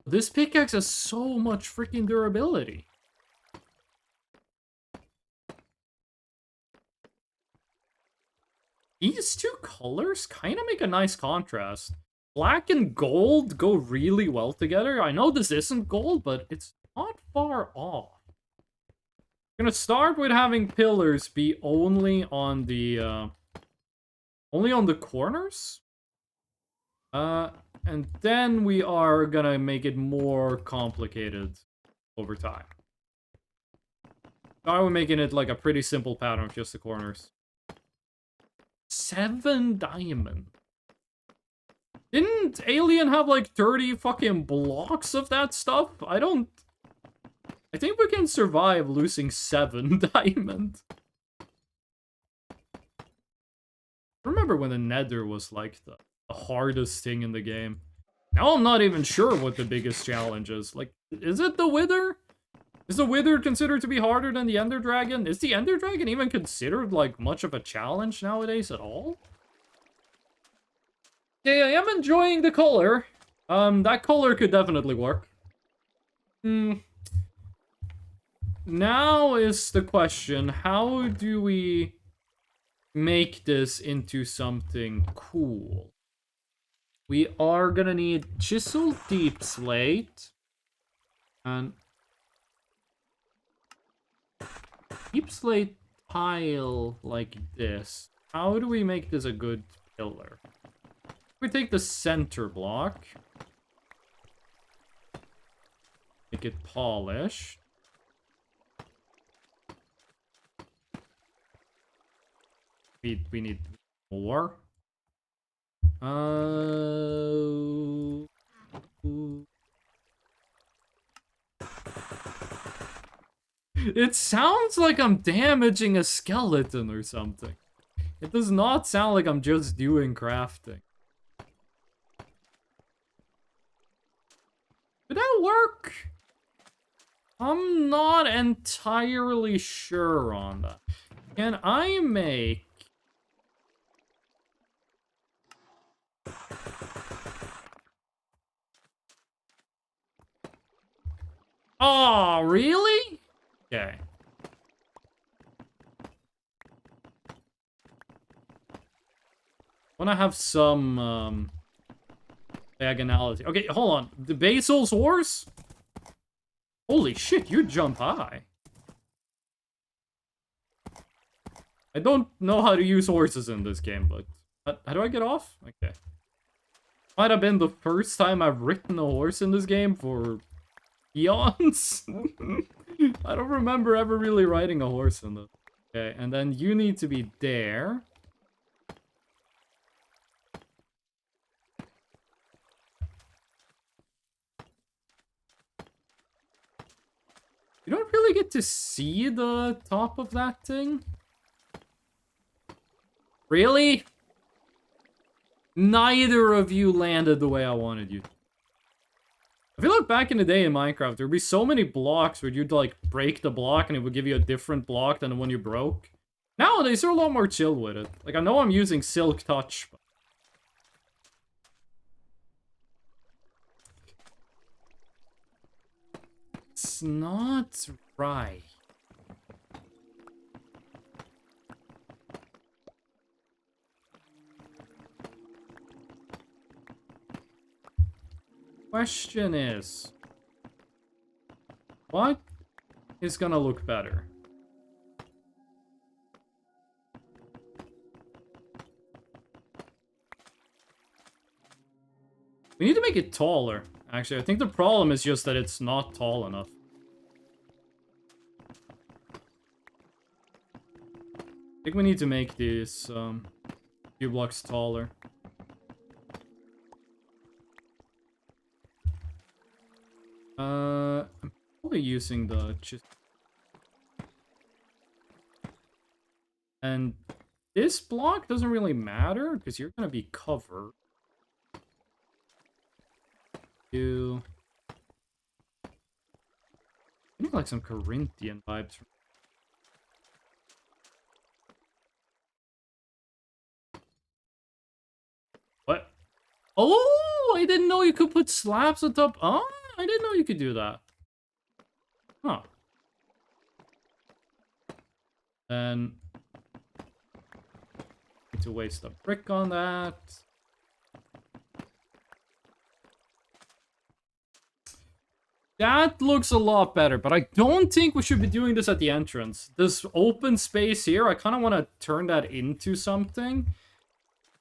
This pickaxe has so much freaking durability. These two colors kind of make a nice contrast. Black and gold go really well together. I know this isn't gold, but it's not far off. I'm gonna start with having pillars be only on the corners. And then we are gonna make it more complicated over time. Start with making it like a pretty simple pattern of just the corners. 7 diamond. Didn't Alien have like 30 fucking blocks of that stuff? I think we can survive losing 7 diamond. Remember when the nether was like the hardest thing in the game? Now I'm not even sure what the biggest challenge is. Like, is it the wither? Is the wither considered to be harder than the ender dragon? Is the ender dragon even considered like much of a challenge nowadays at all? Okay, I am enjoying the color. That color could definitely work. Now is the question, how do we make this into something cool? We are gonna need chisel deep slate. And deep slate tile like this. How do we make this a good pillar? We take the center block. Make it polished. We need more. It sounds like I'm damaging a skeleton or something. It does not sound like I'm just doing crafting. Did that work? I'm not entirely sure on that. Can I make... Oh, really? Okay. Wanna have some, diagonality. Okay, hold on. The Basil's horse? Holy shit, you jump high. I don't know how to use horses in this game, but... How do I get off? Okay. Might have been the first time I've ridden a horse in this game for eons. I don't remember ever really riding a horse in this. Okay, and then you need to be there. You don't really get to see the top of that thing. Really? Neither of you landed the way I wanted you to. I feel like back in the day in Minecraft, there would be so many blocks where you'd, like, break the block and it would give you a different block than the one you broke. Nowadays, they're a lot more chill with it. Like, I know I'm using Silk Touch, but... It's not right. Question is, what is gonna look better? We need to make it taller. Actually, I think the problem is just that it's not tall enough. I think we need to make these few blocks taller. I'm probably using the and this block doesn't really matter because you're gonna be covered. You like some Corinthian vibes from Oh, I didn't know you could put slabs on top. Oh, I didn't know you could do that. Huh. Then need to waste a brick on that. That looks a lot better, but I don't think we should be doing this at the entrance. This open space here, I kind of want to turn that into something.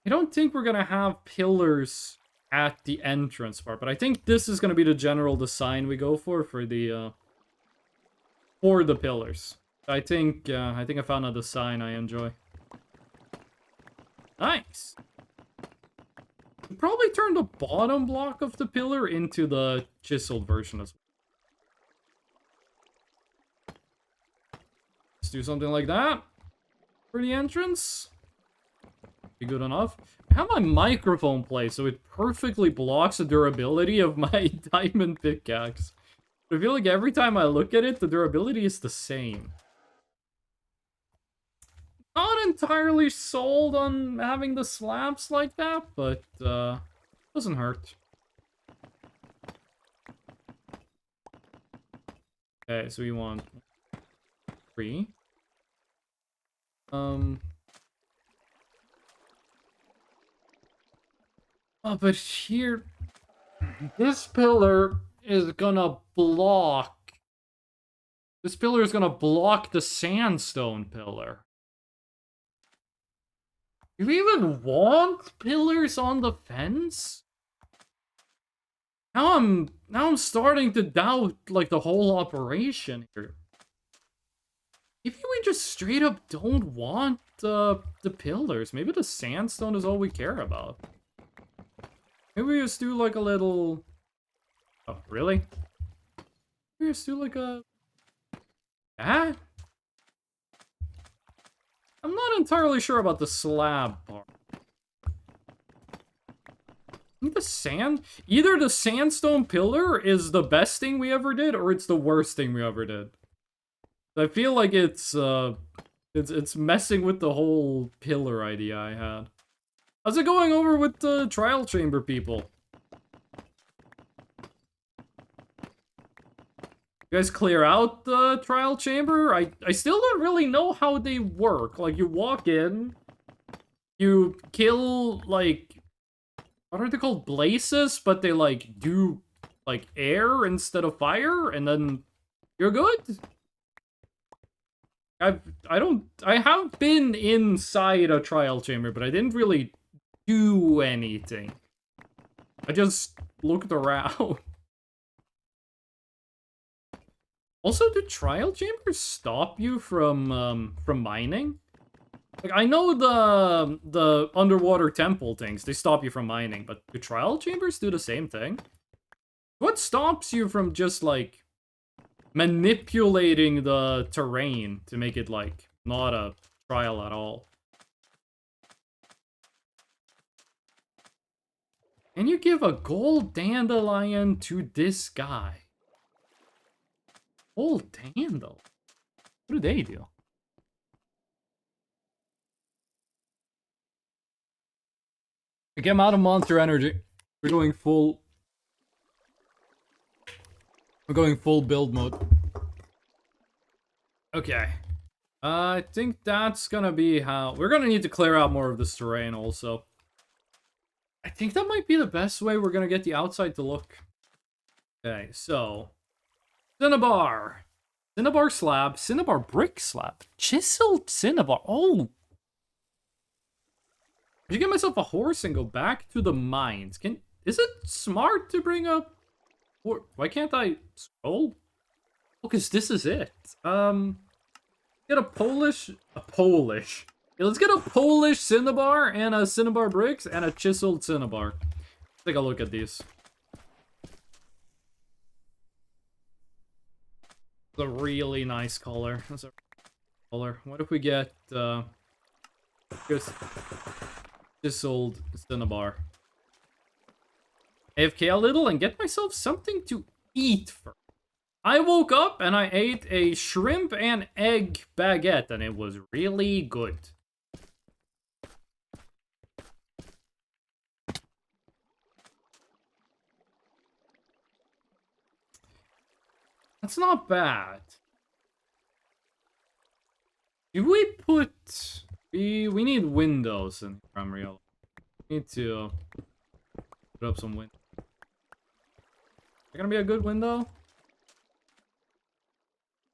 I don't think we're going to have pillars at the entrance part, but I think this is going to be the general design we go for the pillars. I think I found a design I enjoy. Nice. We'll probably turn the bottom block of the pillar into the chiseled version as well. Let's do something like that for the entrance. Be good enough. I have my microphone placed so it perfectly blocks the durability of my diamond pickaxe. I feel like every time I look at it, the durability is the same. Not entirely sold on having the slabs like that, but doesn't hurt. Okay, so we want 3. Oh, but here, this pillar is gonna block. This pillar is gonna block the sandstone pillar. Do you even want pillars on the fence? Now I'm starting to doubt like the whole operation here. Maybe we just straight up don't want the pillars. Maybe the sandstone is all we care about. Maybe we just do like a little... Oh, really? Maybe we just do like a... Ah? I'm not entirely sure about the slab part. I think the sand... Either the sandstone pillar is the best thing we ever did, or it's the worst thing we ever did. I feel like it's messing with the whole pillar idea I had. How's it going over with the trial chamber people? You guys clear out the trial chamber? I still don't really know how they work. Like, you walk in, you kill, like, what are they called? Blazes, but they, like, do, like, air instead of fire, and then you're good? I have been inside a trial chamber, but I didn't really do anything. I just looked around. Also, do trial chambers stop you from mining? Like, I know the underwater temple things, they stop you from mining, but do trial chambers do the same thing? What stops you from just, like, manipulating the terrain to make it, like, not a trial at all? Can you give a gold dandelion to this guy? Gold dandelion? What do they do? Okay, I'm out of monster energy. We're going full build mode. Okay. I think that's gonna be how... We're gonna need to clear out more of this terrain also. I think that might be the best way we're gonna get the outside to look. Okay, so... Cinnabar. Cinnabar slab. Cinnabar brick slab. Chiseled cinnabar. Oh! I should get myself a horse and go back to the mines. Is it smart to bring up... Why can't I scroll? Oh, because this is it. Get a Polish... Yeah, let's get a Polish cinnabar and a cinnabar bricks and a chiseled cinnabar. Let's take a look at these. It's a really nice color. That's a color. What if we get just chiseled cinnabar? AFK a little and get myself something to eat first. I woke up and I ate a shrimp and egg baguette and it was really good. That's not bad. Do we put... We need windows in Unreal. We need to put up some windows. Is it gonna be a good window? I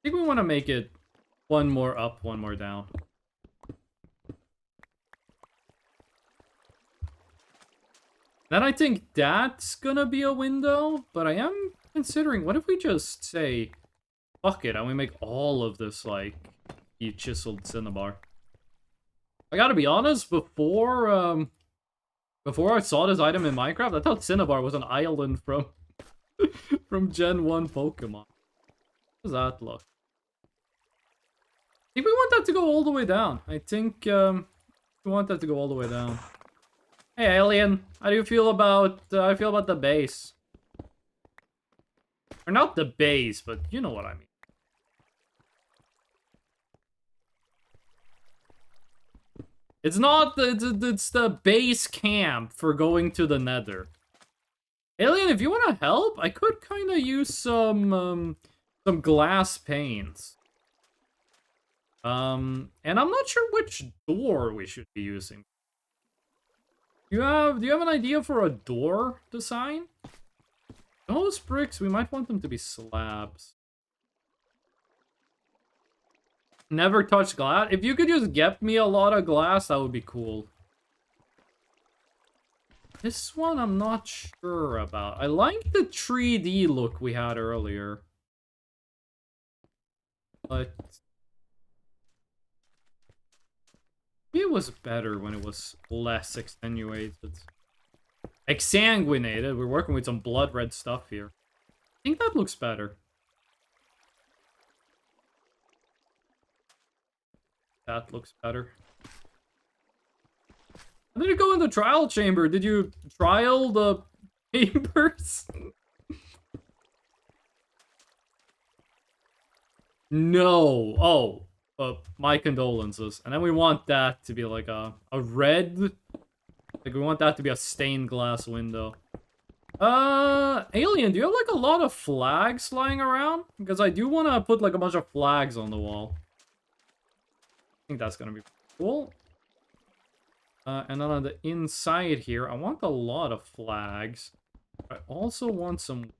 think we want to make it one more up, one more down. Then I think that's gonna be a window, but I am considering, what if we just say, fuck it, and we make all of this, like, chiseled cinnabar. I gotta be honest, before I saw this item in Minecraft, I thought cinnabar was an island from, from Gen 1 Pokemon. How does that look? I think we want that to go all the way down. I think, we want that to go all the way down. Hey, alien. How do you feel about, the base? Or not the base, but you know what I mean. It's not it's the base camp for going to the nether. Alien, if you want to help, I could kind of use some glass panes. And I'm not sure which door we should be using. Do you have an idea for a door design? Those bricks, we might want them to be slabs. Never touch glass. If you could just get me a lot of glass, that would be cool. This one I'm not sure about. I like the 3D look we had earlier. But it was better when it was less extenuated. Exsanguinated. We're working with some blood red stuff here. I think that looks better. That looks better. How did it go in the trial chamber? Did you trial the papers? No. Oh, my condolences. And then we want that to be like a red. Like we want that to be a stained glass window. Alien, do you have like a lot of flags lying around? Because I do want to put like a bunch of flags on the wall. I think that's gonna be cool. And then on the inside here, I want a lot of flags. I also want some...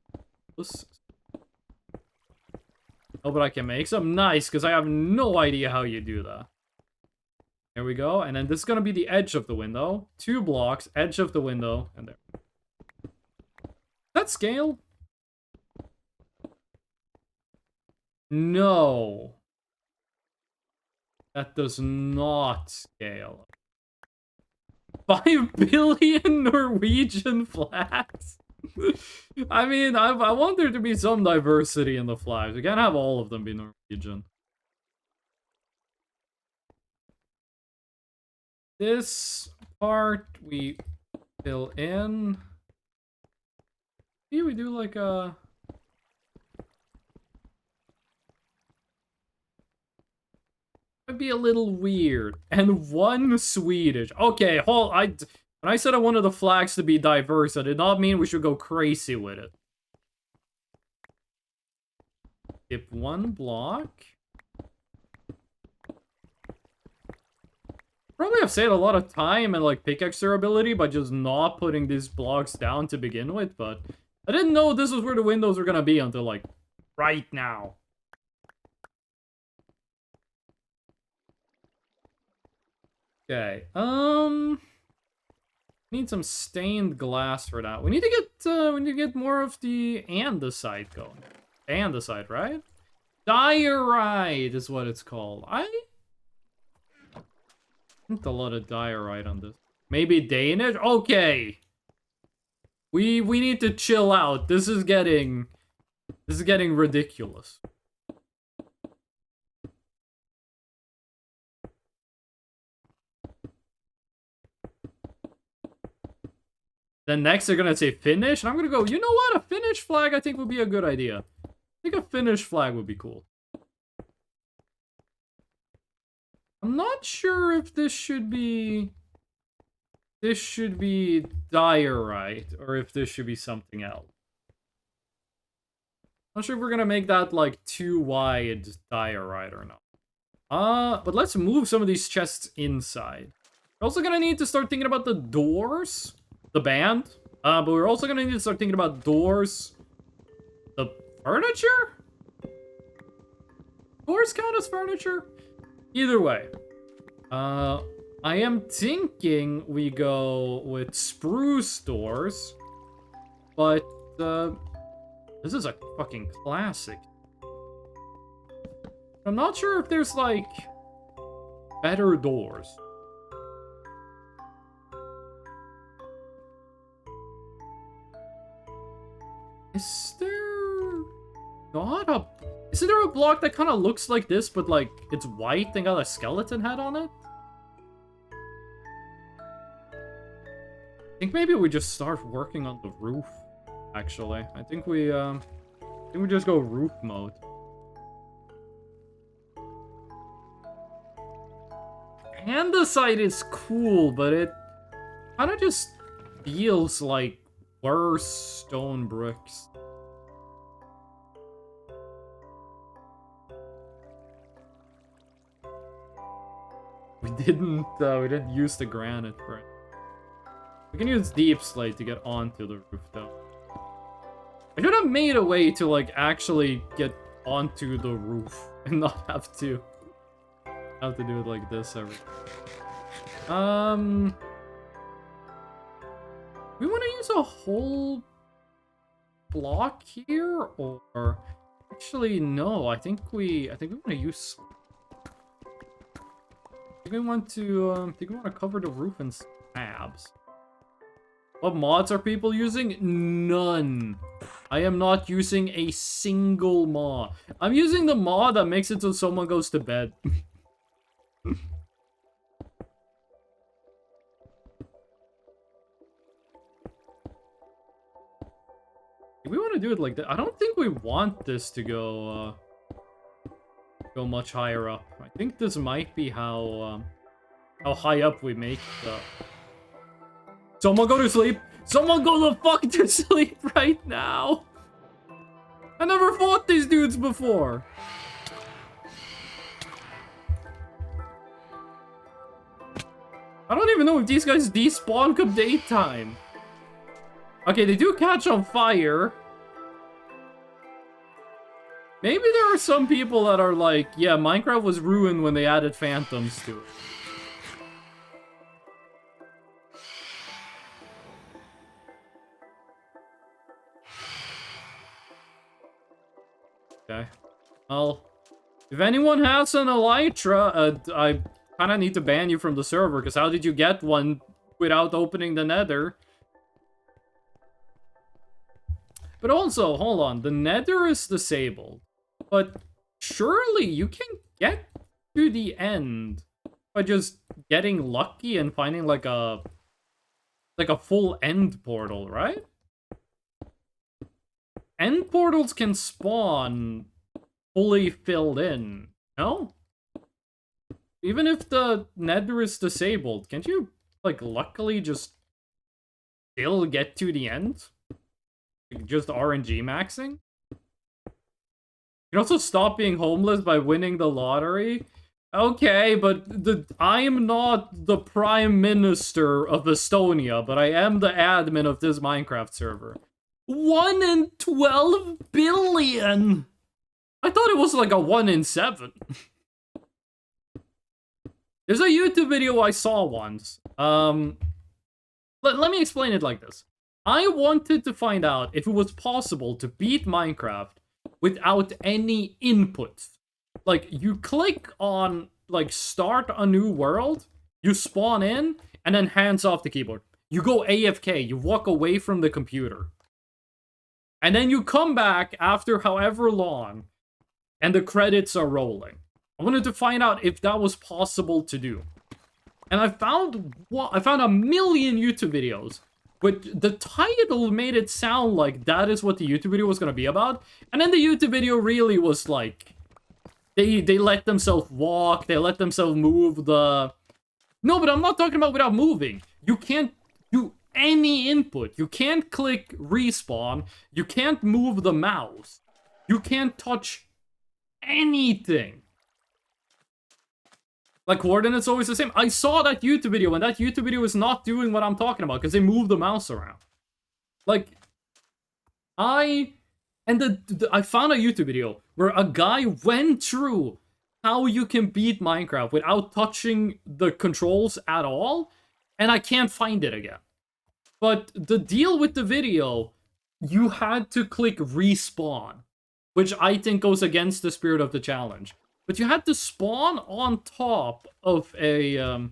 Oh, but I can make some. Nice, because I have no idea how you do that. There we go. And then this is going to be the edge of the window. 2 blocks, edge of the window, and there. That scale? No. That does not scale. 5 billion Norwegian flags? I mean, I want there to be some diversity in the flags. We can't have all of them be Norwegian. This part we fill in. Maybe we do like a... It'd be a little weird. And 1 Swedish. Okay, when I said I wanted the flags to be diverse, I did not mean we should go crazy with it. Skip 1 block. Probably have saved a lot of time and like pickaxe durability by just not putting these blocks down to begin with, but I didn't know this was where the windows were gonna be until like right now. Okay, need some stained glass for that. We need to get more of the andesite going. Andesite, right? Diorite is what it's called. I think a lot of diorite on this. Maybe Danish? Okay. We need to chill out. This is getting ridiculous. Then next they're gonna say Finnish, and I'm gonna go, you know what? A Finnish flag I think would be a good idea. I think a Finnish flag would be cool. I'm not sure if this should be diorite, or if this should be something else. Not sure if we're gonna make that, like, too wide diorite or not. But let's move some of these chests inside. We're also gonna need to start thinking about the doors. The band. But we're also gonna need to start thinking about doors. The furniture? Doors count as furniture? Either way. I am thinking we go with spruce doors. But, this is a fucking classic. I'm not sure if there's, like, better doors. Is there not a... Isn't there a block that kind of looks like this, but, like, it's white and got a skeleton head on it? I think maybe we just start working on the roof, actually. I think we just go roof mode. Andesite is cool, but it kind of just feels like worse stone bricks. We didn't use the granite for it. We can use deep slate to get onto the roof, though. I should have made a way to, like, actually get onto the roof and not have to do it like this every time. We want to use a whole block here, or actually no, I think we want to use... I think we want to cover the roof in slabs. What mods are people using? None. I am not using a single mod. I'm using the mod that makes it so someone goes to bed. We want to do it like that. I don't think we want this to go much higher up. I think this might be how high up we make the... Someone go to sleep! Someone go the fuck to sleep right now! I never fought these dudes before! I don't even know if these guys despawn come daytime. Okay, they do catch on fire. Maybe there are some people that are like, yeah, Minecraft was ruined when they added phantoms to it. Okay. Well, if anyone has an elytra, I kind of need to ban you from the server, because how did you get one without opening the nether? But also, hold on, the nether is disabled. But surely you can get to the end by just getting lucky and finding like a full end portal, right? End portals can spawn fully filled in, no? Even if the nether is disabled, can't you, like, luckily just still get to the end? Just RNG maxing? You can also stop being homeless by winning the lottery? Okay, but I am not the Prime Minister of Estonia, but I am the admin of this Minecraft server. 1 in 12 billion! I thought it was like a 1 in 7. There's a YouTube video I saw once. Let me explain it like this. I wanted to find out if it was possible to beat Minecraft without any inputs. Like, you click on, like, start a new world, you spawn in, and then hands off the keyboard. You go AFK, you walk away from the computer. And then you come back after however long, and the credits are rolling. I wanted to find out if that was possible to do. And I found a million YouTube videos, but the title made it sound like that is what the YouTube video was going to be about. And then the YouTube video really was like, they let themselves walk, they let themselves move the... No, but I'm not talking about without moving. You can't do any input. You can't click respawn. You can't move the mouse. You can't touch anything. Like, coordinates always the same. I saw that YouTube video, and that YouTube video is not doing what I'm talking about, because they move the mouse around. Like, I found a YouTube video where a guy went through how you can beat Minecraft without touching the controls at all, and I can't find it again. But the deal with the video, you had to click respawn, which I think goes against the spirit of the challenge. But you had to spawn on top of a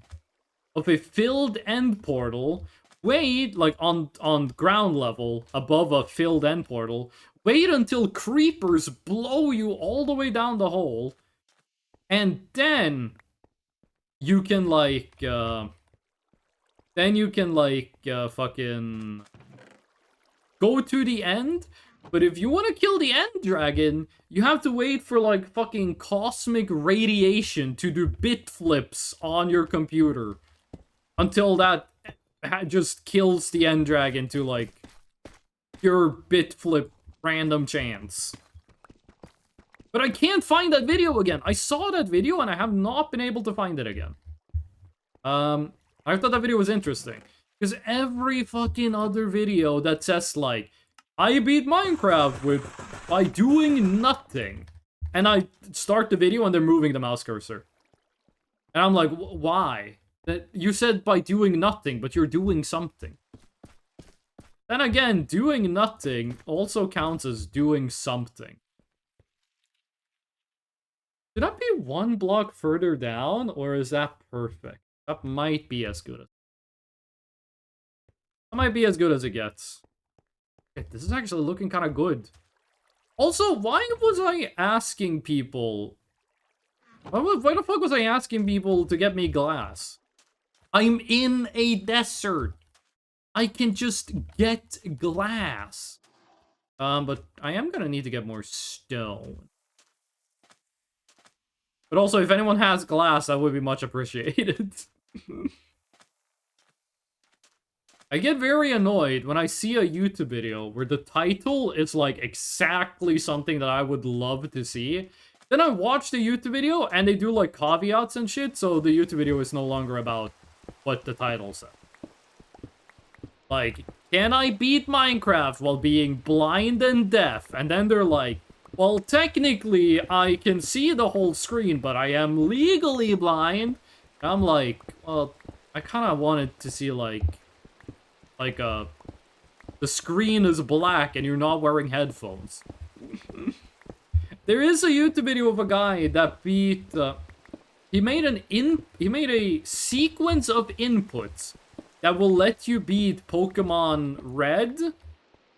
filled end portal, wait, like on ground level above a filled end portal, wait until creepers blow you all the way down the hole, and then you can fucking go to the end. But if you want to kill the end dragon, you have to wait for like fucking cosmic radiation to do bit flips on your computer until that just kills the end dragon to like pure bit flip random chance. But I can't find that video again. I saw that video and I have not been able to find it again. I thought that video was interesting. Because every fucking other video that says like, I beat Minecraft by doing nothing. And I start the video and they're moving the mouse cursor. And I'm like, why? That you said by doing nothing, but you're doing something. Then again, doing nothing also counts as doing something. Should that be one block further down, or is that perfect? That might be as good as... That might be as good as it gets. Okay, this is actually looking kind of good. Also, why was I asking people... Why the fuck was I asking people to get me glass? I'm in a desert. I can just get glass. But I am gonna need to get more stone. But also, if anyone has glass, that would be much appreciated. I get very annoyed when I see a YouTube video where the title is like exactly something that I would love to see. Then I watch the YouTube video and they do like caveats and shit, so the YouTube video is no longer about what the title said. Like, can I beat Minecraft while being blind and deaf? And then they're like, well, technically, I can see the whole screen, but I am legally blind. And I'm like, well, I kind of wanted to see, the screen is black and you're not wearing headphones. There is a YouTube video of a guy that beat, he made a sequence of inputs that will let you beat Pokemon Red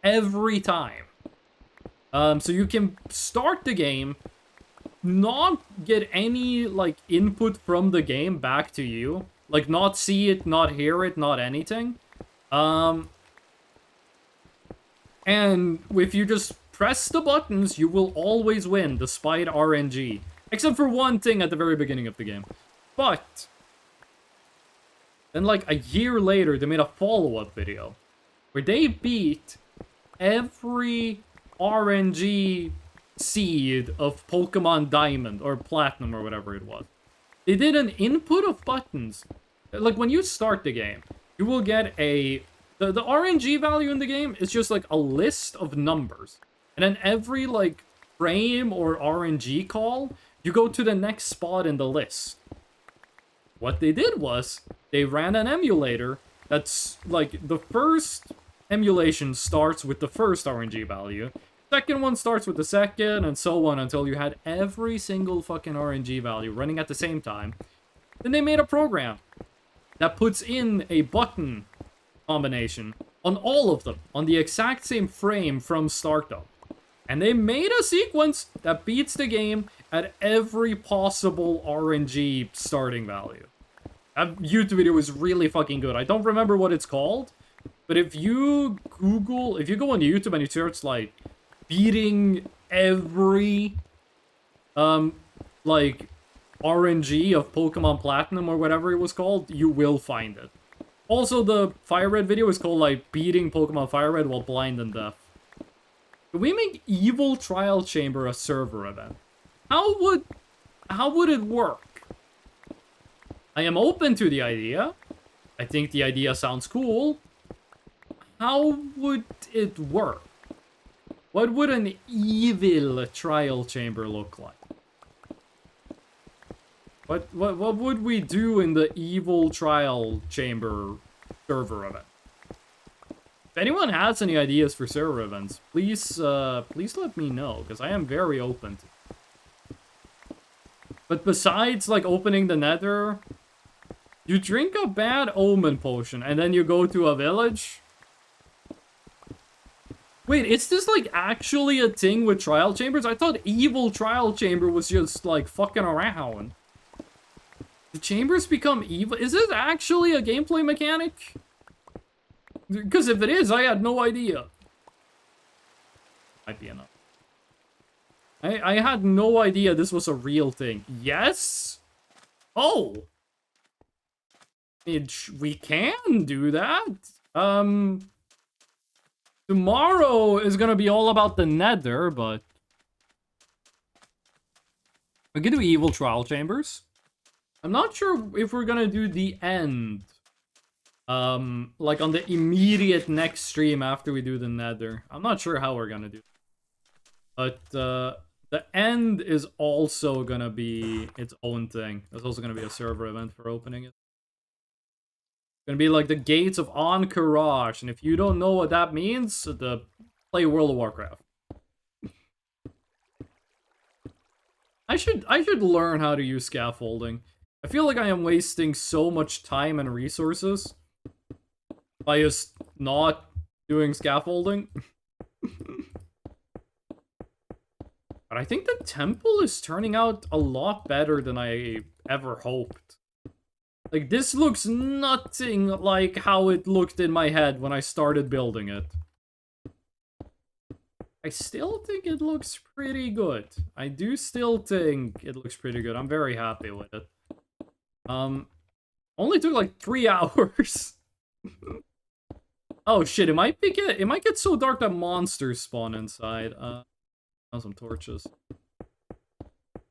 every time. So you can start the game, not get any, like, input from the game back to you. Like, not see it, not hear it, not anything. And if you just press the buttons, you will always win, despite RNG. Except for one thing at the very beginning of the game. But then, like, a year later, they made a follow-up video where they beat every RNG seed of Pokemon Diamond or Platinum or whatever it was. They did an input of buttons. Like, when you start the game, you will get the RNG value in the game is just like a list of numbers. And then every, like, frame or RNG call, you go to the next spot in the list. What they did was, they ran an emulator that's, like, the first emulation starts with the first RNG value, second one starts with the second, and so on until you had every single fucking RNG value running at the same time. Then they made a program that puts in a button combination on all of them, on the exact same frame from startup. And they made a sequence that beats the game at every possible RNG starting value. That YouTube video is really fucking good. I don't remember what it's called, but if you go on YouTube and you search, like, beating every, like, RNG of Pokemon Platinum or whatever it was called, you will find it. Also, the Fire Red video is called, like, beating Pokemon Fire Red while blind and deaf. Can we make Evil Trial Chamber a server event? How would it work? I am open to the idea. I think the idea sounds cool. How would it work? What would an evil trial chamber look like? What would we do in the evil trial chamber server event? If anyone has any ideas for server events, please let me know, because I am very open to it. But besides, like, opening the nether, you drink a bad omen potion, and then you go to a village? Wait, is this, like, actually a thing with trial chambers? I thought evil trial chamber was just, like, fucking around. The chambers become evil? Is this actually a gameplay mechanic? Because if it is, I had no idea. Might be enough. I had no idea this was a real thing. Yes? Oh! We can do that. Tomorrow is gonna be all about the nether, but... we can do evil trial chambers. I'm not sure if we're gonna do the end. Like on the immediate next stream after we do the nether. I'm not sure how we're gonna do it. But, the end is also gonna be its own thing. There's also gonna be a server event for opening it. It's gonna be like the gates of Ankarash, and if you don't know what that means, play World of Warcraft. I should learn how to use scaffolding. I feel like I am wasting so much time and resources by just not doing scaffolding. But I think the temple is turning out a lot better than I ever hoped. Like, this looks nothing like how it looked in my head when I started building it. I still think it looks pretty good. I do still think it looks pretty good. I'm very happy with it. Only took like 3 hours. Oh shit, it might get so dark that monsters spawn inside. Some torches.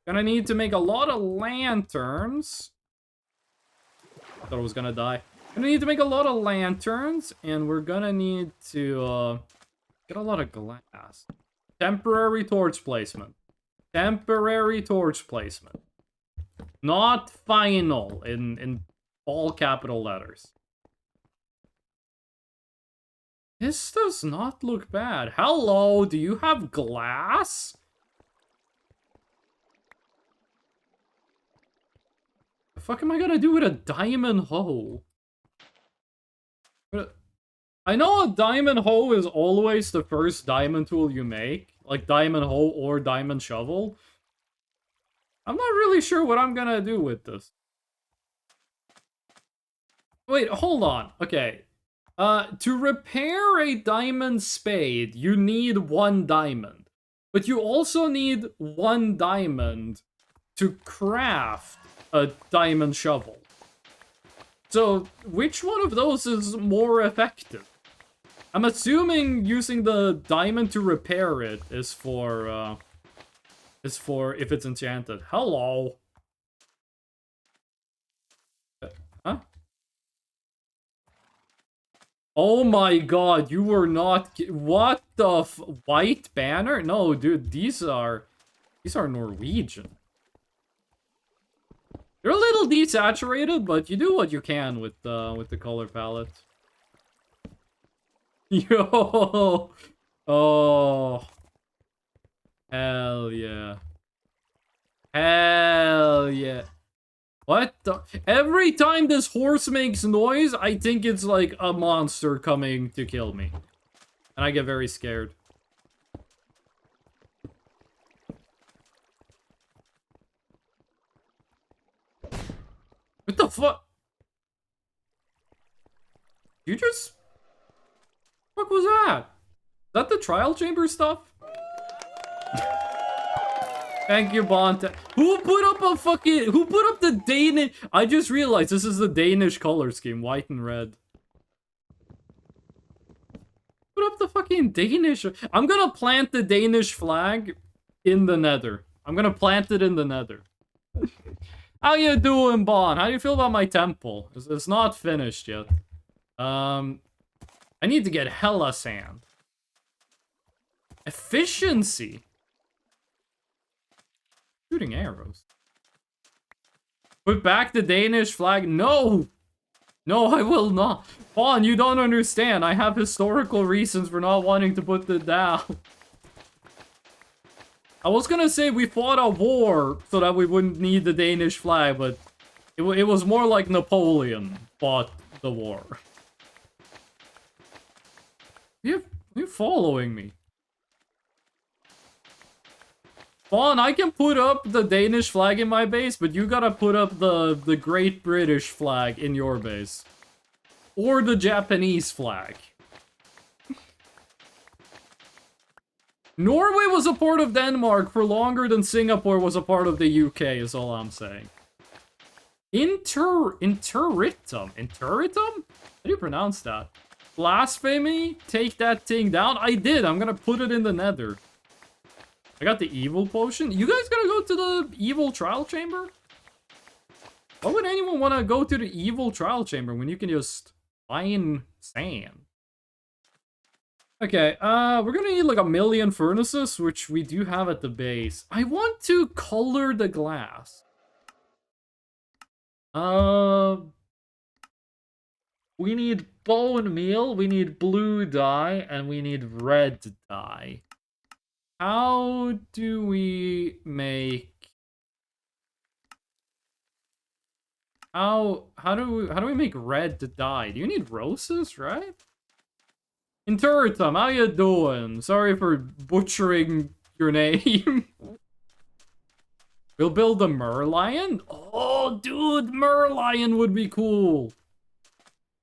Gonna need to make a lot of lanterns. Thought I was gonna die. Gonna need to make a lot of lanterns, and we're gonna need to get a lot of glass. Temporary torch placement. Temporary torch placement. Not final in all capital letters. This does not look bad. Hello, do you have glass? The fuck am I gonna do with a diamond hoe? I know a diamond hoe is always the first diamond tool you make. Like diamond hoe or diamond shovel. I'm not really sure what I'm gonna do with this. Wait, hold on. Okay. To repair a diamond spade, you need 1 diamond. But you also need 1 diamond to craft a diamond shovel. So, which one of those is more effective? I'm assuming using the diamond to repair it is for if it's enchanted. Hello. Huh? Oh my god, you were not... What the white banner? No, dude, these are Norwegian. They're a little desaturated, but you do what you can with the color palette. Yo! Oh. Hell yeah. Hell yeah. What the? Every time this horse makes noise, I think it's like a monster coming to kill me. And I get very scared. What the fuck? You just... What was that? Is that the trial chamber stuff? Thank you, Bonta. Who put up the Danish... I just realized this is the Danish color scheme, white and red. Put up the fucking Danish. I'm gonna plant the Danish flag in the nether. I'm gonna plant it in the nether. How you doing, Bon? How do you feel about my temple? It's not finished yet. I need to get hella sand. Efficiency. Shooting arrows. Put back the Danish flag. No! No, I will not. Bon, you don't understand. I have historical reasons for not wanting to put it down. I was gonna say we fought a war so that we wouldn't need the Danish flag, but it was more like Napoleon fought the war. You're following me. Bon, I can put up the Danish flag in my base, but you gotta put up the Great British flag in your base. Or the Japanese flag. Norway was a part of Denmark for longer than Singapore was a part of the UK, is all I'm saying. Interitum? How do you pronounce that? Blasphemy? Take that thing down? I did. I'm gonna put it in the nether. I got the evil potion. You guys gonna go to the evil trial chamber? Why would anyone want to go to the evil trial chamber when you can just find sand? Okay, we're gonna need like 1,000,000 furnaces, which we do have at the base. I want to color the glass. We need bone meal, we need blue dye, and we need red dye. How do we make... How do we make red dye? Do you need roses, right? Interitum, how you doing? Sorry for butchering your name. We'll build a merlion? Oh, dude, merlion would be cool.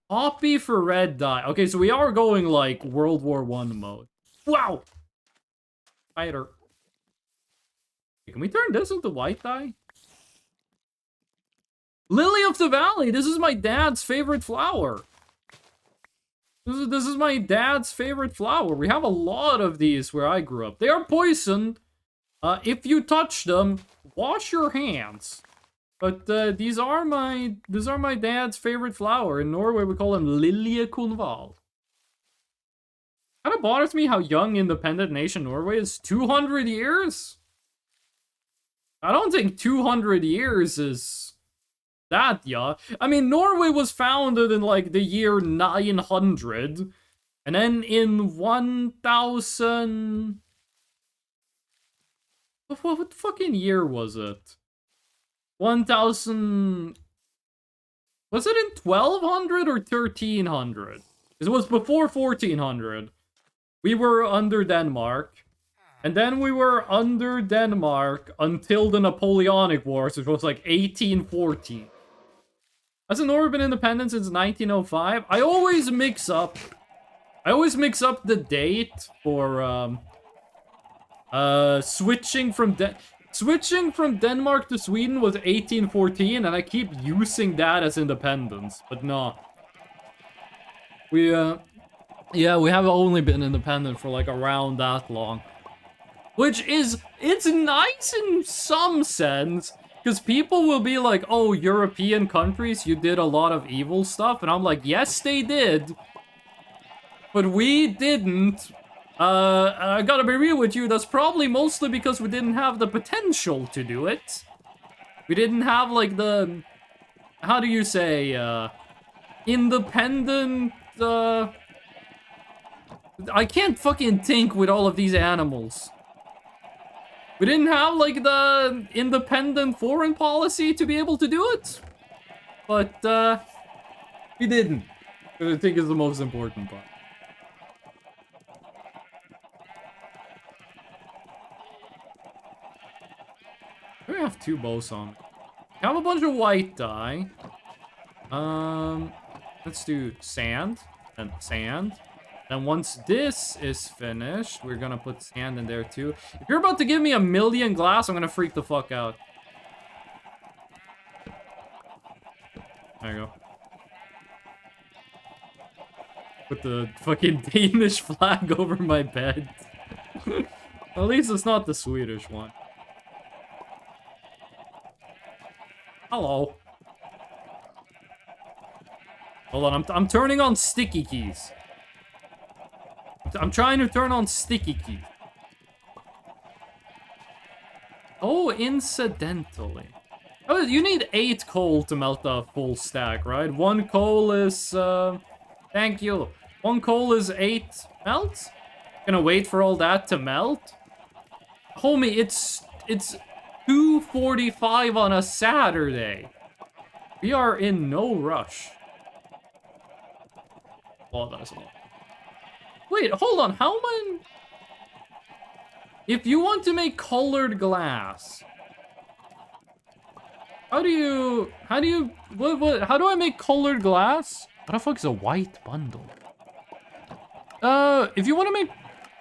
Poppy for red dye. Okay, so we are going like World War I mode. Wow! Spider. Can we turn this into white dye? Lily of the Valley! This is my dad's favorite flower. This is my dad's favorite flower. We have a lot of these where I grew up. They are poisoned. If you touch them, wash your hands. But these are my dad's favorite flower. In Norway, we call them liljekonval. Kind of bothers me how young independent nation Norway is. 200 years? I don't think 200 years is that young. I mean, Norway was founded in like the year 900. And then in 1000... What fucking year was it? 1000... Was it in 1200 or 1300? It was before 1400. We were under Denmark. And then we were under Denmark until the Napoleonic Wars, which was like 1814. Hasn't Norway been independent since 1905? I always mix up the date for switching from Denmark to Sweden was 1814, and I keep using that as independence, but no. Yeah, we have only been independent for like around that long. Which is, it's nice in some sense, because people will be like, oh, European countries, you did a lot of evil stuff, and I'm like, yes, they did. But we didn't. I gotta be real with you, that's probably mostly because we didn't have the potential to do it. We didn't have, like, the... How do you say, independent, I can't fucking think with all of these animals. We didn't have, like, the independent foreign policy to be able to do it. But, we didn't. Which I think is the most important part. We have 2 bows on. I have a bunch of white dye. Let's do sand and sand. And once this is finished, we're gonna put sand in there too. If you're about to give me 1,000,000 glass, I'm gonna freak the fuck out. There you go. With the fucking Danish flag over my bed. At least it's not the Swedish one. Hello. Hold on, I'm turning on sticky keys. I'm trying to turn on sticky keys. Oh, incidentally. Oh, you need 8 coal to melt a full stack, right? 1 coal is, thank you. 1 coal is 8 melts? Gonna wait for all that to melt? Homie, it's 2:45 on a Saturday. We are in no rush. Oh, that is a lot. Wait, hold on, how many... If you want to make colored glass... How do I make colored glass? What the fuck is a white bundle? If you want to make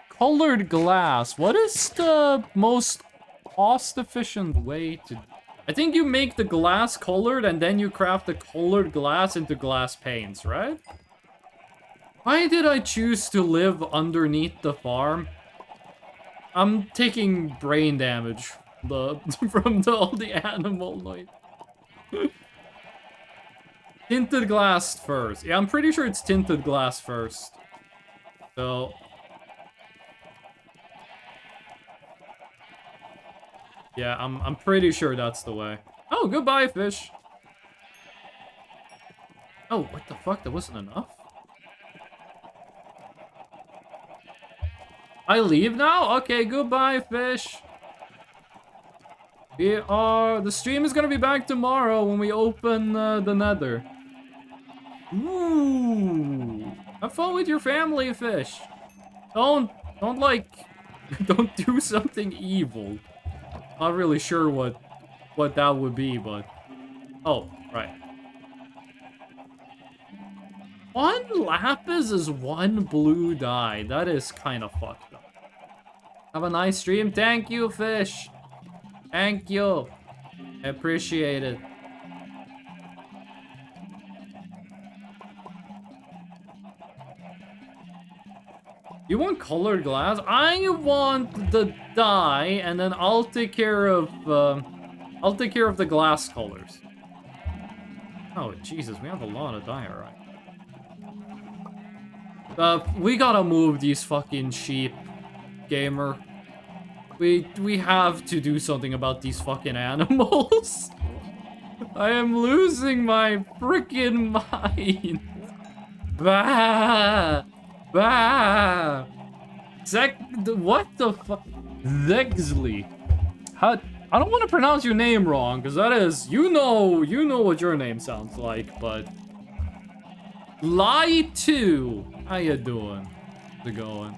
colored glass, what is the most cost-efficient way to... I think you make the glass colored and then you craft the colored glass into glass panes, right? Why did I choose to live underneath the farm? I'm taking brain damage from all the animal noise. Tinted glass first. Yeah, I'm pretty sure it's tinted glass first. So... Yeah, I'm pretty sure that's the way. Oh, goodbye, fish. Oh, what the fuck? That wasn't enough? I leave now? Okay, goodbye, fish. The stream is gonna be back tomorrow when we open the nether. Ooh. Have fun with your family, fish. Don't like, don't do something evil. Not really sure what that would be, but... Oh, right. 1 lapis is 1 blue dye. That is kind of fucked up. Have a nice stream. Thank you, fish. Thank you. I appreciate it. You want colored glass? I want the dye, and then I'll take care of the glass colors. Oh, Jesus, we have a lot of dye, alright. We gotta move these fucking sheep, gamer. We have to do something about these fucking animals. I am losing my freaking mind. Bah! Bah! What the fuck? Zegsley. How? I don't want to pronounce your name wrong, because that is, you know what your name sounds like, but... Lie 2. How you doing? How's it going?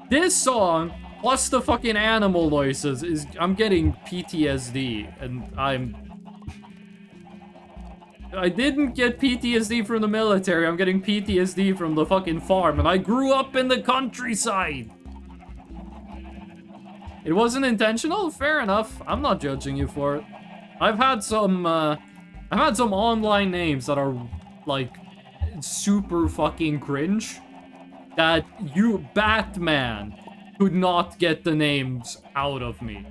This song, plus the fucking animal noises, is... I'm getting PTSD, and I didn't get PTSD from the military, I'm getting PTSD from the fucking farm, and I grew up in the countryside! It wasn't intentional? Fair enough. I'm not judging you for it. I've had some online names that are, like, super fucking cringe. That Batman could not get the names out of me.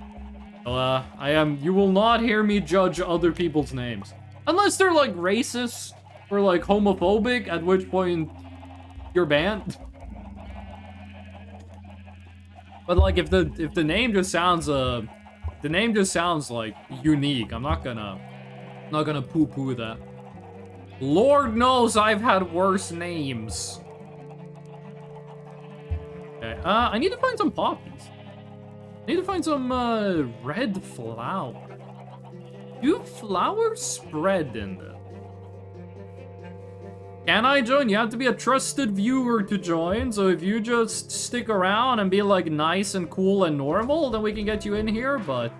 You will not hear me judge other people's names. Unless they're, like, racist or, like, homophobic, at which point you're banned. But, like, if the name just sounds, like, unique, I'm not gonna poo-poo that. Lord knows I've had worse names. Okay, I need to find some poppies. I need to find some, red flower. Do flowers spread in them? Can I join? You have to be a trusted viewer to join, so if you just stick around and be, like, nice and cool and normal, then we can get you in here, but,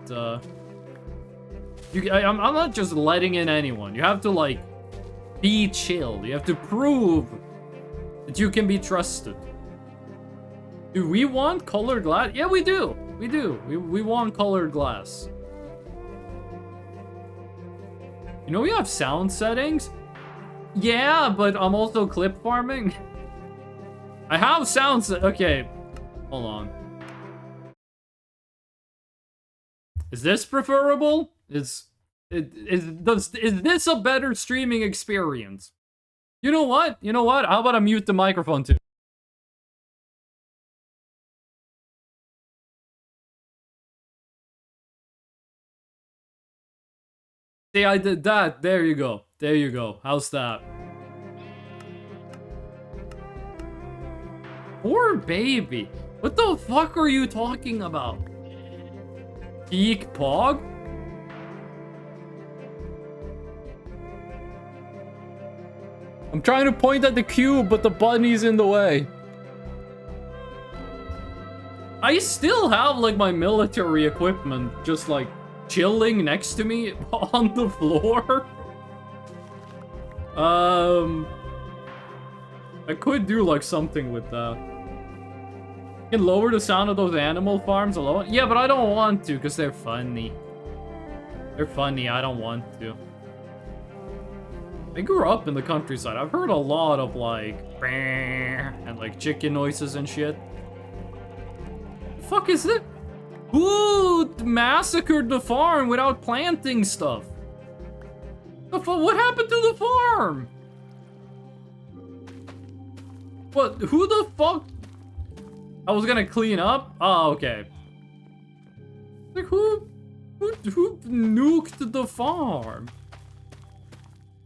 I'm not just letting in anyone. You have to, like, be chill. You have to prove that you can be trusted. Do we want colored glass? Yeah, we do. We do. We want colored glass. You know we have sound settings? Yeah, but I'm also clip farming. I have sounds. Okay, hold on. Is this preferable? Is this a better streaming experience? You know what? You know what? How about I mute the microphone too? See, I did that. There you go. There you go. How's that? Poor baby. What the fuck are you talking about? Peak Pog? I'm trying to point at the cube, but the bunny's in the way. I still have, like, my military equipment just, like, chilling next to me on the floor. I could do, like, something with that. You can lower the sound of those animal farms alone. Yeah, but I don't want to, because they're funny. They're funny, I don't want to. I grew up in the countryside. I've heard a lot of, like, and, like, chicken noises and shit. The fuck is it? Who massacred the farm without planting stuff? The fuck? What happened to the farm? What? Who the fuck? I was gonna clean up? Oh, okay. Like, who nuked the farm?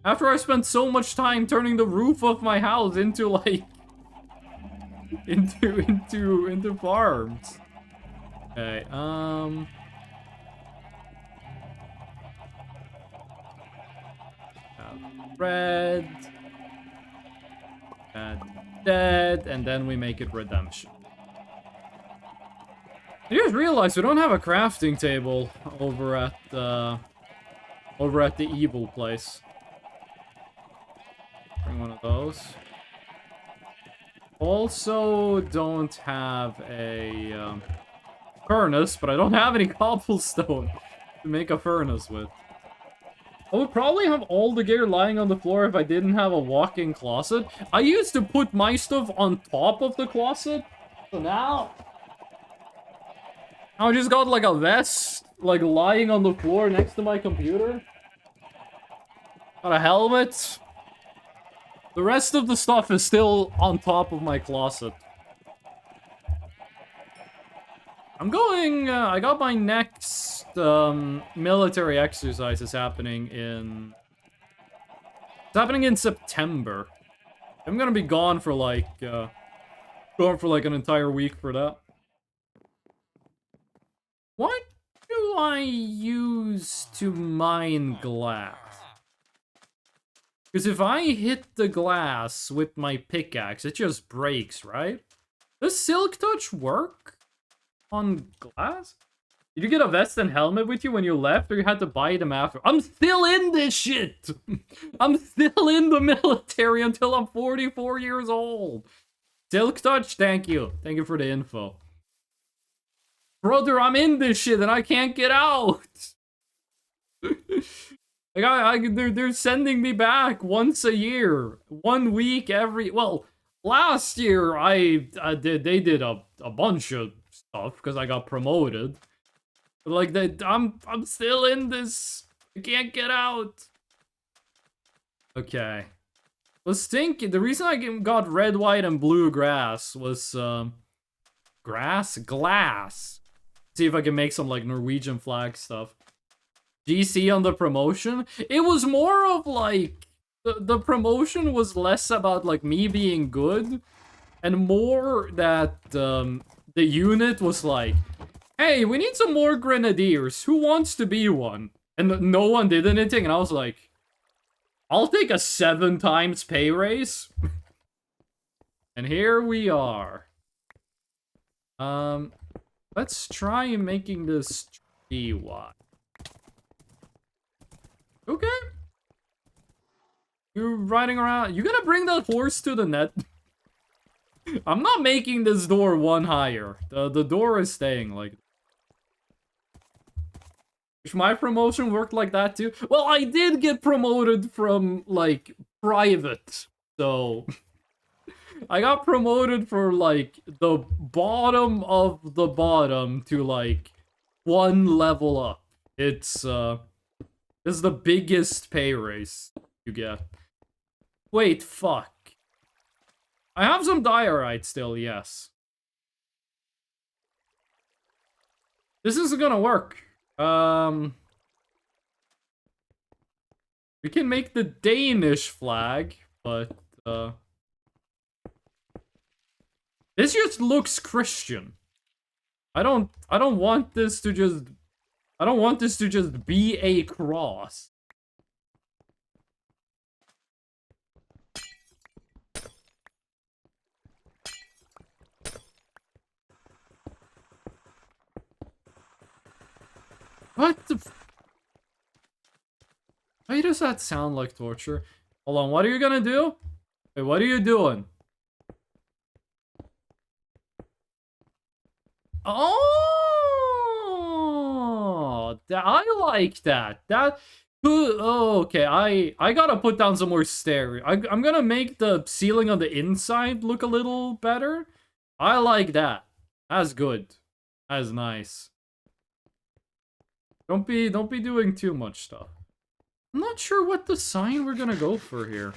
After I spent so much time turning the roof of my house into, like, into farms. Okay, red. Dead, and then we make it redemption. I just realized we don't have a crafting table over at the evil place. Bring one of those. Also, don't have a furnace, but I don't have any cobblestone to make a furnace with. I would probably have all the gear lying on the floor if I didn't have a walk-in closet. I used to put my stuff on top of the closet, so now I just got like a vest, like lying on the floor next to my computer. Got a helmet. The rest of the stuff is still on top of my closet. I'm going, I got my next, military exercises happening in... It's happening in September. I'm gonna be gone for, like, an entire week for that. What do I use to mine glass? Because if I hit the glass with my pickaxe, it just breaks, right? Does Silk Touch work on glass? Did you get a vest and helmet with you when you left, or you had to buy them after? I'm still in this shit! I'm still in the military until I'm 44 years old. Silk Touch, thank you. Thank you for the info. Brother, I'm in this shit and I can't get out! Like, they're sending me back once a year. 1 week every... Well, last year, they did a bunch of stuff because I got promoted. But, like, I'm still in this. I can't get out. Okay. Let's think. The reason I got red, white, and blue grass was, glass. See if I can make some, like, Norwegian flag stuff. GC on the promotion? It was more of, like, the promotion was less about, like, me being good, and more that, the unit was like, hey, we need some more grenadiers. Who wants to be one? And no one did anything, and I was like, I'll take a 7 times pay raise. And here we are. Let's try making this tree wide. Okay. You're riding around. You gotta bring that horse to the net. I'm not making this door one higher. The door is staying like... If my promotion worked like that too. Well, I did get promoted from, like, private. So I got promoted for like the bottom of the bottom to like one level up. It's the biggest pay raise you get. Wait, fuck. I have some diorite still, yes. This isn't gonna work. We can make the Danish flag, but this just looks Christian. I don't want this to just be a cross. What the why does that sound like torture? Hold on, what are you gonna do? Wait, what are you doing? Oh, I like that. Oh, okay, I gotta put down some more stairs. I'm gonna make the ceiling on the inside look a little better. I like that. That's good. That's nice. Don't be doing too much stuff. I'm not sure what the sign we're gonna go for here.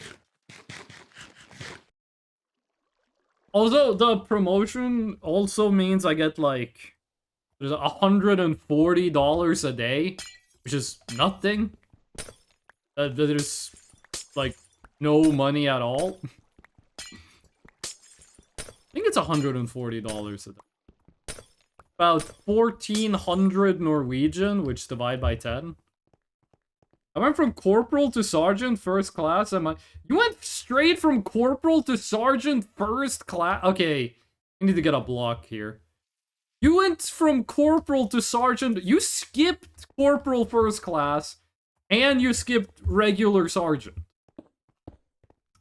Also, the promotion also means I get like there's $140 a day, which is nothing. There's like no money at all. I think it's $140 a day. About 1,400 Norwegian, which divide by 10. I went from corporal to sergeant first class. You went straight from corporal to sergeant first class? Okay, you need to get a block here. You went from corporal to sergeant. You skipped corporal first class, and you skipped regular sergeant.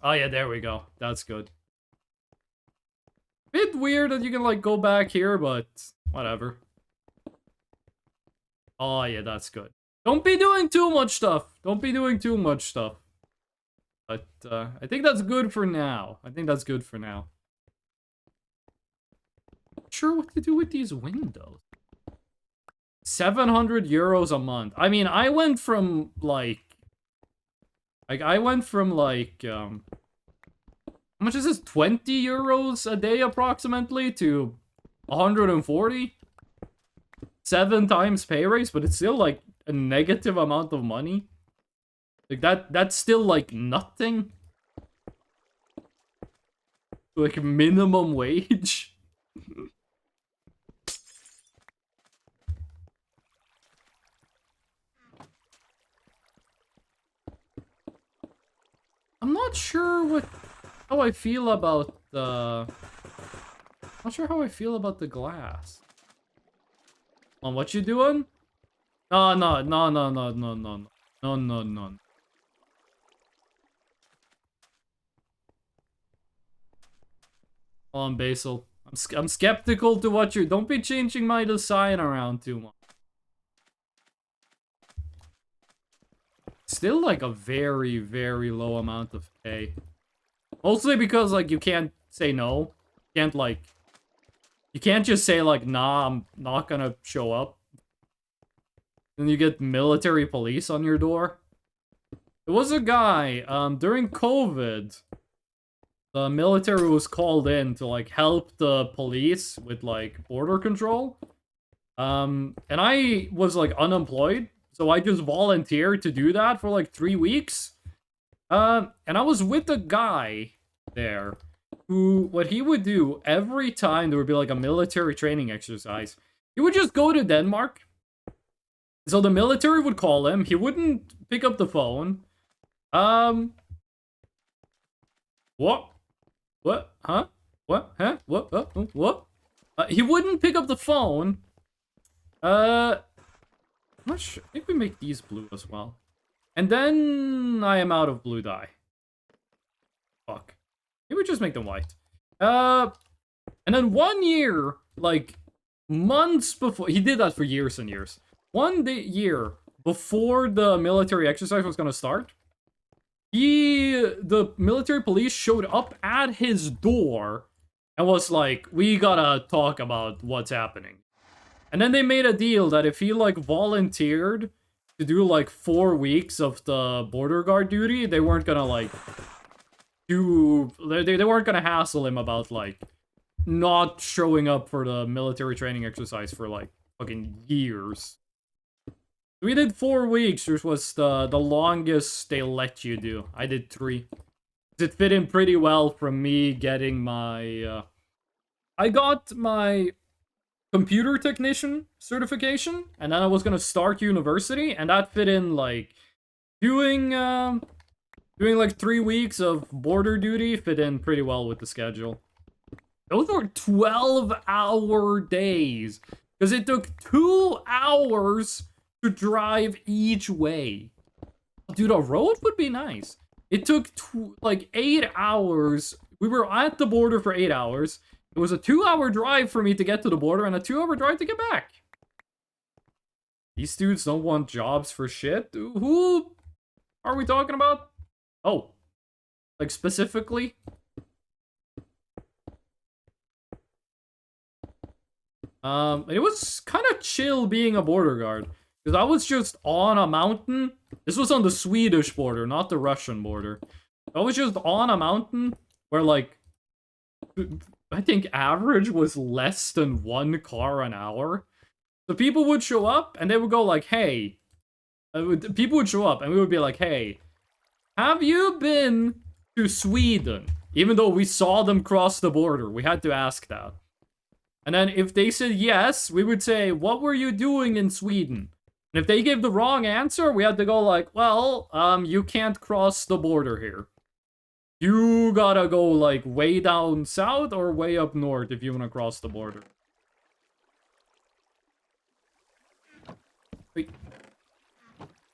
Oh yeah, there we go. That's good. Bit weird that you can like go back here, but whatever. Oh yeah, that's good. Don't be doing too much stuff. Don't be doing too much stuff. But I think that's good for now. I think that's good for now. Not sure what to do with these windows. 700 euros a month. I mean, I went from like how much is this? 20 euros a day approximately to 140? 7 times pay raise, but it's still like a negative amount of money. Like that's still like nothing. Like minimum wage. I'm not sure how I feel about the not sure how I feel about the glass. On what you doing? No. Hold on, Basil. I'm skeptical to what you're. Don't be changing my design around too much. Still like a very, very low amount of pay. Mostly because like you can't say no. You can't just say like, nah, I'm not gonna show up. Then you get military police on your door. There was a guy, during COVID, the military was called in to like help the police with like border control. And I was like unemployed, so I just volunteered to do that for like 3 weeks. And I was with a guy there who, what he would do every time there would be like a military training exercise, he would just go to Denmark. So the military would call him, he wouldn't pick up the phone. What? What? Huh? What? Huh? What? What? He wouldn't pick up the phone. I'm not sure. I think we make these blue as well. And then I am out of blue dye. Fuck. Maybe we just make them white. And then 1 year, like, months before... He did that for years and years. One year before the military exercise was gonna start, the military police showed up at his door and was like, we gotta talk about what's happening. And then they made a deal that if he, like, volunteered to do, like, 4 weeks of the border guard duty, they weren't gonna, like, they weren't gonna hassle him about, like, not showing up for the military training exercise for, like, fucking years. We did 4 weeks, which was the longest they let you do. I did 3. It fit in pretty well from me getting my, I got my computer technician certification, and then I was gonna start university, and that fit in, like, doing like 3 weeks of border duty fit in pretty well with the schedule. Those were 12-hour days, because it took 2 hours to drive each way. Dude, a road would be nice. It took, like, 8 hours. We were at the border for 8 hours. It was a 2-hour drive for me to get to the border and a 2-hour drive to get back. These dudes don't want jobs for shit. Who are we talking about? Oh. Like, specifically? It was kind of chill being a border guard. Because I was just on a mountain. This was on the Swedish border, not the Russian border. I was just on a mountain where, like, I think average was less than 1 car an hour. So people would show up and they would go like, hey. People would show up and we would be like, hey, have you been to Sweden? Even though we saw them cross the border, we had to ask that. And then if they said yes, we would say, what were you doing in Sweden? And if they gave the wrong answer, we had to go like, well, you can't cross the border here. You gotta go, like, way down south or way up north if you want to cross the border. Wait.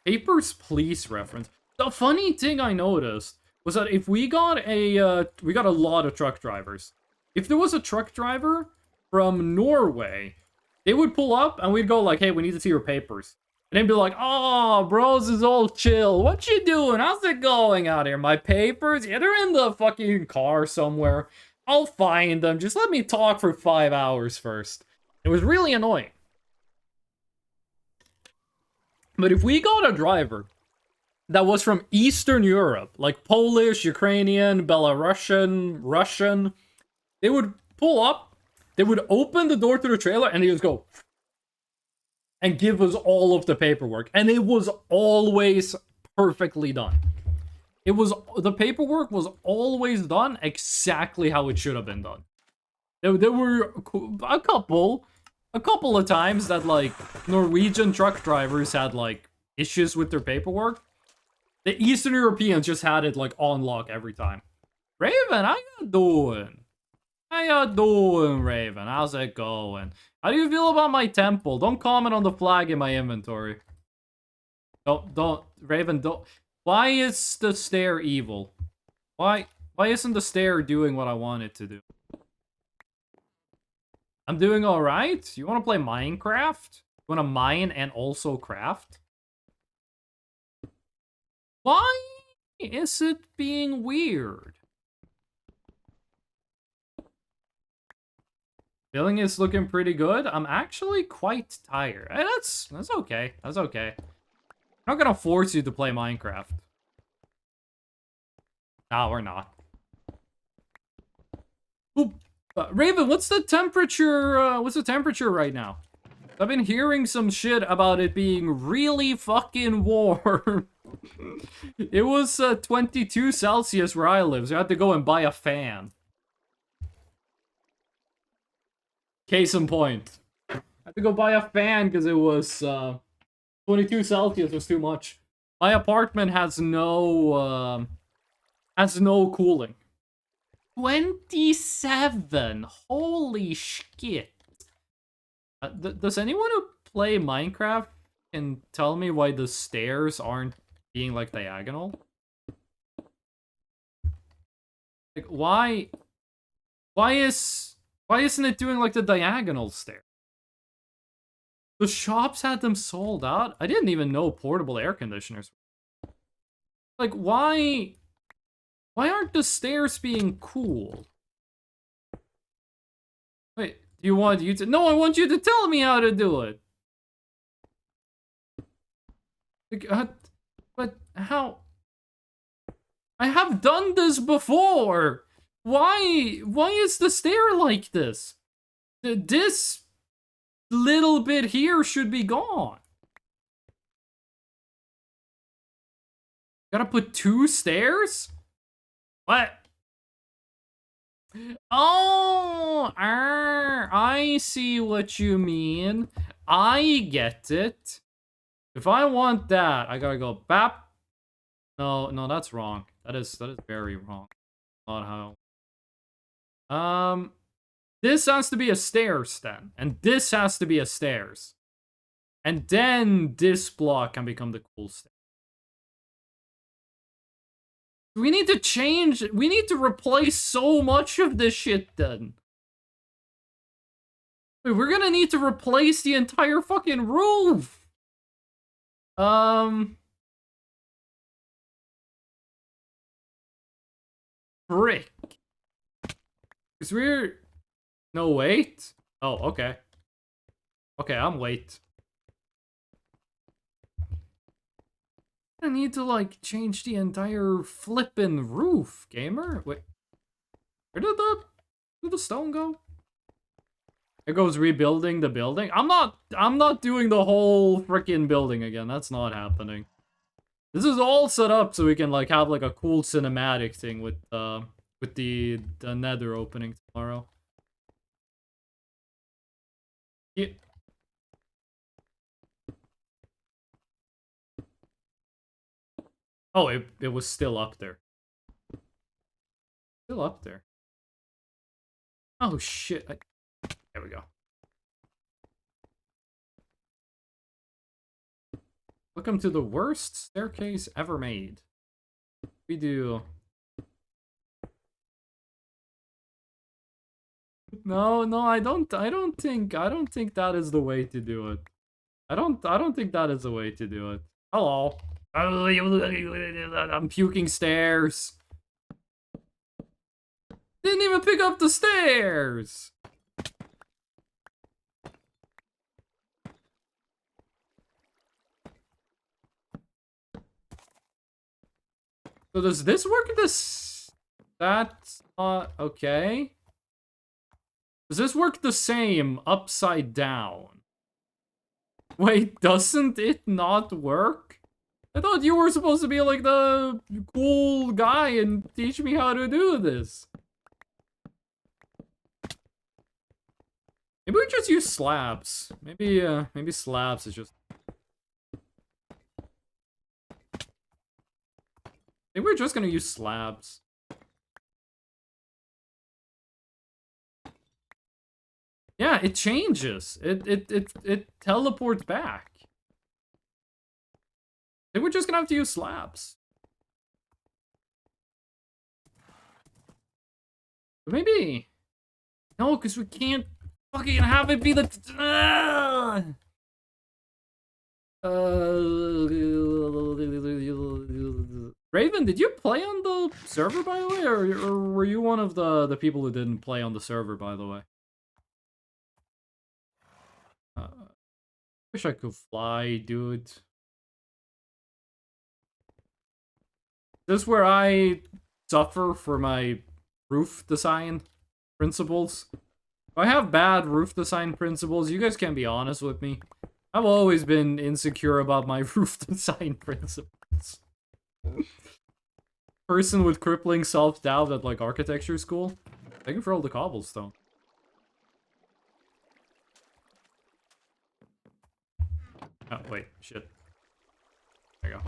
Papers, Please reference. The funny thing I noticed was that if we got a lot of truck drivers. If there was a truck driver from Norway, they would pull up and we'd go like, hey, we need to see your papers. And they'd be like, oh, bros is all chill. What you doing? How's it going out here? My papers? Yeah, they're in the fucking car somewhere. I'll find them. Just let me talk for 5 hours first. It was really annoying. But if we got a driver that was from Eastern Europe, like Polish, Ukrainian, Belarusian, Russian, they would pull up, they would open the door to the trailer, and they just go and give us all of the paperwork. And it was always perfectly done. The paperwork was always done exactly how it should have been done. There were a couple of times that, like, Norwegian truck drivers had, like, issues with their paperwork. The Eastern Europeans just had it, like, on lock every time. Raven, how you doing? How you doing, Raven? How's it going? How do you feel about my temple? Don't comment on the flag in my inventory. Don't, Raven, don't. Why is the stair evil? Why isn't the stair doing what I want it to do? I'm doing alright. You want to play Minecraft? You want to mine and also craft? Why is it being weird? Feeling is looking pretty good. I'm actually quite tired. That's okay. That's okay. I'm not gonna force you to play Minecraft. No, we're not. Oop. Raven, what's the temperature? What's the temperature right now? I've been hearing some shit about it being really fucking warm. It was 22 Celsius where I live, so I had to go and buy a fan. Case in point. I had to go buy a fan because it was 22 Celsius was too much. My apartment has no cooling. 27. Holy shit. Does anyone who play Minecraft can tell me why the stairs aren't being, like, diagonal? Like, why isn't it doing, like, the diagonal stair? The shops had them sold out? I didn't even know portable air conditioners. Like, why aren't the stairs being cool? Wait, do you want you to? No, I want you to tell me how to do it. Like, but how? I have done this before. Why is the stair like this? This little bit here should be gone. Gotta put 2 stairs? What? Oh, I see what you mean. I get it. If I want that, I gotta go bap. No, that's wrong. That is very wrong. Not how. This has to be a stairs then, and this has to be a stairs, and then this block can become the cool stair. We need to change. We need to replace so much of this shit then. Wait, we're gonna need to replace the entire fucking roof. Frick. Cause we're... No, wait. Oh, okay. Okay, I'm late. I need to, like, change the entire flippin' roof, gamer. Wait. Where did the stone go? It goes rebuilding the building? I'm not doing the whole frickin' building again. That's not happening. This is all set up so we can, like, have, like, a cool cinematic thing with the nether opening tomorrow. Yeah. Oh, it was still up there. Still up there. Oh, shit. There we go. Welcome to the worst staircase ever made. We do... No, I don't think that is the way to do it. I don't think that is the way to do it. Hello. I'm puking stairs. Didn't even pick up the stairs. So does this work? That's not okay. Does this work the same upside down? Wait, doesn't it not work? I thought you were supposed to be like the cool guy and teach me how to do this. Maybe we just use slabs. Maybe slabs is just... I think we're just gonna use slabs. Yeah, it changes. It teleports back. I think we're just gonna have to use slabs. But maybe... No, because we can't fucking have it be the... Raven, did you play on the server, by the way? Or were you one of the people who didn't play on the server, by the way? Wish I could fly, dude. This is where I suffer for my roof design principles. If I have bad roof design principles, you guys can be honest with me. I've always been insecure about my roof design principles. Person with crippling self-doubt at, like, architecture school. Thank you for all the cobblestone. Oh, wait, shit. There you go.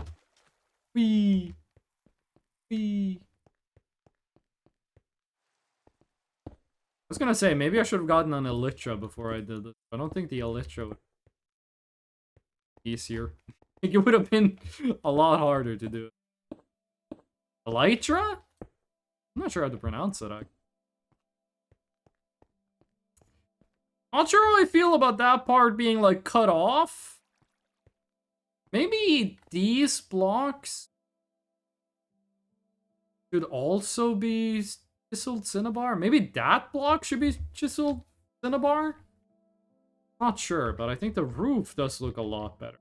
Whee! Whee! I was gonna say, maybe I should have gotten an elytra before I did it. I don't think the elytra would be easier. I think it would have been a lot harder to do. Elytra? I'm not sure how to pronounce it. I'm not sure how I feel about that part being, like, cut off. Maybe these blocks should also be chiseled cinnabar. Maybe that block should be chiseled cinnabar? Not sure, but I think the roof does look a lot better.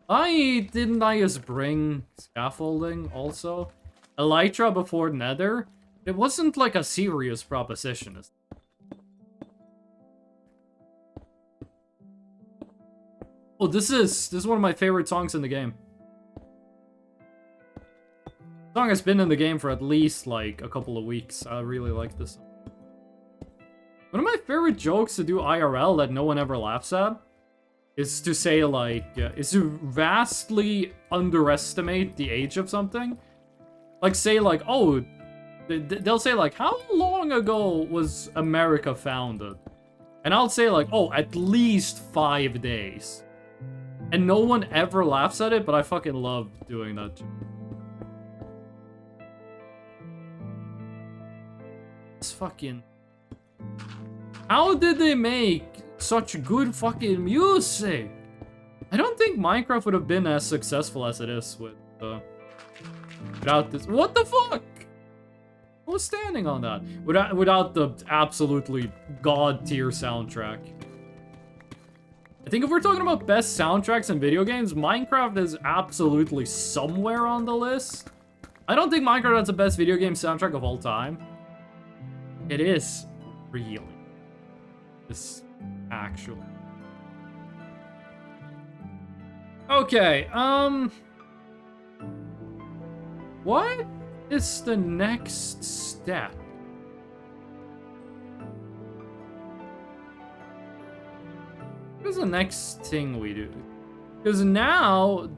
Didn't I just bring scaffolding also? Elytra before nether? It wasn't like a serious proposition. Oh, this is one of my favorite songs in the game. The song has been in the game for at least like a couple of weeks. I really like this song. One of my favorite jokes to do IRL that no one ever laughs at is to say like, is to vastly underestimate the age of something. Like say like, oh, they'll say like, how long ago was America founded? And I'll say like, oh, at least 5 days. And no one ever laughs at it, but I fucking love doing that. It's fucking... How did they make such good fucking music? I don't think Minecraft would have been as successful as it is with, without this. What the fuck? Who was standing on that? Without the absolutely god tier soundtrack. I think if we're talking about best soundtracks in video games, Minecraft is absolutely somewhere on the list. I don't think Minecraft has the best video game soundtrack of all time. It is, really. This actual. Okay, what is the next step? What is the next thing we do? Because now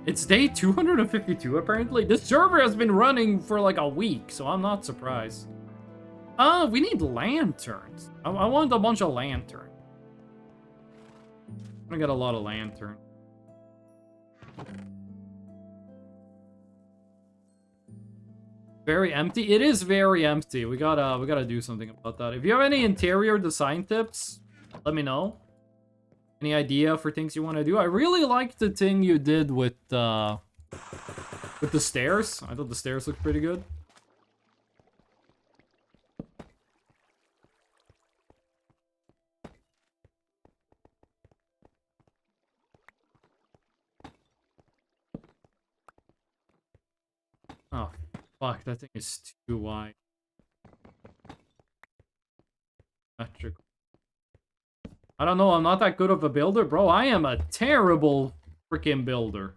it's day 252 apparently. This server has been running for like a week, so I'm not surprised. We need lanterns. I want a bunch of lanterns. I'm gonna get a lot of lanterns. Very empty. It is very empty. We gotta do something about that. If you have any interior design tips, let me know. Any idea for things you want to do? I really liked the thing you did with the stairs. I thought the stairs looked pretty good. Oh, fuck, that thing is too wide. Metric. I don't know, I'm not that good of a builder. Bro, I am a terrible freaking builder.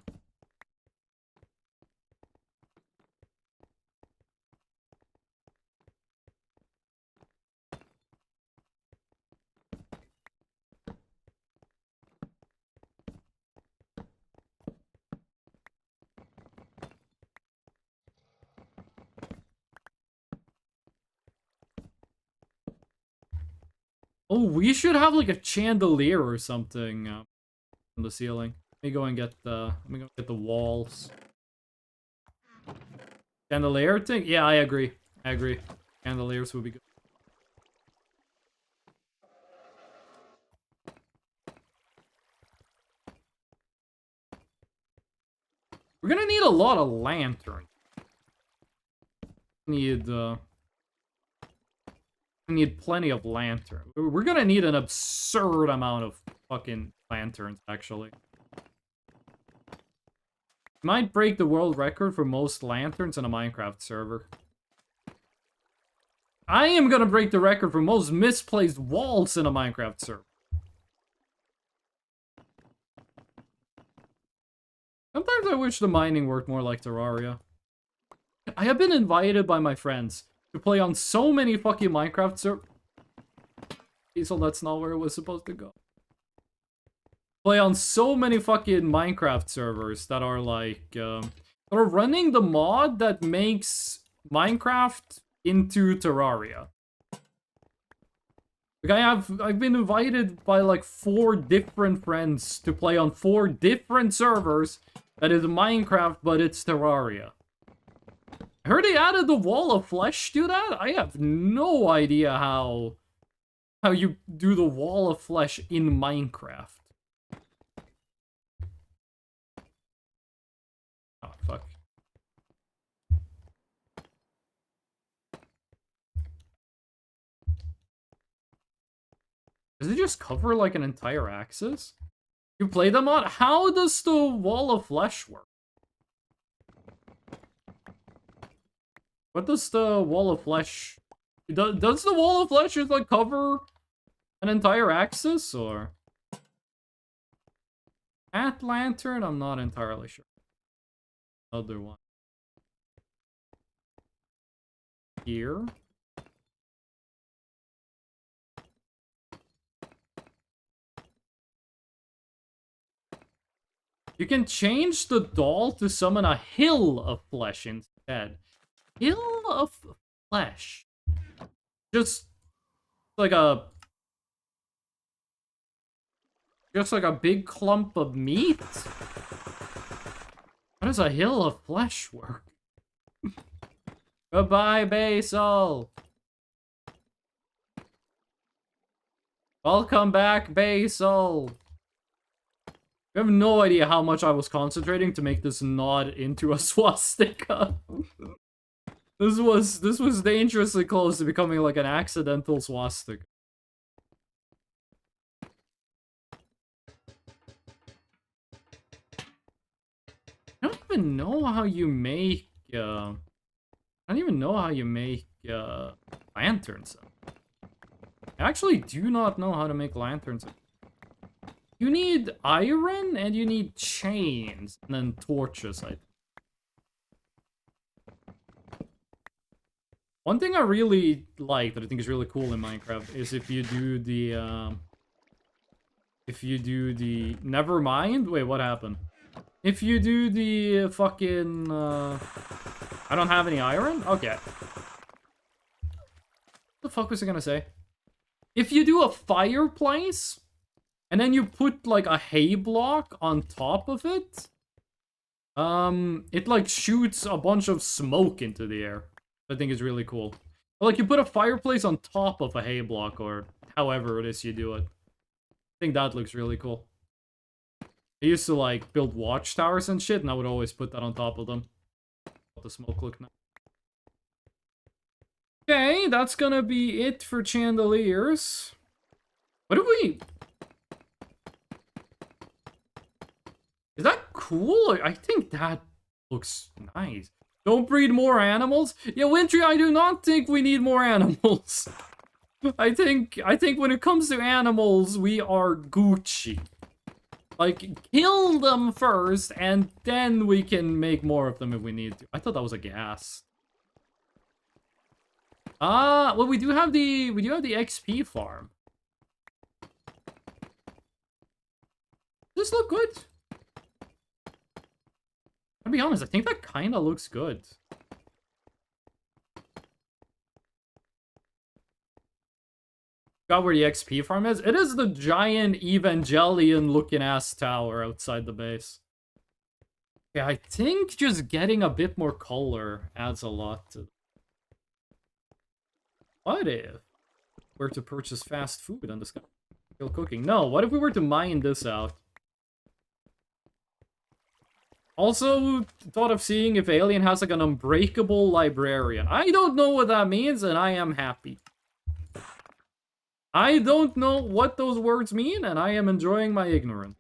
Oh, we should have like a chandelier or something on the ceiling. Let me go and get the walls. Chandelier thing? Yeah, I agree. I agree. Chandeliers would be good. We're gonna need a lot of lanterns. Need plenty of lanterns. We're gonna need an absurd amount of fucking lanterns, actually. Might break the world record for most lanterns in a Minecraft server. I am gonna break the record for most misplaced walls in a Minecraft server. Sometimes I wish the mining worked more like Terraria. I have been invited by my friends to play on so many fucking Minecraft servers. So that's not where it was supposed to go. Play on so many fucking Minecraft servers that are like, that are running the mod that makes Minecraft into Terraria. Like I've been invited by like 4 different friends to play on 4 different servers that is Minecraft, but it's Terraria. I heard they added the wall of flesh to that? I have no idea how you do the wall of flesh in Minecraft. Oh, fuck. Does it just cover like an entire axis? You play the mod? How does the wall of flesh work? What does the wall of flesh... Does the wall of flesh just like cover an entire axis, or... At lantern? I'm not entirely sure. Other one. Here. You can change the doll to summon a hill of flesh instead. Hill of flesh. Just like a... Just like a big clump of meat? How does a hill of flesh work? Goodbye, Basil! Welcome back, Basil! I have no idea how much I was concentrating to make this nod into a swastika. This was dangerously close to becoming like an accidental swastika. I don't even know how you make I don't even know how you make lanterns. I actually do not know how to make lanterns. You need iron and you need chains and then torches, I think. One thing I really like that I think is really cool in Minecraft is if you do the never mind. Wait, what happened? If you do the fucking I don't have any iron? Okay. What the fuck was I gonna say? If you do a fireplace and then you put like a hay block on top of it, it like shoots a bunch of smoke into the air. I think is really cool. Or, like you put a fireplace on top of a hay block or however it is you do it. I think that looks really cool. I used to like build watchtowers and shit, and I would always put that on top of them. Let the smoke look nice. Okay, that's gonna be it for chandeliers. What do we... Is that cool? I think that looks nice. Don't breed more animals? Yeah, Wintry, I do not think we need more animals. I think when it comes to animals, we are Gucci. Like, kill them first, and then we can make more of them if we need to. I thought that was a gas. Well, we do have the XP farm. Does this look good? I'll be honest, I think that kind of looks good. Got where the XP farm is? It is the giant Evangelion-looking ass tower outside the base. Yeah, I think just getting a bit more color adds a lot to... What if we're to purchase fast food on this guy? Still cooking? No, what if we were to mine this out? Also, thought of seeing if Alien has like an unbreakable librarian. I don't know what that means, and I am happy. I don't know what those words mean, and I am enjoying my ignorance.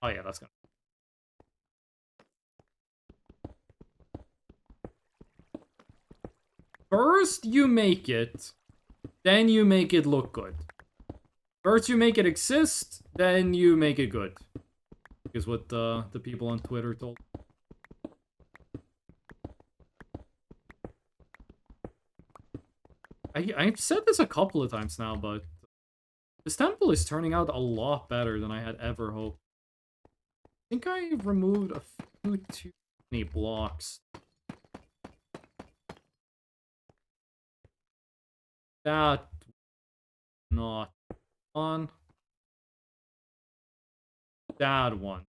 Oh yeah, that's gonna... First you make it, then you make it look good. First you make it exist, then you make it good. Is what the people on Twitter told. I've said this a couple of times now, but this temple is turning out a lot better than I had ever hoped. I think I removed a few too many blocks. That not on. That one.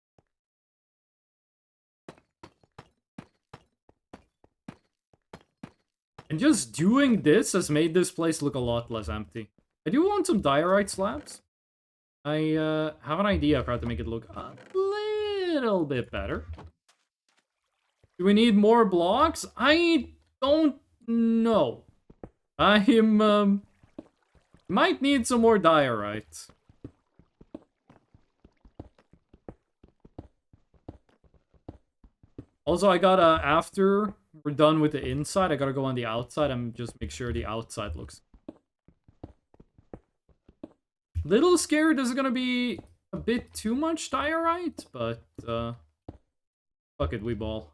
And just doing this has made this place look a lot less empty. I do want some diorite slabs. I have an idea of how to make it look a little bit better. Do we need more blocks? I don't know. Might need some more diorite. Also, I gotta, after we're done with the inside, I gotta go on the outside and just make sure the outside looks... Little scared this is gonna be a bit too much diorite, but, fuck it, we ball.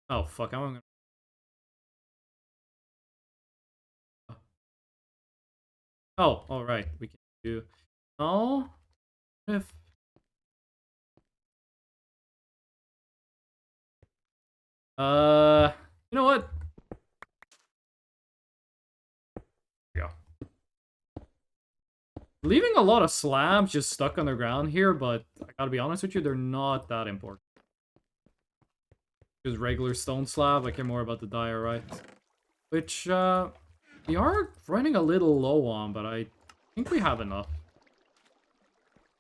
Oh, fuck, I'm gonna... Oh, alright, we can do... Oh, if... You know what? Yeah. Leaving a lot of slabs just stuck on the ground here, but I gotta be honest with you, they're not that important. Just regular stone slab, I care more about the diorite. Which, we are running a little low on, but I think we have enough.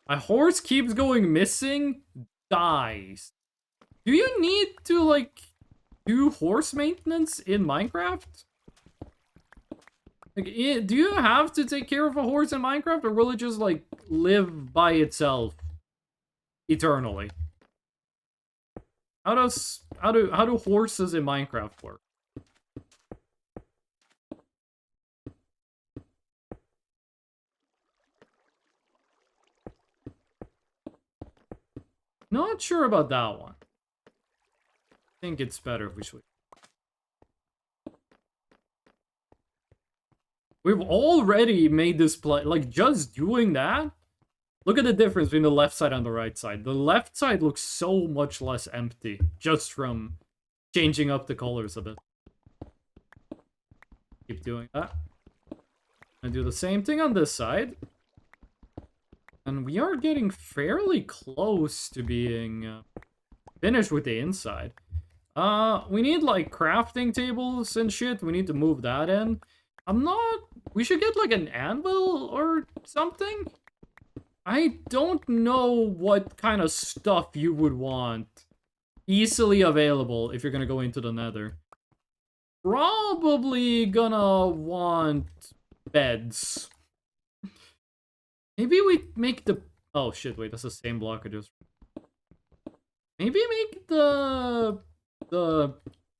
My horse keeps going missing, dies. Do you need to, like, do horse maintenance in Minecraft? Like, do you have to take care of a horse in Minecraft, or will it just, like, live by itself eternally? How do horses in Minecraft work? Not sure about that one. I think it's better if we switch. We've already made this play, like, just doing that. Look at the difference between the left side and the right side. The left side looks so much less empty, just from changing up the colors a bit. Keep doing that. And do the same thing on this side. And we are getting fairly close to being finished with the inside. We need, like, crafting tables and shit. We need to move that in. We should get, like, an anvil or something? I don't know what kind of stuff you would want easily available if you're gonna go into the nether. Probably gonna want beds. Maybe we make the... Oh, shit, wait, that's the same block I just... Maybe make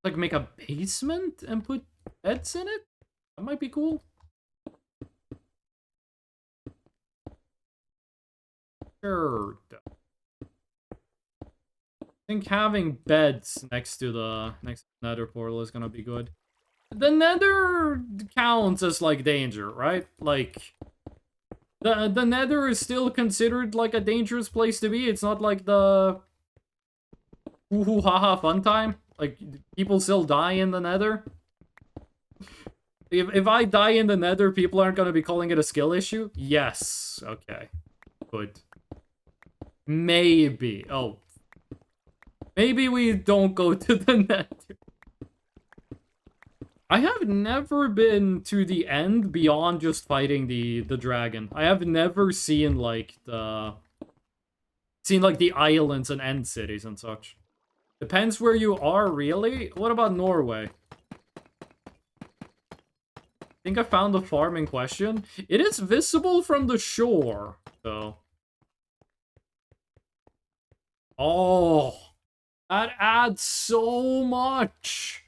like, make a basement and put beds in it? That might be cool. Sure. I think having beds next to the nether portal is gonna be good. The nether counts as, like, danger, right? Like, the nether is still considered, like, a dangerous place to be. It's not like the hoo haha fun time. Like, people still die in the nether. If I die in the nether, people aren't gonna be calling it a skill issue? Yes. Okay. Good. Maybe. Oh. Maybe we don't go to the nether. I have never been to the end beyond just fighting the dragon. I have never seen, like, the islands and end cities and such. Depends where you are, really. What about Norway? I think I found the farm in question. It is visible from the shore, so... Oh, that adds so much.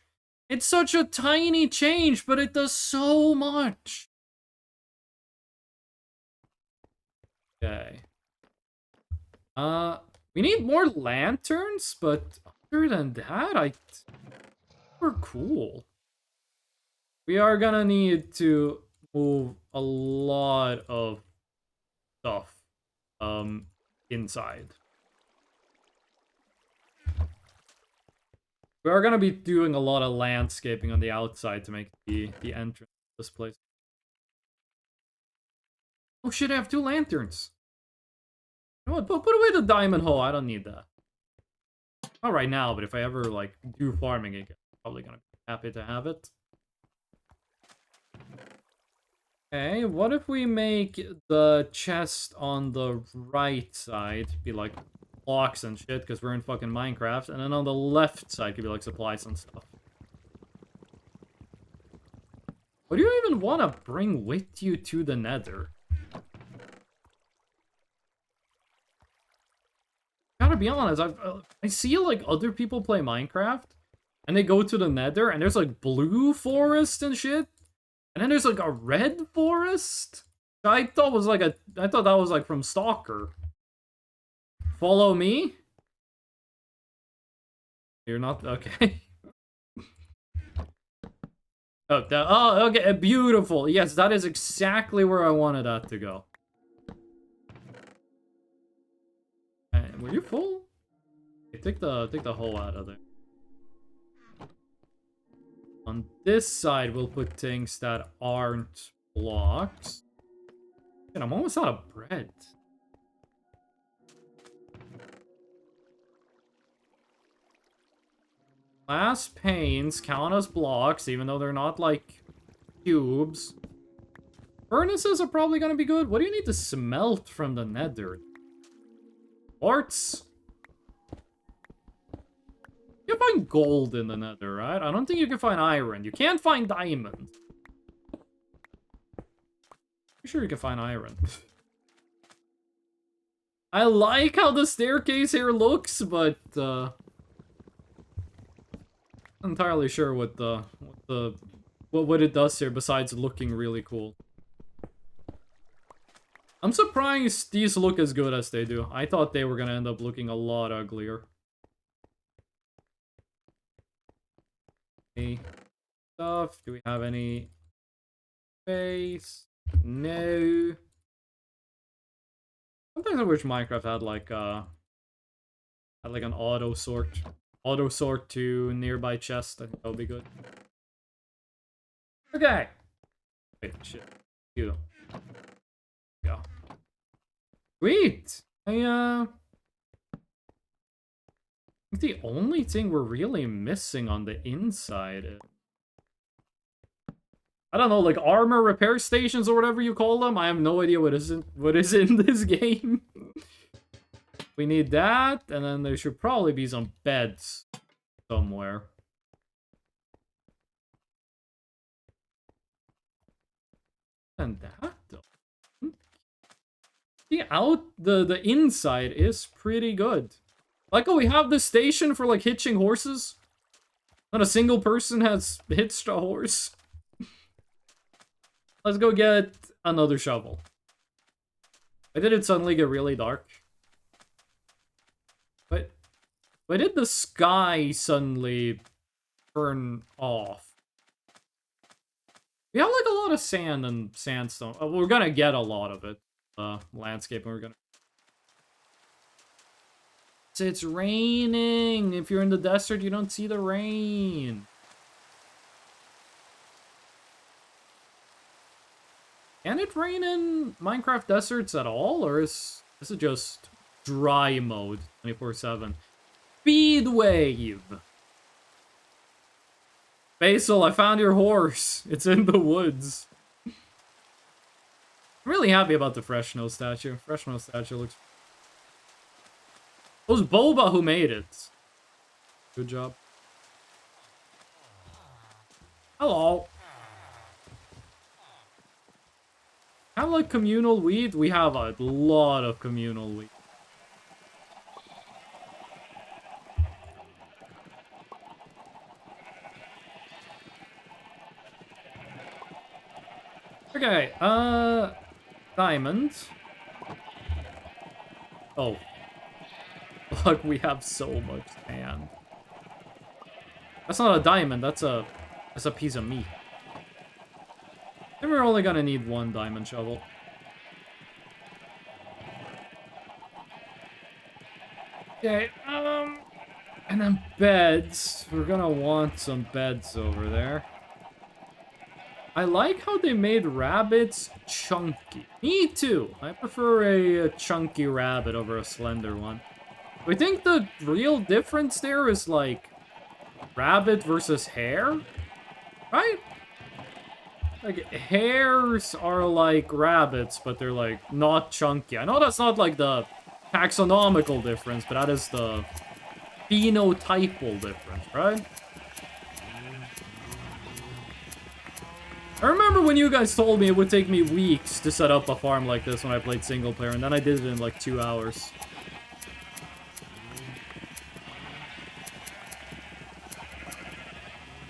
It's such a tiny change, but it does so much. Okay. We need more lanterns, but other than that, we're cool. We are gonna need to move a lot of stuff, inside. We are gonna be doing a lot of landscaping on the outside to make the entrance of this place. Oh shit, I have 2 lanterns. You know what, put away the diamond hole, I don't need that. Not right now, but if I ever, like, do farming again, I'm probably gonna be happy to have it. Okay, what if we make the chest on the right side be, like, blocks and shit, because we're in fucking Minecraft, and then on the left side could be, like, supplies and stuff. What do even want to bring with you to the nether? Gotta be honest, I see like other people play Minecraft, and they go to the nether, and there's like blue forest and shit, and then there's like a red forest. I thought that was like from Stalker. Follow me? You're not okay. Oh, okay, beautiful. Yes, that is exactly where I wanted that to go. And were you full? Okay, take the hole out of there. On this side, we'll put things that aren't blocks. And I'm almost out of bread. Glass panes count as blocks, even though they're not like cubes. Furnaces are probably gonna be good. What do you need to smelt from the nether? Quartz? You can find gold in the nether, right? I don't think you can find iron. You can't find diamond. I'm sure you can find iron. I like how the staircase here looks, but entirely sure what it does here besides looking really cool. I'm surprised these look as good as they do. I thought they were gonna end up looking a lot uglier. Any stuff? Do we have any space? No. Sometimes I wish Minecraft had like an auto sort to nearby chest. I think that would be good. Okay. Wait, shit. You. Yeah. Sweet. I think the only thing we're really missing on the inside is, I don't know, like armor repair stations or whatever you call them. I have no idea what is in this game. We need that, and then there should probably be some beds somewhere. And that though. The inside is pretty good. Like, oh, we have the station for like hitching horses. Not a single person has hitched a horse. Let's go get another shovel. Why did it suddenly get really dark? But why did the sky suddenly turn off? We have like a lot of sand and sandstone. Oh, we're gonna get a lot of it. Landscaping, we're gonna... It's raining. If you're in the desert, you don't see the rain. Can it rain in Minecraft deserts at all, or is it just dry mode 24/7? Speed wave. Basil, I found your horse. It's in the woods. I'm really happy about the Fresh Snow statue. Fresh Snow statue looks... It was Boba who made it. Good job. Hello. Have like communal wheat? We have a lot of communal wheat. Okay, diamonds. Oh. Fuck, we have so much sand. That's not a diamond, that's a piece of meat. Then we're only gonna need one diamond shovel. Okay, and then beds. We're gonna want some beds over there. I like how they made rabbits chunky. Me too. I prefer a chunky rabbit over a slender one. I think the real difference there is like rabbit versus hare, right? Like hares are like rabbits, but they're like not chunky. I know that's not like the taxonomical difference, but that is the phenotypal difference, right? I remember when you guys told me it would take me weeks to set up a farm like this when I played single player, and then I did it in like 2 hours.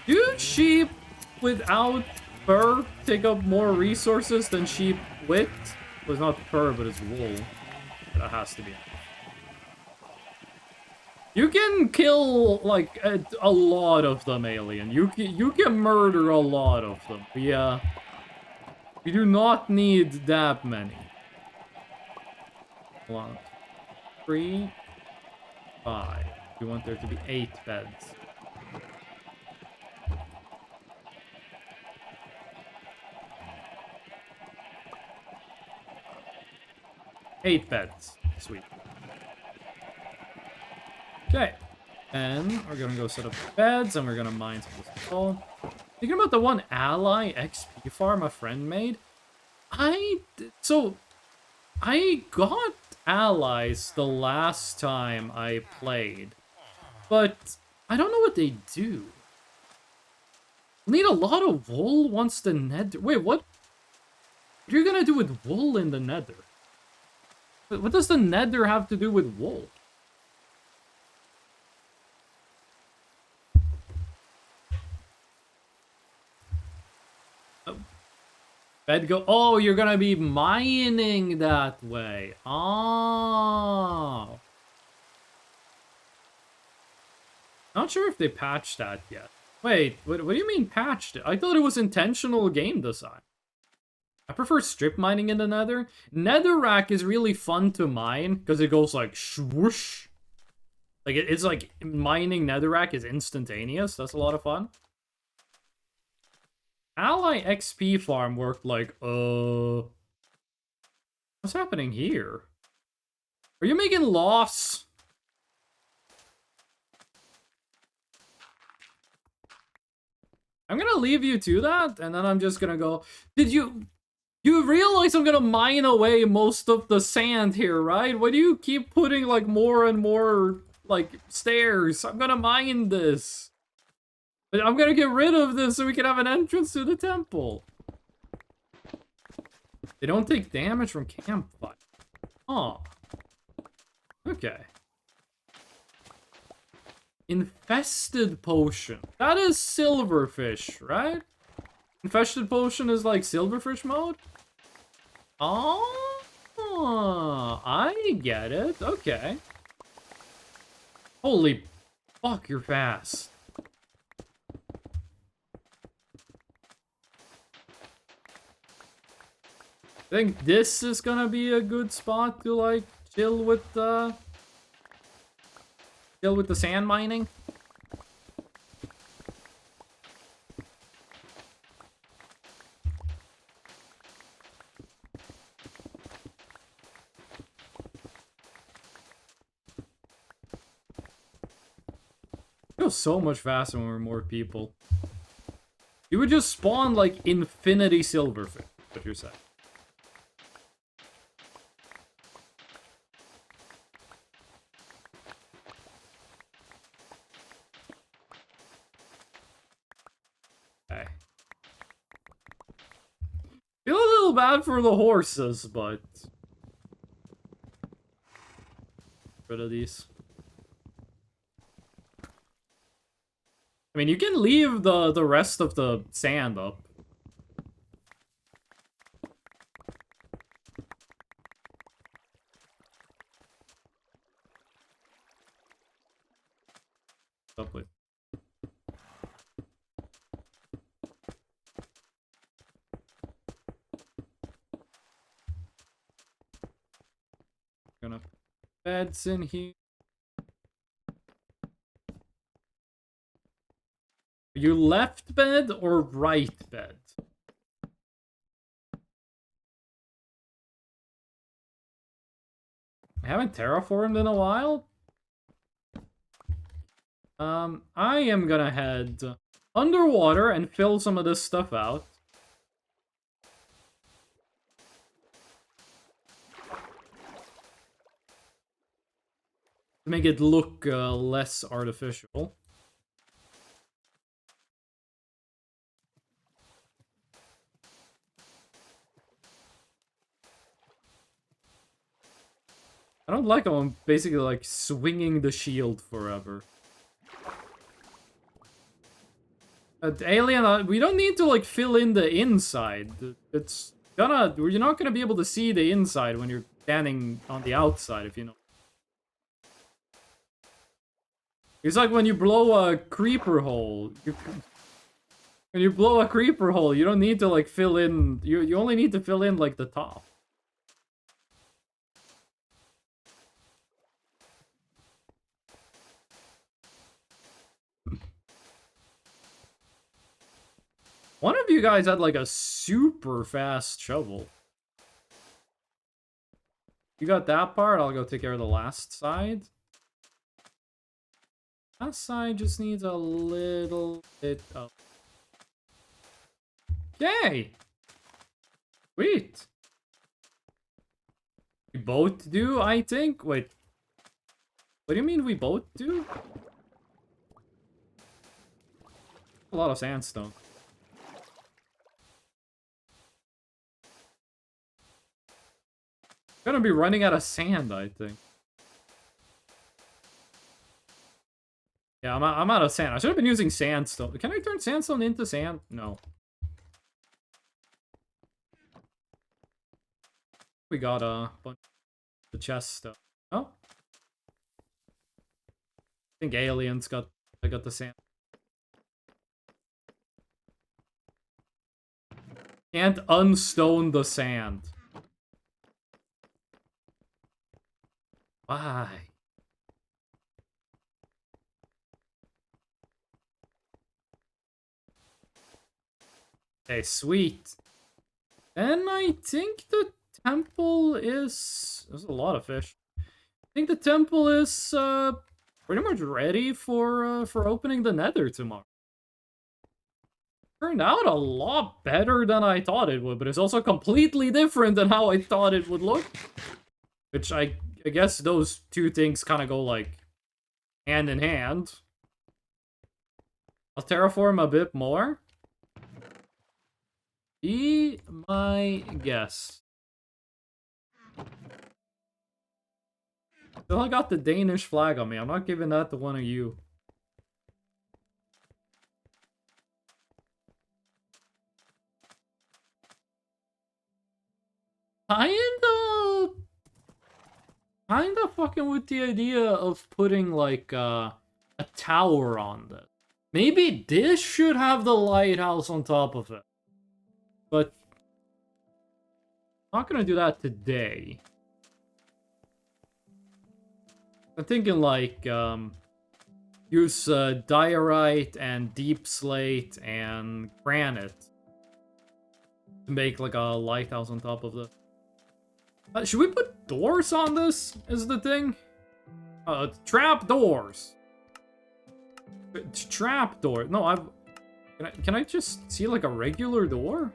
Do sheep without fur take up more resources than sheep with? Well, it's not fur, but it's wool. That has to be. You can kill, like, a lot of them, alien. You can murder a lot of them. We do not need that many. 1, 3, 5. We want there to be 8 beds. Eight beds. Sweet. Okay. And we're gonna go set up beds, and we're gonna mine some of this coal. Thinking about the one ally XP farm a friend made. So, I got allies the last time I played, but I don't know what they do. Need a lot of wool once the nether... Wait, what? What are you gonna do with wool in the nether? What does the nether have to do with wool? Bed go... Oh, you're gonna be mining that way. Oh. Not sure if they patched that yet. Wait, what do you mean patched it? I thought it was intentional game design. I prefer strip mining in the nether. Netherrack is really fun to mine because it goes like swoosh. Like it's like mining netherrack is instantaneous. That's a lot of fun. Ally XP farm worked like, what's happening here? Are you making loss? I'm gonna leave you to that, and then I'm just gonna go. Did you realize I'm gonna mine away most of the sand here, right? Why do you keep putting like more and more like stairs? I'm gonna mine this. But I'm gonna get rid of this so we can have an entrance to the temple. They don't take damage from campfire. Oh. Okay. Infested potion. That is silverfish, right? Infested potion is like silverfish mode? Oh, I get it. Okay. Holy fuck, you're fast. I think this is gonna be a good spot to like chill with the sand mining. It goes so much faster when we're more people. You would just spawn like infinity silverfish, what you're saying. Okay. Feel a little bad for the horses, but rid of these. I mean, you can leave the rest of the sand up. Up with. Gonna beds in here. Are you left bed or right bed? I haven't terraformed in a while. I am gonna head underwater and fill some of this stuff out. To make it look less artificial. I don't like how I'm basically like swinging the shield forever. Alien, we don't need to like fill in the inside. It's gonna, you're not gonna be able to see the inside when you're standing on the outside, if you know. It's like when you blow a creeper hole. When you blow a creeper hole, you don't need to like fill in. You only need to fill in like the top. One of you guys had like a super fast shovel. You got that part, I'll go take care of the last side. Last side just needs a little bit of... Yay! Sweet! We both do, I think? Wait. What do you mean we both do? A lot of sandstone. Gonna be running out of sand, I think. Yeah, I'm out of sand. I should have been using sandstone. Can I turn sandstone into sand? No. We got a bunch of chest stuff. Oh. I think aliens got the sand. Can't unstone the sand. Why? Okay, sweet. Then I think the temple is... There's a lot of fish. I think the temple is pretty much ready for opening the nether tomorrow. Turned out a lot better than I thought it would, but it's also completely different than how I thought it would look. Which I guess those two things kind of go like hand in hand. I'll terraform a bit more. Be my guess. Still, I got the Danish flag on me. I'm not giving that to one of you. Kinda fucking with the idea of putting like a tower on this. Maybe this should have the lighthouse on top of it. But I'm not gonna do that today. I'm thinking like use diorite and deep slate and granite to make like a lighthouse on top of this. Should we put doors on this? Is the thing? Trap doors. Trap door. No, can I just see like a regular door?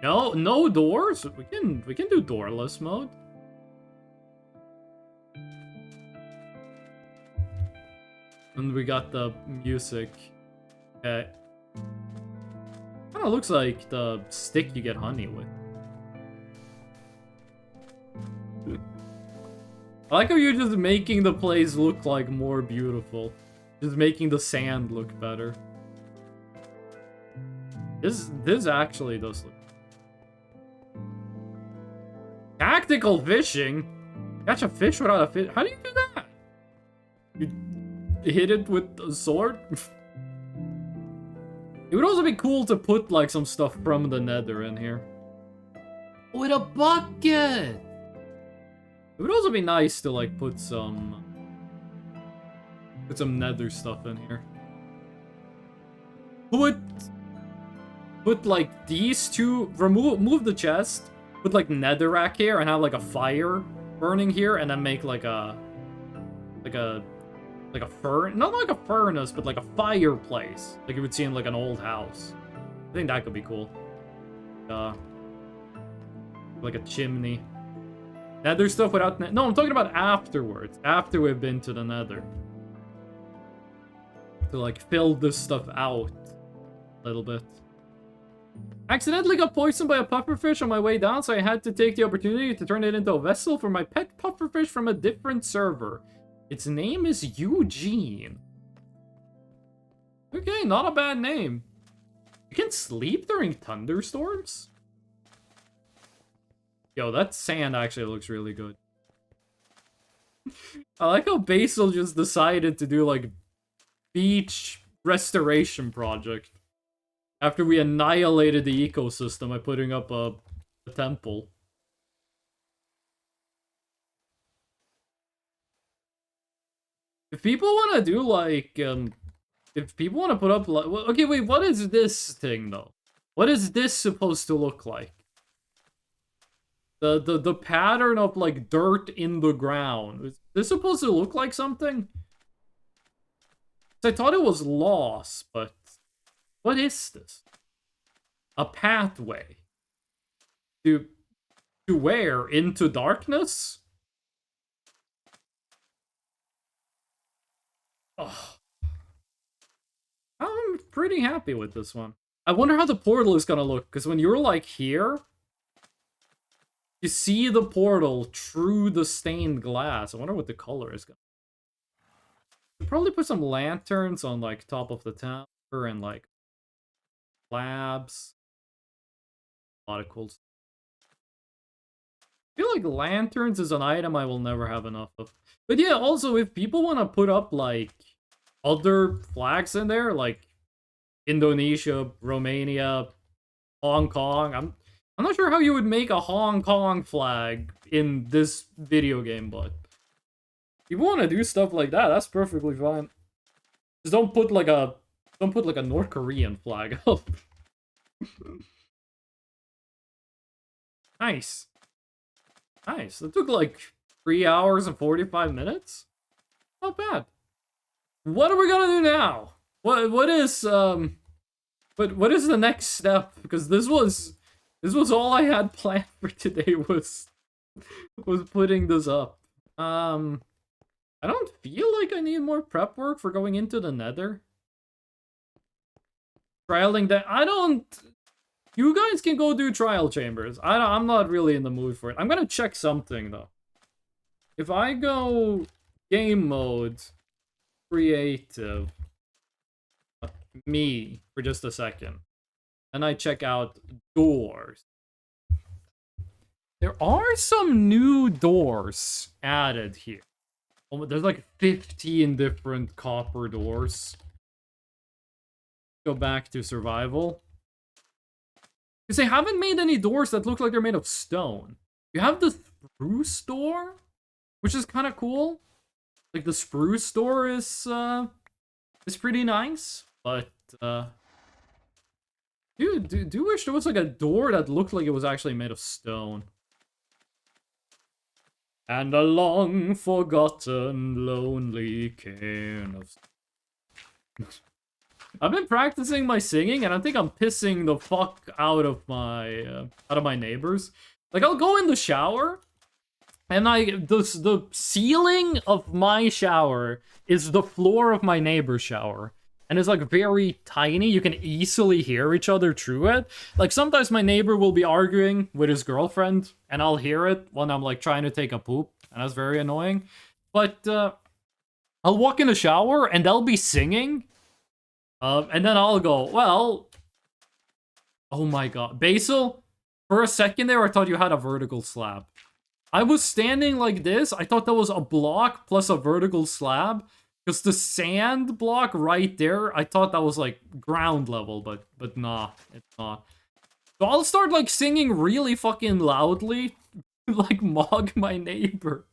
No doors. We can do doorless mode. And we got the music. Okay. Kind of looks like the stick you get honey with. I like how you're just making the place look like more beautiful. Just making the sand look better. This actually does look... Tactical fishing? Catch a fish without a fish? How do you do that? You hit it with a sword? It would also be cool to put like some stuff from the nether in here. With a bucket! It would also be nice to like put some nether stuff in here. Put like these two, move the chest, put like netherrack here and have like a fire burning here and then make like a not like a furnace, but like a fireplace. Like you would see in like an old house. I think that could be cool. Like a chimney. Nether stuff without... No, I'm talking about afterwards. After we've been to the nether. To, like, fill this stuff out a little bit. Accidentally got poisoned by a pufferfish on my way down, so I had to take the opportunity to turn it into a vessel for my pet pufferfish from a different server. Its name is Eugene. Okay, not a bad name. You can sleep during thunderstorms? Yo, that sand actually looks really good. I like how Basil just decided to do, like, beach restoration project. After we annihilated the ecosystem by putting up a temple. If people want to do, like, if people want to put up, like, okay, wait, what is this thing, though? What is this supposed to look like? The pattern of, like, dirt in the ground. Is this supposed to look like something? I thought it was lost, but what is this? A pathway. To where? Into darkness? Oh. I'm pretty happy with this one. I wonder how the portal is gonna look, because when you're, like, here, you see the portal through the stained glass. I wonder what the color is gonna be. Probably put some lanterns on, like, top of the tower and, like, slabs. A lot of cool stuff. I feel like lanterns is an item I will never have enough of. But yeah, also, if people want to put up, like, other flags in there, like Indonesia, Romania, Hong Kong, I'm not sure how you would make a Hong Kong flag in this video game, but if you want to do stuff like that, that's perfectly fine. Just don't put like a North Korean flag up. Nice. Nice. It took like 3 hours and 45 minutes. Not bad. What are we gonna do now? What is the next step? Because this was all I had planned for today was putting this up. I don't feel like I need more prep work for going into the nether. Trialing that I don't. You guys can go do trial chambers. I'm not really in the mood for it. I'm gonna check something though. If I go game mode, creative, me for just a second, and I check out doors. There are some new doors added here. Oh, there's like 15 different copper doors. Go back to survival. Because they haven't made any doors that look like they're made of stone. You have the spruce door, which is kind of cool. Like, the spruce door is pretty nice. But, dude, do wish there was, like, a door that looked like it was actually made of stone. And a long-forgotten, lonely cairn of... I've been practicing my singing, and I think I'm pissing the fuck out of my neighbors. Like, I'll go in the shower, and the ceiling of my shower is the floor of my neighbor's shower. And it's, like, very tiny. You can easily hear each other through it. Like, sometimes my neighbor will be arguing with his girlfriend, and I'll hear it when I'm, like, trying to take a poop. And that's very annoying. But, I'll walk in the shower, and they'll be singing. And then I'll go, well... Oh my god. Basil, for a second there, I thought you had a vertical slab. I was standing like this. I thought that was a block plus a vertical slab. Because the sand block right there, I thought that was, like, ground level. But nah, it's not. So I'll start, like, singing really fucking loudly. Like, mog my neighbor.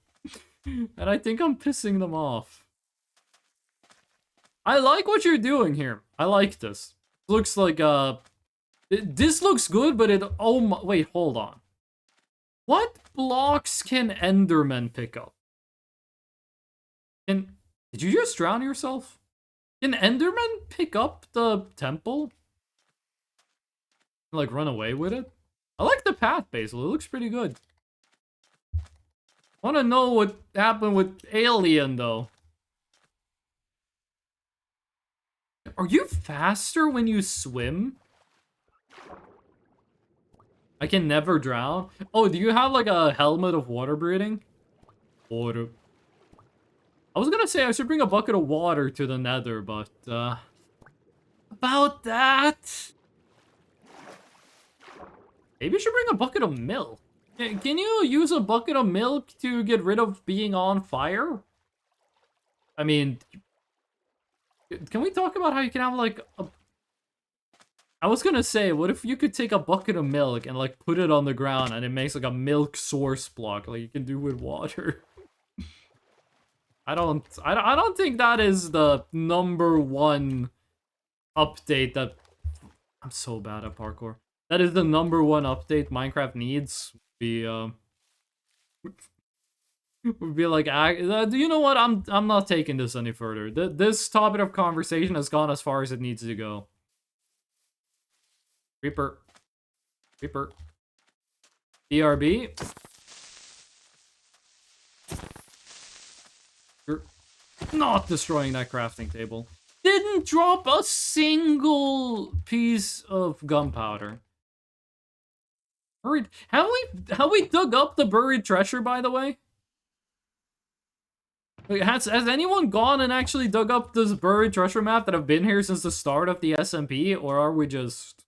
And I think I'm pissing them off. I like what you're doing here. I like this. Looks like, this looks good, but it... Oh my... Wait, hold on. What blocks can Endermen pick up? Did you just drown yourself? Can Endermen pick up the temple? Like, run away with it? I like the path, Basil. It looks pretty good. I want to know what happened with Alien, though. Are you faster when you swim? I can never drown. Oh, do you have like a helmet of water breathing? Water. I was gonna say I should bring a bucket of water to the nether, but about that. Maybe you should bring a bucket of milk. Can you use a bucket of milk to get rid of being on fire? I mean, can we talk about how you can have like a... I was gonna say, what if you could take a bucket of milk and like put it on the ground and it makes like a milk source block like you can do with water? I don't think that is the #1 update that... I'm so bad at parkour. That is the #1 update Minecraft needs. Would be like, do you know what? I'm not taking this any further. This topic of conversation has gone as far as it needs to go. Creeper. Creeper. BRB. You're not destroying that crafting table. Didn't drop a single piece of gunpowder. Buried. Have we dug up the buried treasure, by the way? Like, has anyone gone and actually dug up this buried treasure map that have been here since the start of the SMP, or are we just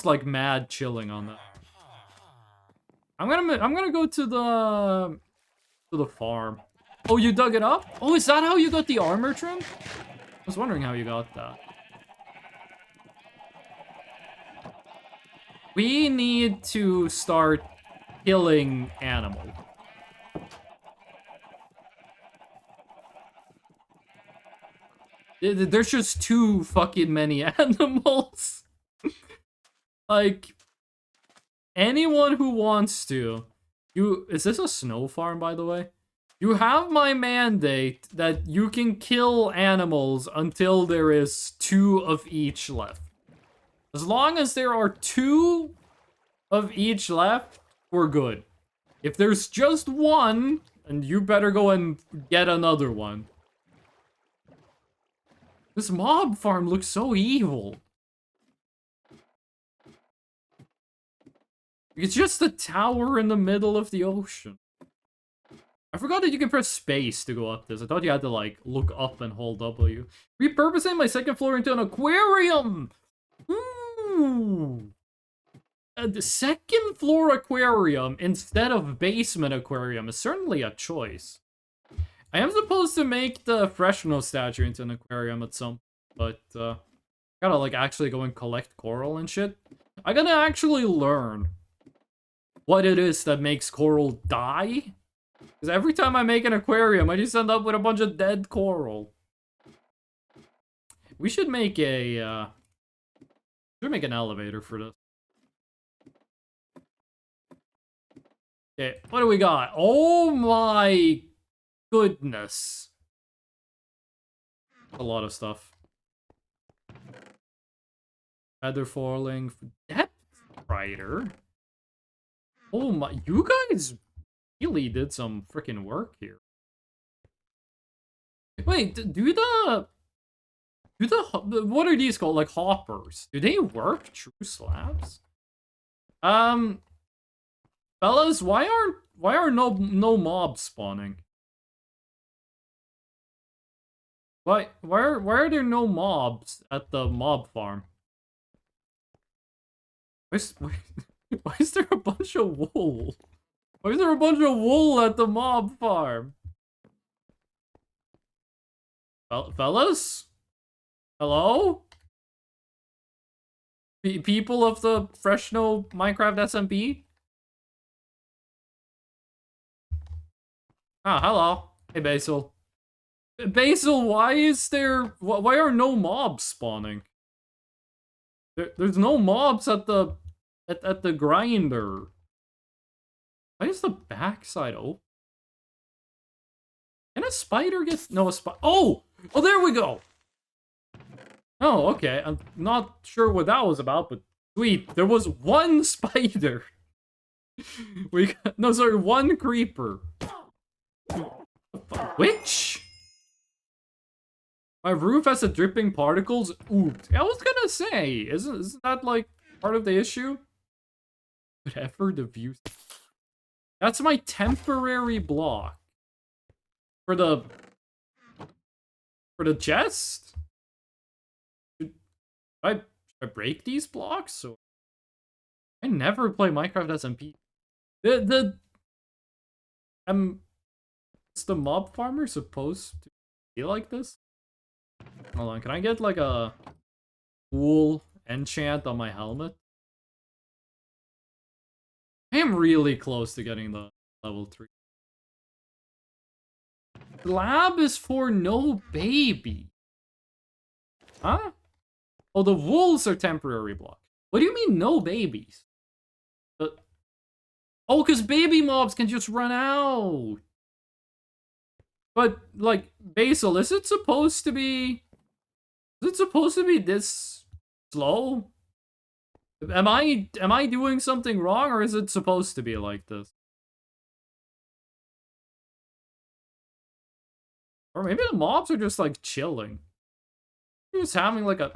like mad chilling on that? I'm gonna go to the farm. Oh, you dug it up? Oh, is that how you got the armor trim? I was wondering how you got that. We need to start killing animals. There's just too fucking many animals. Like, anyone who wants to... Is this a snow farm, by the way? You have my mandate that you can kill animals until there is 2 of each left. As long as there are 2 of each left, we're good. If there's just 1, then you better go and get another one. This mob farm looks so evil. It's just a tower in the middle of the ocean. I forgot that you can press space to go up this. I thought you had to, like, look up and hold W. Repurposing my second floor into an aquarium! Ooh! The second floor aquarium instead of basement aquarium is certainly a choice. I am supposed to make the Freshno statue into an aquarium at some point, but, gotta, like, actually go and collect coral and shit. I gotta actually learn what it is that makes coral die. Because every time I make an aquarium, I just end up with a bunch of dead coral. We should make a, an elevator for this. Okay, what do we got? Oh my goodness. A lot of stuff. Feather falling. Depth brighter. Oh my, you guys really did some freaking work here. Wait, what are these called? Like hoppers? Do they work? True slabs? Fellas, why are no mobs spawning? Why are there no mobs at the mob farm? Why is there a bunch of wool? Why is there a bunch of wool at the mob farm? Fellas? Hello? People of the Freshno Minecraft SMP? Ah, hello. Hey, Basil. Basil, why are no mobs spawning? There's no mobs at the grinder. Why is the backside open? Can a spider get... No, a spider... Oh! Oh, there we go! Oh, okay. I'm not sure what that was about, but sweet. There was 1 spider. No, sorry, 1 creeper. Which? My roof has a dripping particles? Ooh, I was gonna say, isn't that, like, part of the issue? Whatever the view. That's my temporary block. For the chest? Should I break these blocks? Or I never play Minecraft SMP. Is the mob farmer supposed to be like this? Hold on, can I get like a wool enchant on my helmet? I am really close to getting the level 3. The lab is for no baby. Huh? Oh, the wolves are temporary block. What do you mean no babies? Oh, because baby mobs can just run out. But, like, Basil, is it supposed to be... Is it supposed to be this slow? Am I doing something wrong, or is it supposed to be like this? Or maybe the mobs are just, like, chilling. They're just having, like, a...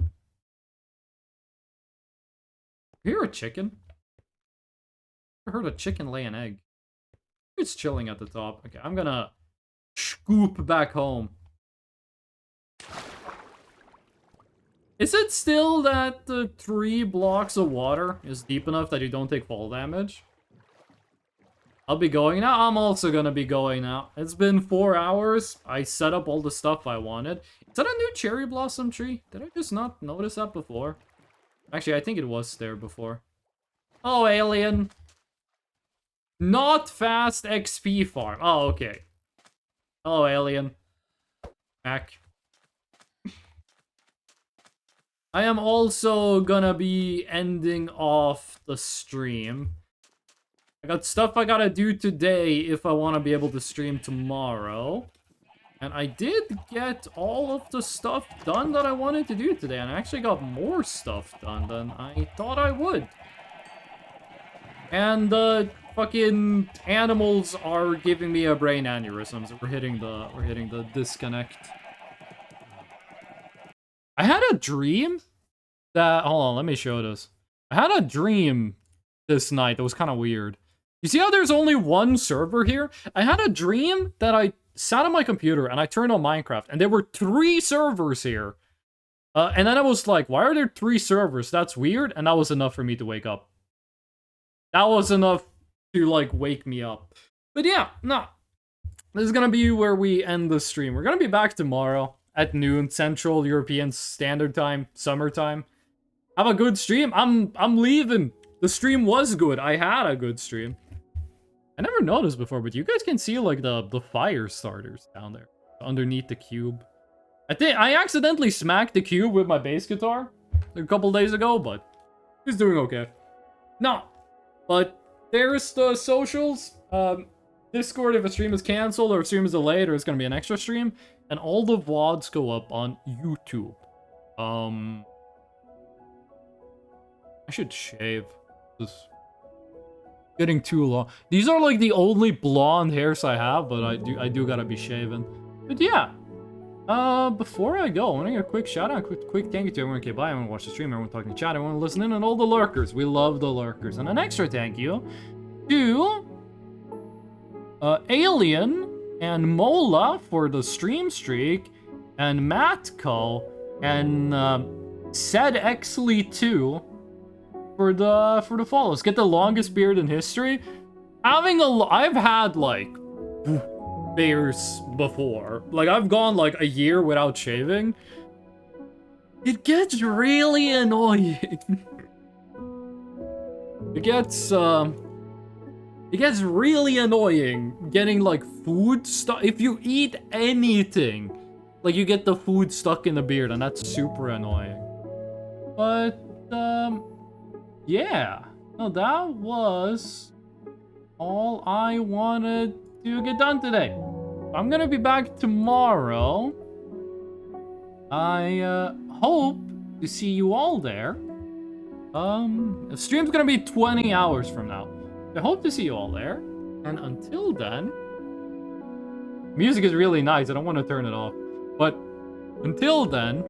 You hear a chicken? I heard a chicken lay an egg. It's chilling at the top. Okay, I'm gonna scoop back home. Is it still that the 3 blocks of water is deep enough that you don't take fall damage? I'll be going now. I'm also gonna be going now. It's been 4 hours. I set up all the stuff I wanted. Is that a new cherry blossom tree? Did I just not notice that before? Actually, I think it was there before. Oh, alien. Not fast XP farm. Oh, okay. Hello, alien. Back. I am also gonna be ending off the stream. I got stuff I gotta do today if I want to be able to stream tomorrow. And I did get all of the stuff done that I wanted to do today. And I actually got more stuff done than I thought I would. And the fucking animals are giving me a brain aneurysm. So we're hitting the disconnect. I had a dream that... Hold on, let me show this. I had a dream this night that was kind of weird. You see how there's only one server here? I had a dream that I sat on my computer and I turned on Minecraft and there were 3 servers here. And then I was like, why are there 3 servers? That's weird. And that was enough for me to wake up. That was enough to, like, wake me up. But yeah, no. This is gonna be where we end the stream. We're gonna be back tomorrow at noon, Central European Standard Time, summertime. Have a good stream. I'm leaving. The stream was good. I had a good stream. I never noticed before, but you guys can see, like, the fire starters down there underneath the cube. I think I accidentally smacked the cube with my bass guitar a couple days ago, but he's doing okay. No, but there's the socials. Discord, if a stream is canceled or a stream is delayed or it's gonna be an extra stream, and all the VODs go up on YouTube. I should shave. This getting too long. These are like the only blonde hairs I have, but I do gotta be shaven. But yeah. Before I go, I want to give a quick shout out, quick thank you to everyone who came by, everyone who watched the stream, everyone talking in chat, everyone listening, and all the lurkers. We love the lurkers. And an extra thank you to Alien and Mola for the stream streak, and Matco and said Exley2 for the follows. Get the longest beard in history. I've had like bears before. Like I've gone like a year without shaving. It gets really annoying. It gets really annoying getting like food stuck. If you eat anything, like you get the food stuck in the beard, and that's super annoying. But yeah, no, that was all I wanted to get done today. I'm gonna be back tomorrow. I hope to see you all there. The stream's gonna be 20 hours from now. I hope to see you all there. And until then, music is really nice. I don't want to turn it off. But until then,